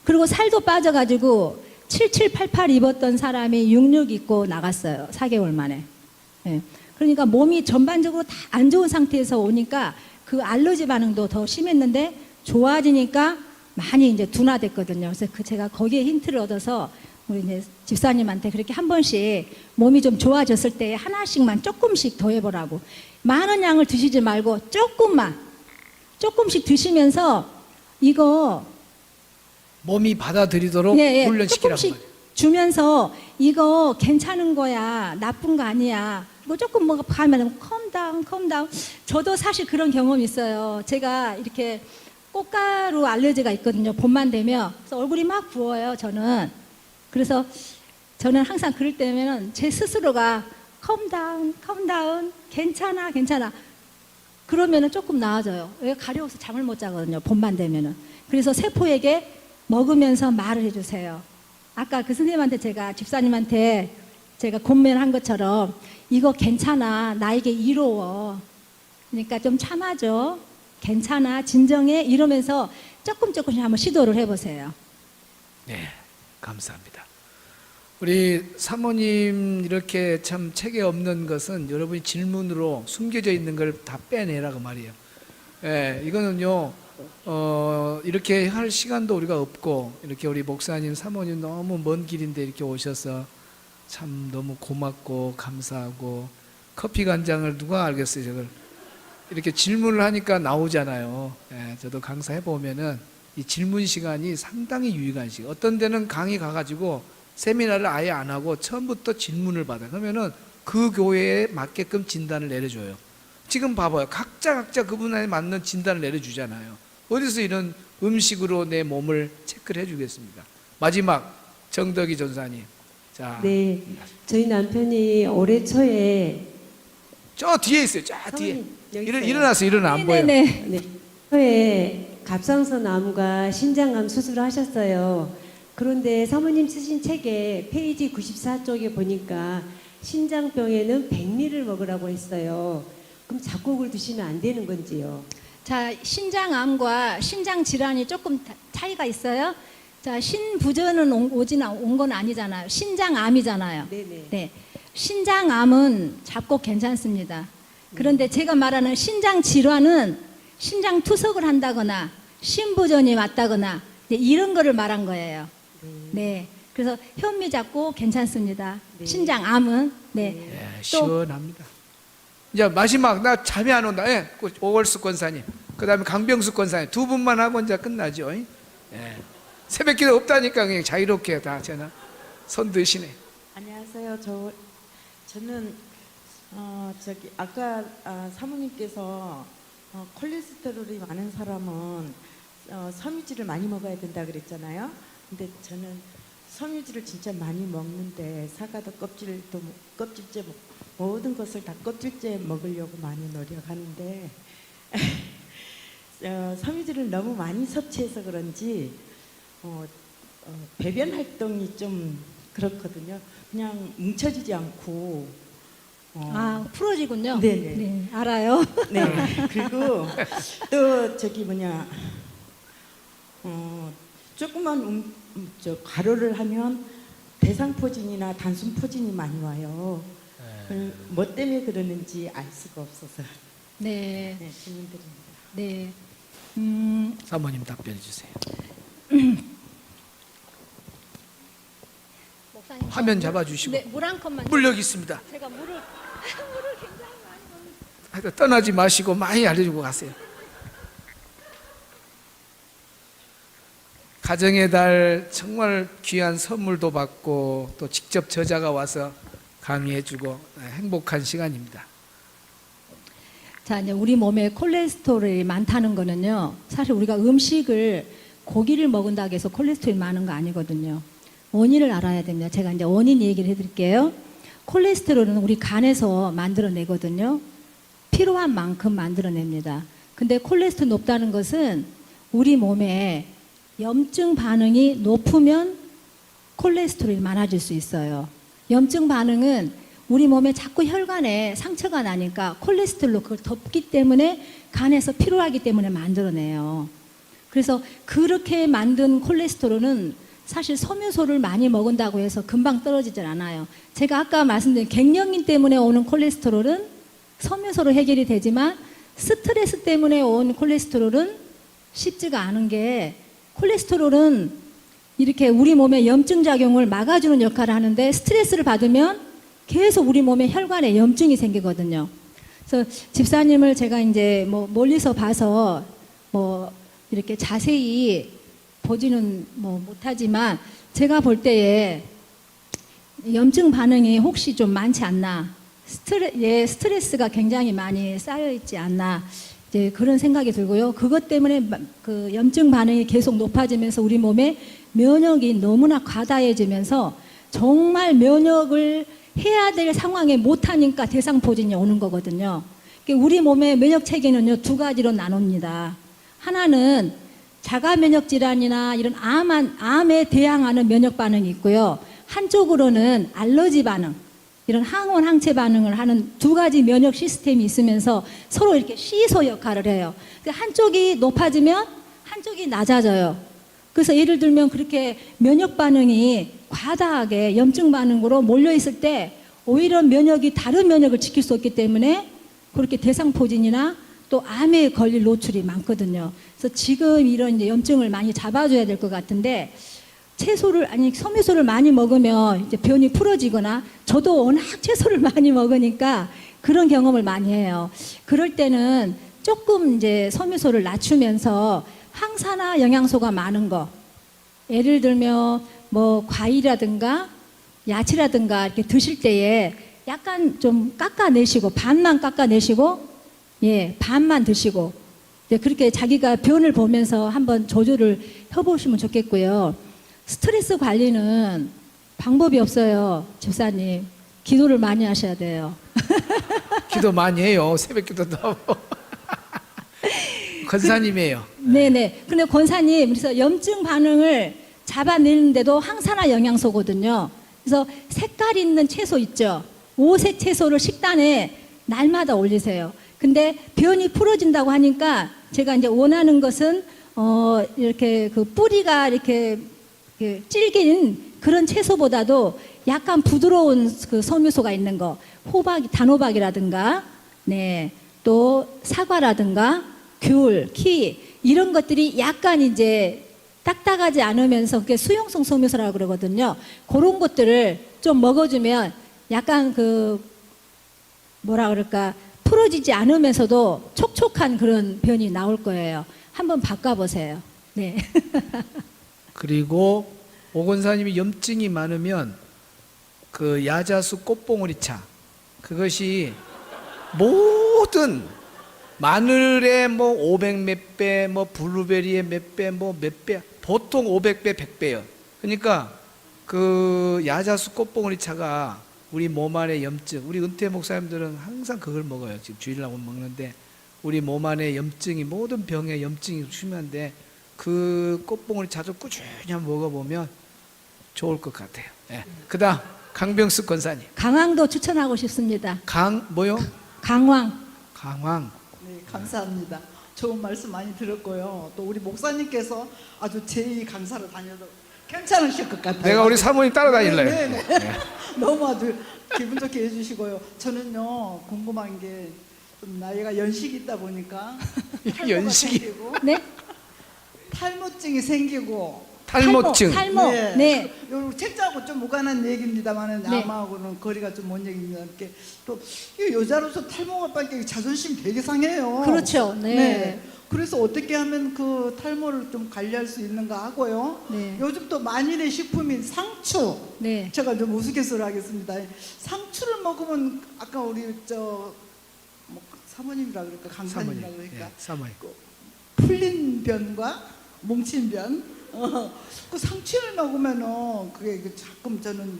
그리고 살도 빠져가지고 7788 입었던 사람이 66 입고 나갔어요. 4개월 만에. 네. 그러니까 몸이 전반적으로 다 안 좋은 상태에서 오니까 그 알러지 반응도 더 심했는데 좋아지니까 많이 이제 둔화됐거든요. 그래서 제가 거기에 힌트를 얻어서 우리 이제 집사님한테 그렇게 한 번씩 몸이 좀 좋아졌을 때 하나씩만 조금씩 더 해보라고. 많은 양을 드시지 말고 조금씩 드시면서 이거
몸이 받아들이도록 훈련시키라고.
조금씩 주면서 이거 괜찮은 거야, 나쁜 거 아니야. 이거 조금 뭐가 가면 컴다운. 저도 사실 그런 경험이 있어요. 제가 이렇게 꽃가루 알레르기가 있거든요. 봄만 되면. 그래서 얼굴이 막 부어요, 저는. 그래서 저는 항상 그럴 때면은 제 스스로가 컴다운, 괜찮아. 그러면은 조금 나아져요. 왜 가려워서 잠을 못 자거든요, 봄만 되면은. 그래서 세포에게 먹으면서 말을 해주세요. 아까 그 선생님한테 제가 집사님한테 제가 권면한 것처럼 이거 괜찮아, 나에게 이로워. 그러니까 좀 참아줘. 괜찮아. 진정해. 이러면서 조금씩 한번 시도를 해보세요.
네, 감사합니다. 우리 사모님 이렇게 참 책에 없는 것은 여러분이 질문으로 숨겨져 있는 걸 다 빼내라고 말이에요. 예, 이거는요, 이렇게 할 시간도 우리가 없고, 이렇게 우리 목사님, 사모님 너무 먼 길인데 이렇게 오셔서 참 너무 고맙고 감사하고, 커피 한 장을 누가 알겠어요, 저걸. 이렇게 질문을 하니까 나오잖아요. 예, 저도 강사해 보면은 이 질문 시간이 상당히 유익한 시간. 어떤 데는 강의 가가지고 세미나를 아예 안 하고 처음부터 질문을 받아요. 그러면은 그 교회에 맞게끔 진단을 내려줘요. 지금 봐봐요. 각자 그분에 맞는 진단을 내려주잖아요. 어디서 이런 음식으로 내 몸을 체크를 해주겠습니까? 마지막 정덕희 전사님. 자,
네, 저희 남편이 올해 초에
저 뒤에 있어요. 저 뒤에.
사모님, 여기 있어요.
일어나서 일어나 안 보여.
네네.
네, 초에 갑상선암과 신장암 수술을 하셨어요. 그런데 사모님 쓰신 책에 페이지 94쪽에 보니까 신장병에는 백미를 먹으라고 했어요. 그럼 작곡을 드시면 안 되는 건지요?
자, 신장암과 신장 질환이 조금 차이가 있어요. 자, 신부전은 온 건 아니잖아요. 신장암이잖아요.
네네.
네. 신장암은 잡곡 괜찮습니다. 그런데 제가 말하는 신장 질환은 신장 투석을 한다거나 신부전이 왔다거나 이런 거를 말한 거예요. 네. 그래서 현미 잡곡 괜찮습니다.
네.
신장암은 네.
예, 시원합니다. 이제 마지막 나 잠이 안 온다. 예, 오월수 권사님, 그다음에 강병수 권사님 두 분만 하고 이제 끝나죠. 예. 새벽기도 없다니까 그냥 자유롭게 다 전화 손 드시네.
안녕하세요. 저는 아까 사모님께서 콜레스테롤이 많은 사람은 섬유질을 많이 먹어야 된다 그랬잖아요. 근데 저는 섬유질을 진짜 많이 먹는데 사과도 껍질째 모든 것을 다 껍질째 먹으려고 많이 노력하는데 섬유질을 너무 많이 섭취해서 그런지 배변 활동이 좀 그렇거든요. 그냥 뭉쳐지지 않고
아, 풀어지군요.
네네.
네, 알아요.
네. 그리고 또 조금만 가로를 하면 대상포진이나 단순포진이 많이 와요. 뭐 때문에 그러는지 알 수가 없어서
네.
네, 질문드립니다.
네.
사모님 답변해 주세요.
목사님,
화면 잡아주시고.
네, 물 한 컵만.
물 여기 있습니다.
제가 물을 굉장히 많이 먹는.
하여튼 떠나지 마시고 많이 알려주고 가세요. 가정의 달 정말 귀한 선물도 받고 또 직접 저자가 와서 강의해주고 행복한 시간입니다.
자, 이제 우리 몸에 콜레스테롤이 많다는 거는요. 사실 우리가 음식을 고기를 먹은다고 해서 콜레스테롤이 많은 거 아니거든요. 원인을 알아야 됩니다. 제가 이제 원인 얘기를 해드릴게요. 콜레스테롤은 우리 간에서 만들어내거든요. 필요한 만큼 만들어냅니다. 근데 콜레스테롤 높다는 것은 우리 몸에 염증 반응이 높으면 콜레스테롤이 많아질 수 있어요. 염증 반응은 우리 몸에 자꾸 혈관에 상처가 나니까 콜레스테롤로 그걸 덮기 때문에 간에서 필요하기 때문에 만들어내요. 그래서 그렇게 만든 콜레스테롤은 사실 섬유소를 많이 먹은다고 해서 금방 떨어지질 않아요. 제가 아까 말씀드린 갱년기 때문에 오는 콜레스테롤은 섬유소로 해결이 되지만 스트레스 때문에 온 콜레스테롤은 쉽지가 않은 게 콜레스테롤은 이렇게 우리 몸의 염증 작용을 막아주는 역할을 하는데 스트레스를 받으면 계속 우리 몸에 혈관에 염증이 생기거든요. 그래서 집사님을 제가 이제 뭐 멀리서 봐서 뭐 이렇게 자세히 보지는 뭐 못하지만 제가 볼 때에 염증 반응이 혹시 좀 많지 않나, 스트레스가 굉장히 많이 쌓여 있지 않나, 이제 그런 생각이 들고요. 그것 때문에 그 염증 반응이 계속 높아지면서 우리 몸에 면역이 너무나 과다해지면서 정말 면역을 해야 될 상황에 못하니까 대상포진이 오는 거거든요. 우리 몸의 면역 체계는요, 두 가지로 나눕니다. 하나는 자가 면역 질환이나 이런 암에 대항하는 면역 반응이 있고요. 한쪽으로는 알러지 반응, 이런 항원 항체 반응을 하는 두 가지 면역 시스템이 있으면서 서로 이렇게 시소 역할을 해요. 한쪽이 높아지면 한쪽이 낮아져요. 그래서 예를 들면 그렇게 면역 반응이 과다하게 염증 반응으로 몰려 있을 때 오히려 면역이 다른 면역을 지킬 수 없기 때문에 그렇게 대상포진이나 또 암에 걸릴 노출이 많거든요. 그래서 지금 이런 이제 염증을 많이 잡아줘야 될 것 같은데 섬유소를 많이 먹으면 이제 변이 풀어지거나 저도 워낙 채소를 많이 먹으니까 그런 경험을 많이 해요. 그럴 때는 조금 이제 섬유소를 낮추면서 항산화 영양소가 많은 거, 예를 들면 뭐 과일이라든가 야채라든가 이렇게 드실 때에 약간 좀 깎아내시고 반만 깎아내시고 반만 드시고 그렇게 자기가 변을 보면서 한번 조절을 해보시면 좋겠고요. 스트레스 관리는 방법이 없어요, 집사님. 기도를 많이 하셔야 돼요.
기도 많이 해요. 새벽 기도도 하고. 권사님이에요.
네네. 근데 권사님, 그래서 염증 반응을 잡아내는데도 항산화 영양소거든요. 그래서 색깔 있는 채소 있죠. 5색 채소를 식단에 날마다 올리세요. 근데 변이 풀어진다고 하니까 제가 이제 원하는 것은 이렇게 그 뿌리가 이렇게 질긴 그런 채소보다도 약간 부드러운 그 섬유소가 있는 거, 단호박이라든가, 또 사과라든가, 귤, 키위 이런 것들이 약간 이제 딱딱하지 않으면서 그게 수용성 섬유소라고 그러거든요. 그런 것들을 좀 먹어주면 약간 그 뭐라 그럴까 풀어지지 않으면서도 촉촉한 그런 변이 나올 거예요. 한번 바꿔보세요. 네.
그리고 오 권사님이 염증이 많으면 그 야자수 꽃봉오리차 그것이 모든 마늘의 뭐 500 몇 배, 뭐 블루베리의 몇 배, 뭐 몇 배, 보통 500배, 100배요. 그러니까 그 야자수 꽃봉오리차가 우리 몸 안의 염증, 우리 은퇴 목사님들은 항상 그걸 먹어요. 지금 주일날 먹는데 우리 몸 안의 염증이 모든 병에 염증이 심한데 그 꽃봉오리차도 꾸준히 한번 먹어보면 좋을 것 같아요. 그다음 강병숙 권사님.
강황도 추천하고 싶습니다.
뭐요?
강황.
네, 감사합니다. 좋은 말씀 많이 들었고요. 또 우리 목사님께서 아주 제2 강사로 다녀도 괜찮으실 것 같아요.
내가 우리 사모님 따라다닐래요.
네. 너무 아주 기분 좋게 해주시고요. 저는요 궁금한 게 좀 나이가 연식이 있다 보니까
연식이
생기고,
네?
탈모증이 생기고
탈모증.
탈모. 네.
요 책자하고 좀 무관한 얘기입니다만은
네.
암하고는 거리가 좀 먼 얘기입니다. 이렇게 또 여자로서 탈모가 빠니까 자존심 되게 상해요.
그렇죠. 네.
그래서 어떻게 하면 그 탈모를 좀 관리할 수 있는가 하고요.
네.
요즘 또 만일의 식품인 상추.
네.
제가 좀 우스갯소리 하겠습니다. 상추를 먹으면 아까 우리 뭐 사모님이라 그럴까 강사님이라 그럴까
사모님.
풀린 변과 뭉친 변. 그 상추를 먹으면은 그게 자꾸 저는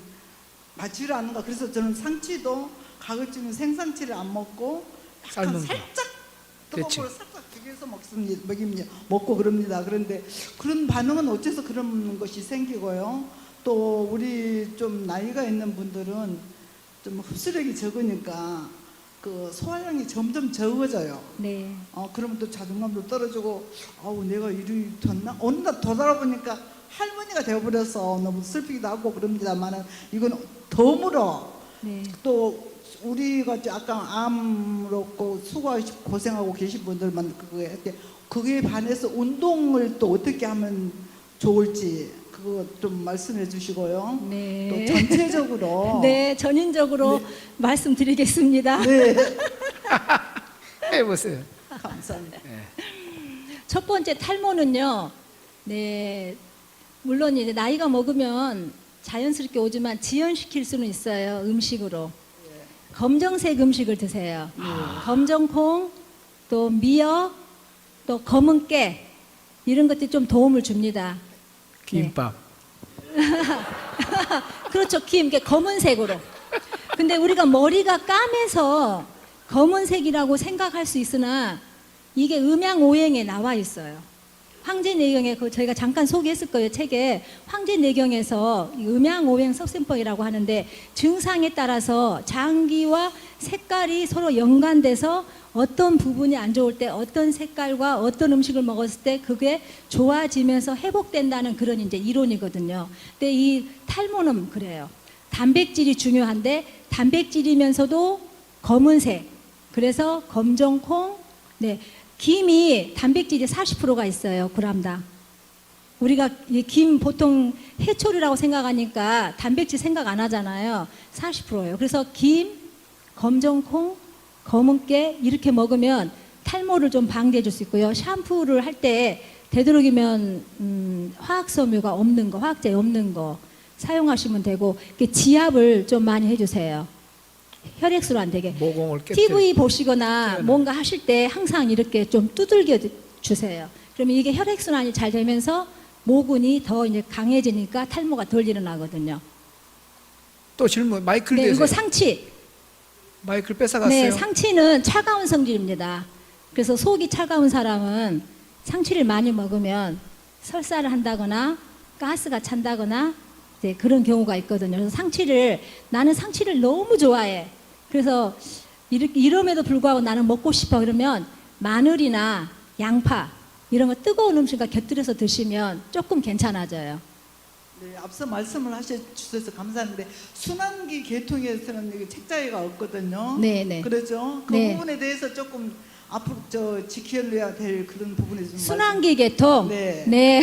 맞지를 않는가. 그래서 저는 상추도 가급적이면 생상추를 안 먹고 약간
삶은 거.
살짝 뜨거운
그렇죠.
걸 살짝 비벼서 먹고 그럽니다. 그런데 그런 반응은 어째서 그런 것이 생기고요. 또 우리 좀 나이가 있는 분들은 좀 흡수력이 적으니까 그 소화량이 점점 적어져요.
네.
그러면 또 자존감도 떨어지고, 내가 이리 됐나? 어느 날 돌아보니까 할머니가 되어버려서 너무 슬프기도 하고 그럽니다만은 이건 덤으로
네.
또 우리가 아까 암으로 고생하고 계신 분들만 그거에 반해서 운동을 또 어떻게 하면 좋을지 그거 좀 말씀해 주시고요.
네.
또 전체적으로
네, 전인적으로 말씀드리겠습니다.
네.
해보세요.
감사합니다.
첫 번째 탈모는요. 네. 물론 이제 나이가 먹으면 자연스럽게 오지만 지연시킬 수는 있어요. 음식으로. 검정색 음식을 드세요. 검정콩, 또 미역, 또 검은 깨 이런 것들이 좀 도움을 줍니다.
김밥.
그렇죠. 이게 검은색으로. 근데 우리가 머리가 까매서 검은색이라고 생각할 수 있으나 이게 음양오행에 나와 있어요. 황제내경에 그 저희가 잠깐 소개했을 거예요. 책에 황제내경에서 음양오행석생법이라고 하는데 증상에 따라서 장기와 색깔이 서로 연관돼서 어떤 부분이 안 좋을 때 어떤 색깔과 어떤 음식을 먹었을 때 그게 좋아지면서 회복된다는 그런 이제 이론이거든요. 근데 이 탈모는 그래요. 단백질이 중요한데 단백질이면서도 검은색. 그래서 검정콩, 네. 김이 단백질이 40%가 있어요. 그람당. 우리가 이 김 보통 해초류라고 생각하니까 단백질 생각 안 하잖아요. 40%예요. 그래서 김, 검정콩, 검은깨 이렇게 먹으면 탈모를 좀 방지해 줄 수 있고요. 샴푸를 할 때 되도록이면 화학섬유가 없는 거, 화학제 없는 거 사용하시면 되고 지압을 좀 많이 해주세요. 혈액순환 되게.
모공을 깨뜨려.
TV 보시거나 뭔가 하실 때 항상 이렇게 좀 두들겨 주세요. 그러면 이게 혈액순환이 잘 되면서 모근이 더 이제 강해지니까 탈모가 덜 일어나거든요.
또 질문 마이크를
네,
대세요.
이거 상치.
마이크를 뺏어갔어요.
네, 상치는 차가운 성질입니다. 그래서 속이 차가운 사람은 상치를 많이 먹으면 설사를 한다거나 가스가 찬다거나 이제 그런 경우가 있거든요. 그래서 나는 상치를 너무 좋아해. 그래서 이럼에도 불구하고 나는 먹고 싶어 그러면 마늘이나 양파 이런 거 뜨거운 음식과 곁들여서 드시면 조금 괜찮아져요.
네, 앞서 말씀을 하셔주셔서 감사한데 순환기 계통에서는 여기 책자가 없거든요.
네, 네.
그렇죠. 그
네.
부분에 대해서 조금 앞으로 지켜야 될 그런 부분이 좀
순환기 계통.
네.
네.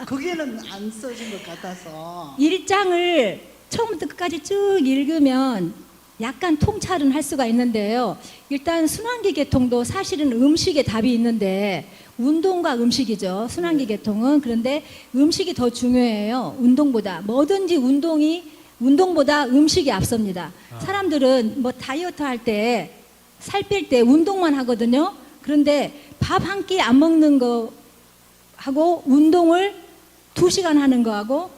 거기에는 안 써진 것 같아서.
일장을 처음부터 끝까지 쭉 읽으면 약간 통찰은 할 수가 있는데요. 일단 순환기 계통도 사실은 음식에 답이 있는데 운동과 음식이죠. 순환기 계통은. 그런데 음식이 더 중요해요. 운동보다. 뭐든지 운동보다 음식이 앞섭니다. 사람들은 뭐 다이어트 할 때 살 뺄 때 운동만 하거든요. 그런데 밥 한 끼 안 먹는 거 하고 운동을 2시간 하는 거하고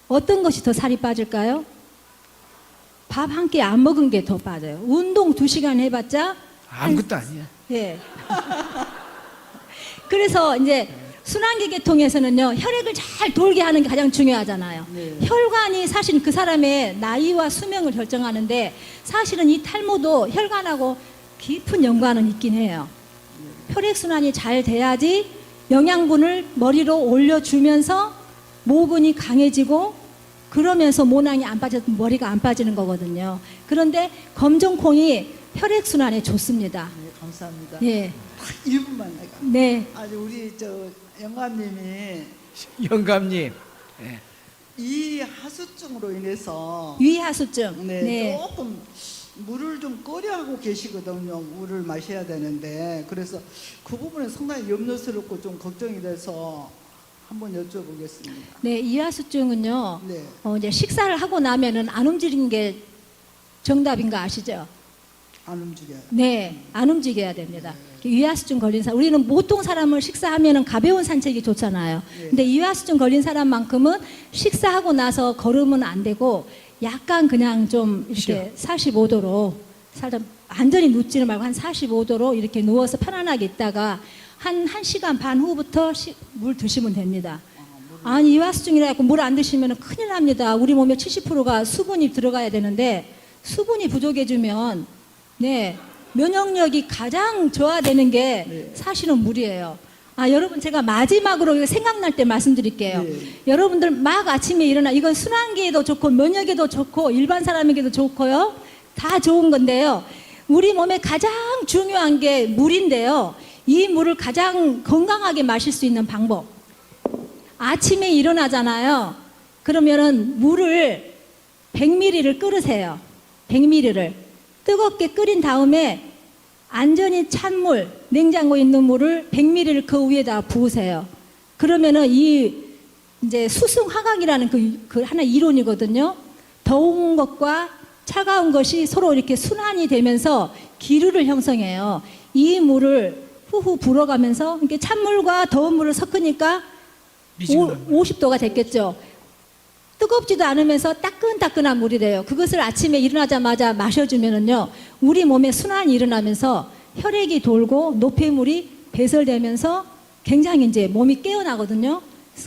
어떤 것이 더 살이 빠질까요? 밥 한 끼 안 먹은 게 더 빠져요. 운동 2시간 해봤자
아무것도 아니야.
예. 그래서 이제 순환기 계통에서는요 혈액을 잘 돌게 하는 게 가장 중요하잖아요.
네.
혈관이 사실 그 사람의 나이와 수명을 결정하는데 사실은 이 탈모도 혈관하고 깊은 연관은 있긴 해요. 혈액 순환이 잘 돼야지 영양분을 머리로 올려주면서 모근이 강해지고 그러면서 모낭이 안 빠져 머리가 안 빠지는 거거든요. 그런데 검정콩이 혈액 순환에 좋습니다.
네, 감사합니다.
예.
딱 1분만 내가.
네.
아주 우리 영감님이
영감님. 네.
이 하수증으로 인해서
위하수증.
네, 조금 물을 좀 끓여하고 계시거든요. 물을 마셔야 되는데 그래서 그 부분에 상당히 염려스럽고 좀 걱정이 돼서 한번 여쭤보겠습니다.
네, 이하수증은요.
네.
이제 식사를 하고 나면은 안 움직이는 게 정답인 거 아시죠?
안 움직여요.
네, 안 움직여야 됩니다. 이하수증 걸린 사람, 우리는 보통 사람을 식사하면은 가벼운 산책이 좋잖아요.
네.
근데 이하수증 걸린 사람만큼은 식사하고 나서 걸으면 안 되고 약간 그냥 좀 이렇게 45도로 살짝 완전히 눕지는 말고 한 45도로 이렇게 누워서 편안하게 있다가 한 1시간 반 후부터 물 드시면 됩니다. 아니 이하수증이라 해서 물 안 드시면 큰일 납니다. 우리 몸에 70%가 수분이 들어가야 되는데 수분이 부족해지면 네 면역력이 가장 저하되는 게 사실은 물이에요. 여러분 제가 마지막으로 생각날 때 말씀드릴게요.
네.
여러분들 막 아침에 일어나 이건 순환기에도 좋고 면역에도 좋고 일반 사람에게도 좋고요. 다 좋은 건데요. 우리 몸에 가장 중요한 게 물인데요. 이 물을 가장 건강하게 마실 수 있는 방법. 아침에 일어나잖아요. 그러면은 물을 100ml를 끓으세요. 100ml를 뜨겁게 끓인 다음에 안전히 찬 물, 냉장고에 있는 물을 100ml를 그 위에다 부으세요. 그러면은 이제 수승화각이라는 그 하나 이론이거든요. 더운 것과 차가운 것이 서로 이렇게 순환이 되면서 기류를 형성해요. 이 물을 후후 불어가면서 이렇게 찬물과 더운 물을 섞으니까 50도가 됐겠죠. 뜨겁지도 않으면서 따끈따끈한 물이 돼요. 그것을 아침에 일어나자마자 마셔주면은요, 우리 몸에 순환이 일어나면서 혈액이 돌고 노폐물이 배설되면서 굉장히 이제 몸이 깨어나거든요.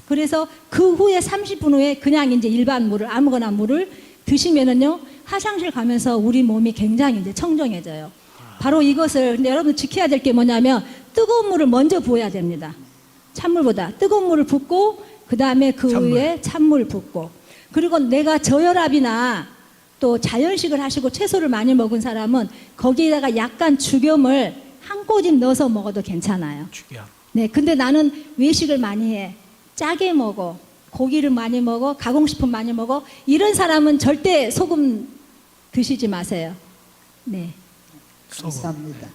그래서 그 후에 30분 후에 그냥 이제 일반 물을 아무거나 물을 드시면은요 화장실 가면서 우리 몸이 굉장히 이제 청정해져요. 바로 이것을 근데 여러분 지켜야 될 게 뭐냐면 뜨거운 물을 먼저 부어야 됩니다. 찬물보다 뜨거운 물을 붓고 그 다음에 그 위에 찬물 붓고 그리고 내가 저혈압이나 또 자연식을 하시고 채소를 많이 먹은 사람은 거기에다가 약간 죽염을 한 꼬집 넣어서 먹어도 괜찮아요. 네, 근데 나는 외식을 많이 해. 짜게 먹어. 고기를 많이 먹어. 가공식품 많이 먹어. 이런 사람은 절대 소금 드시지 마세요. 네.
감사합니다.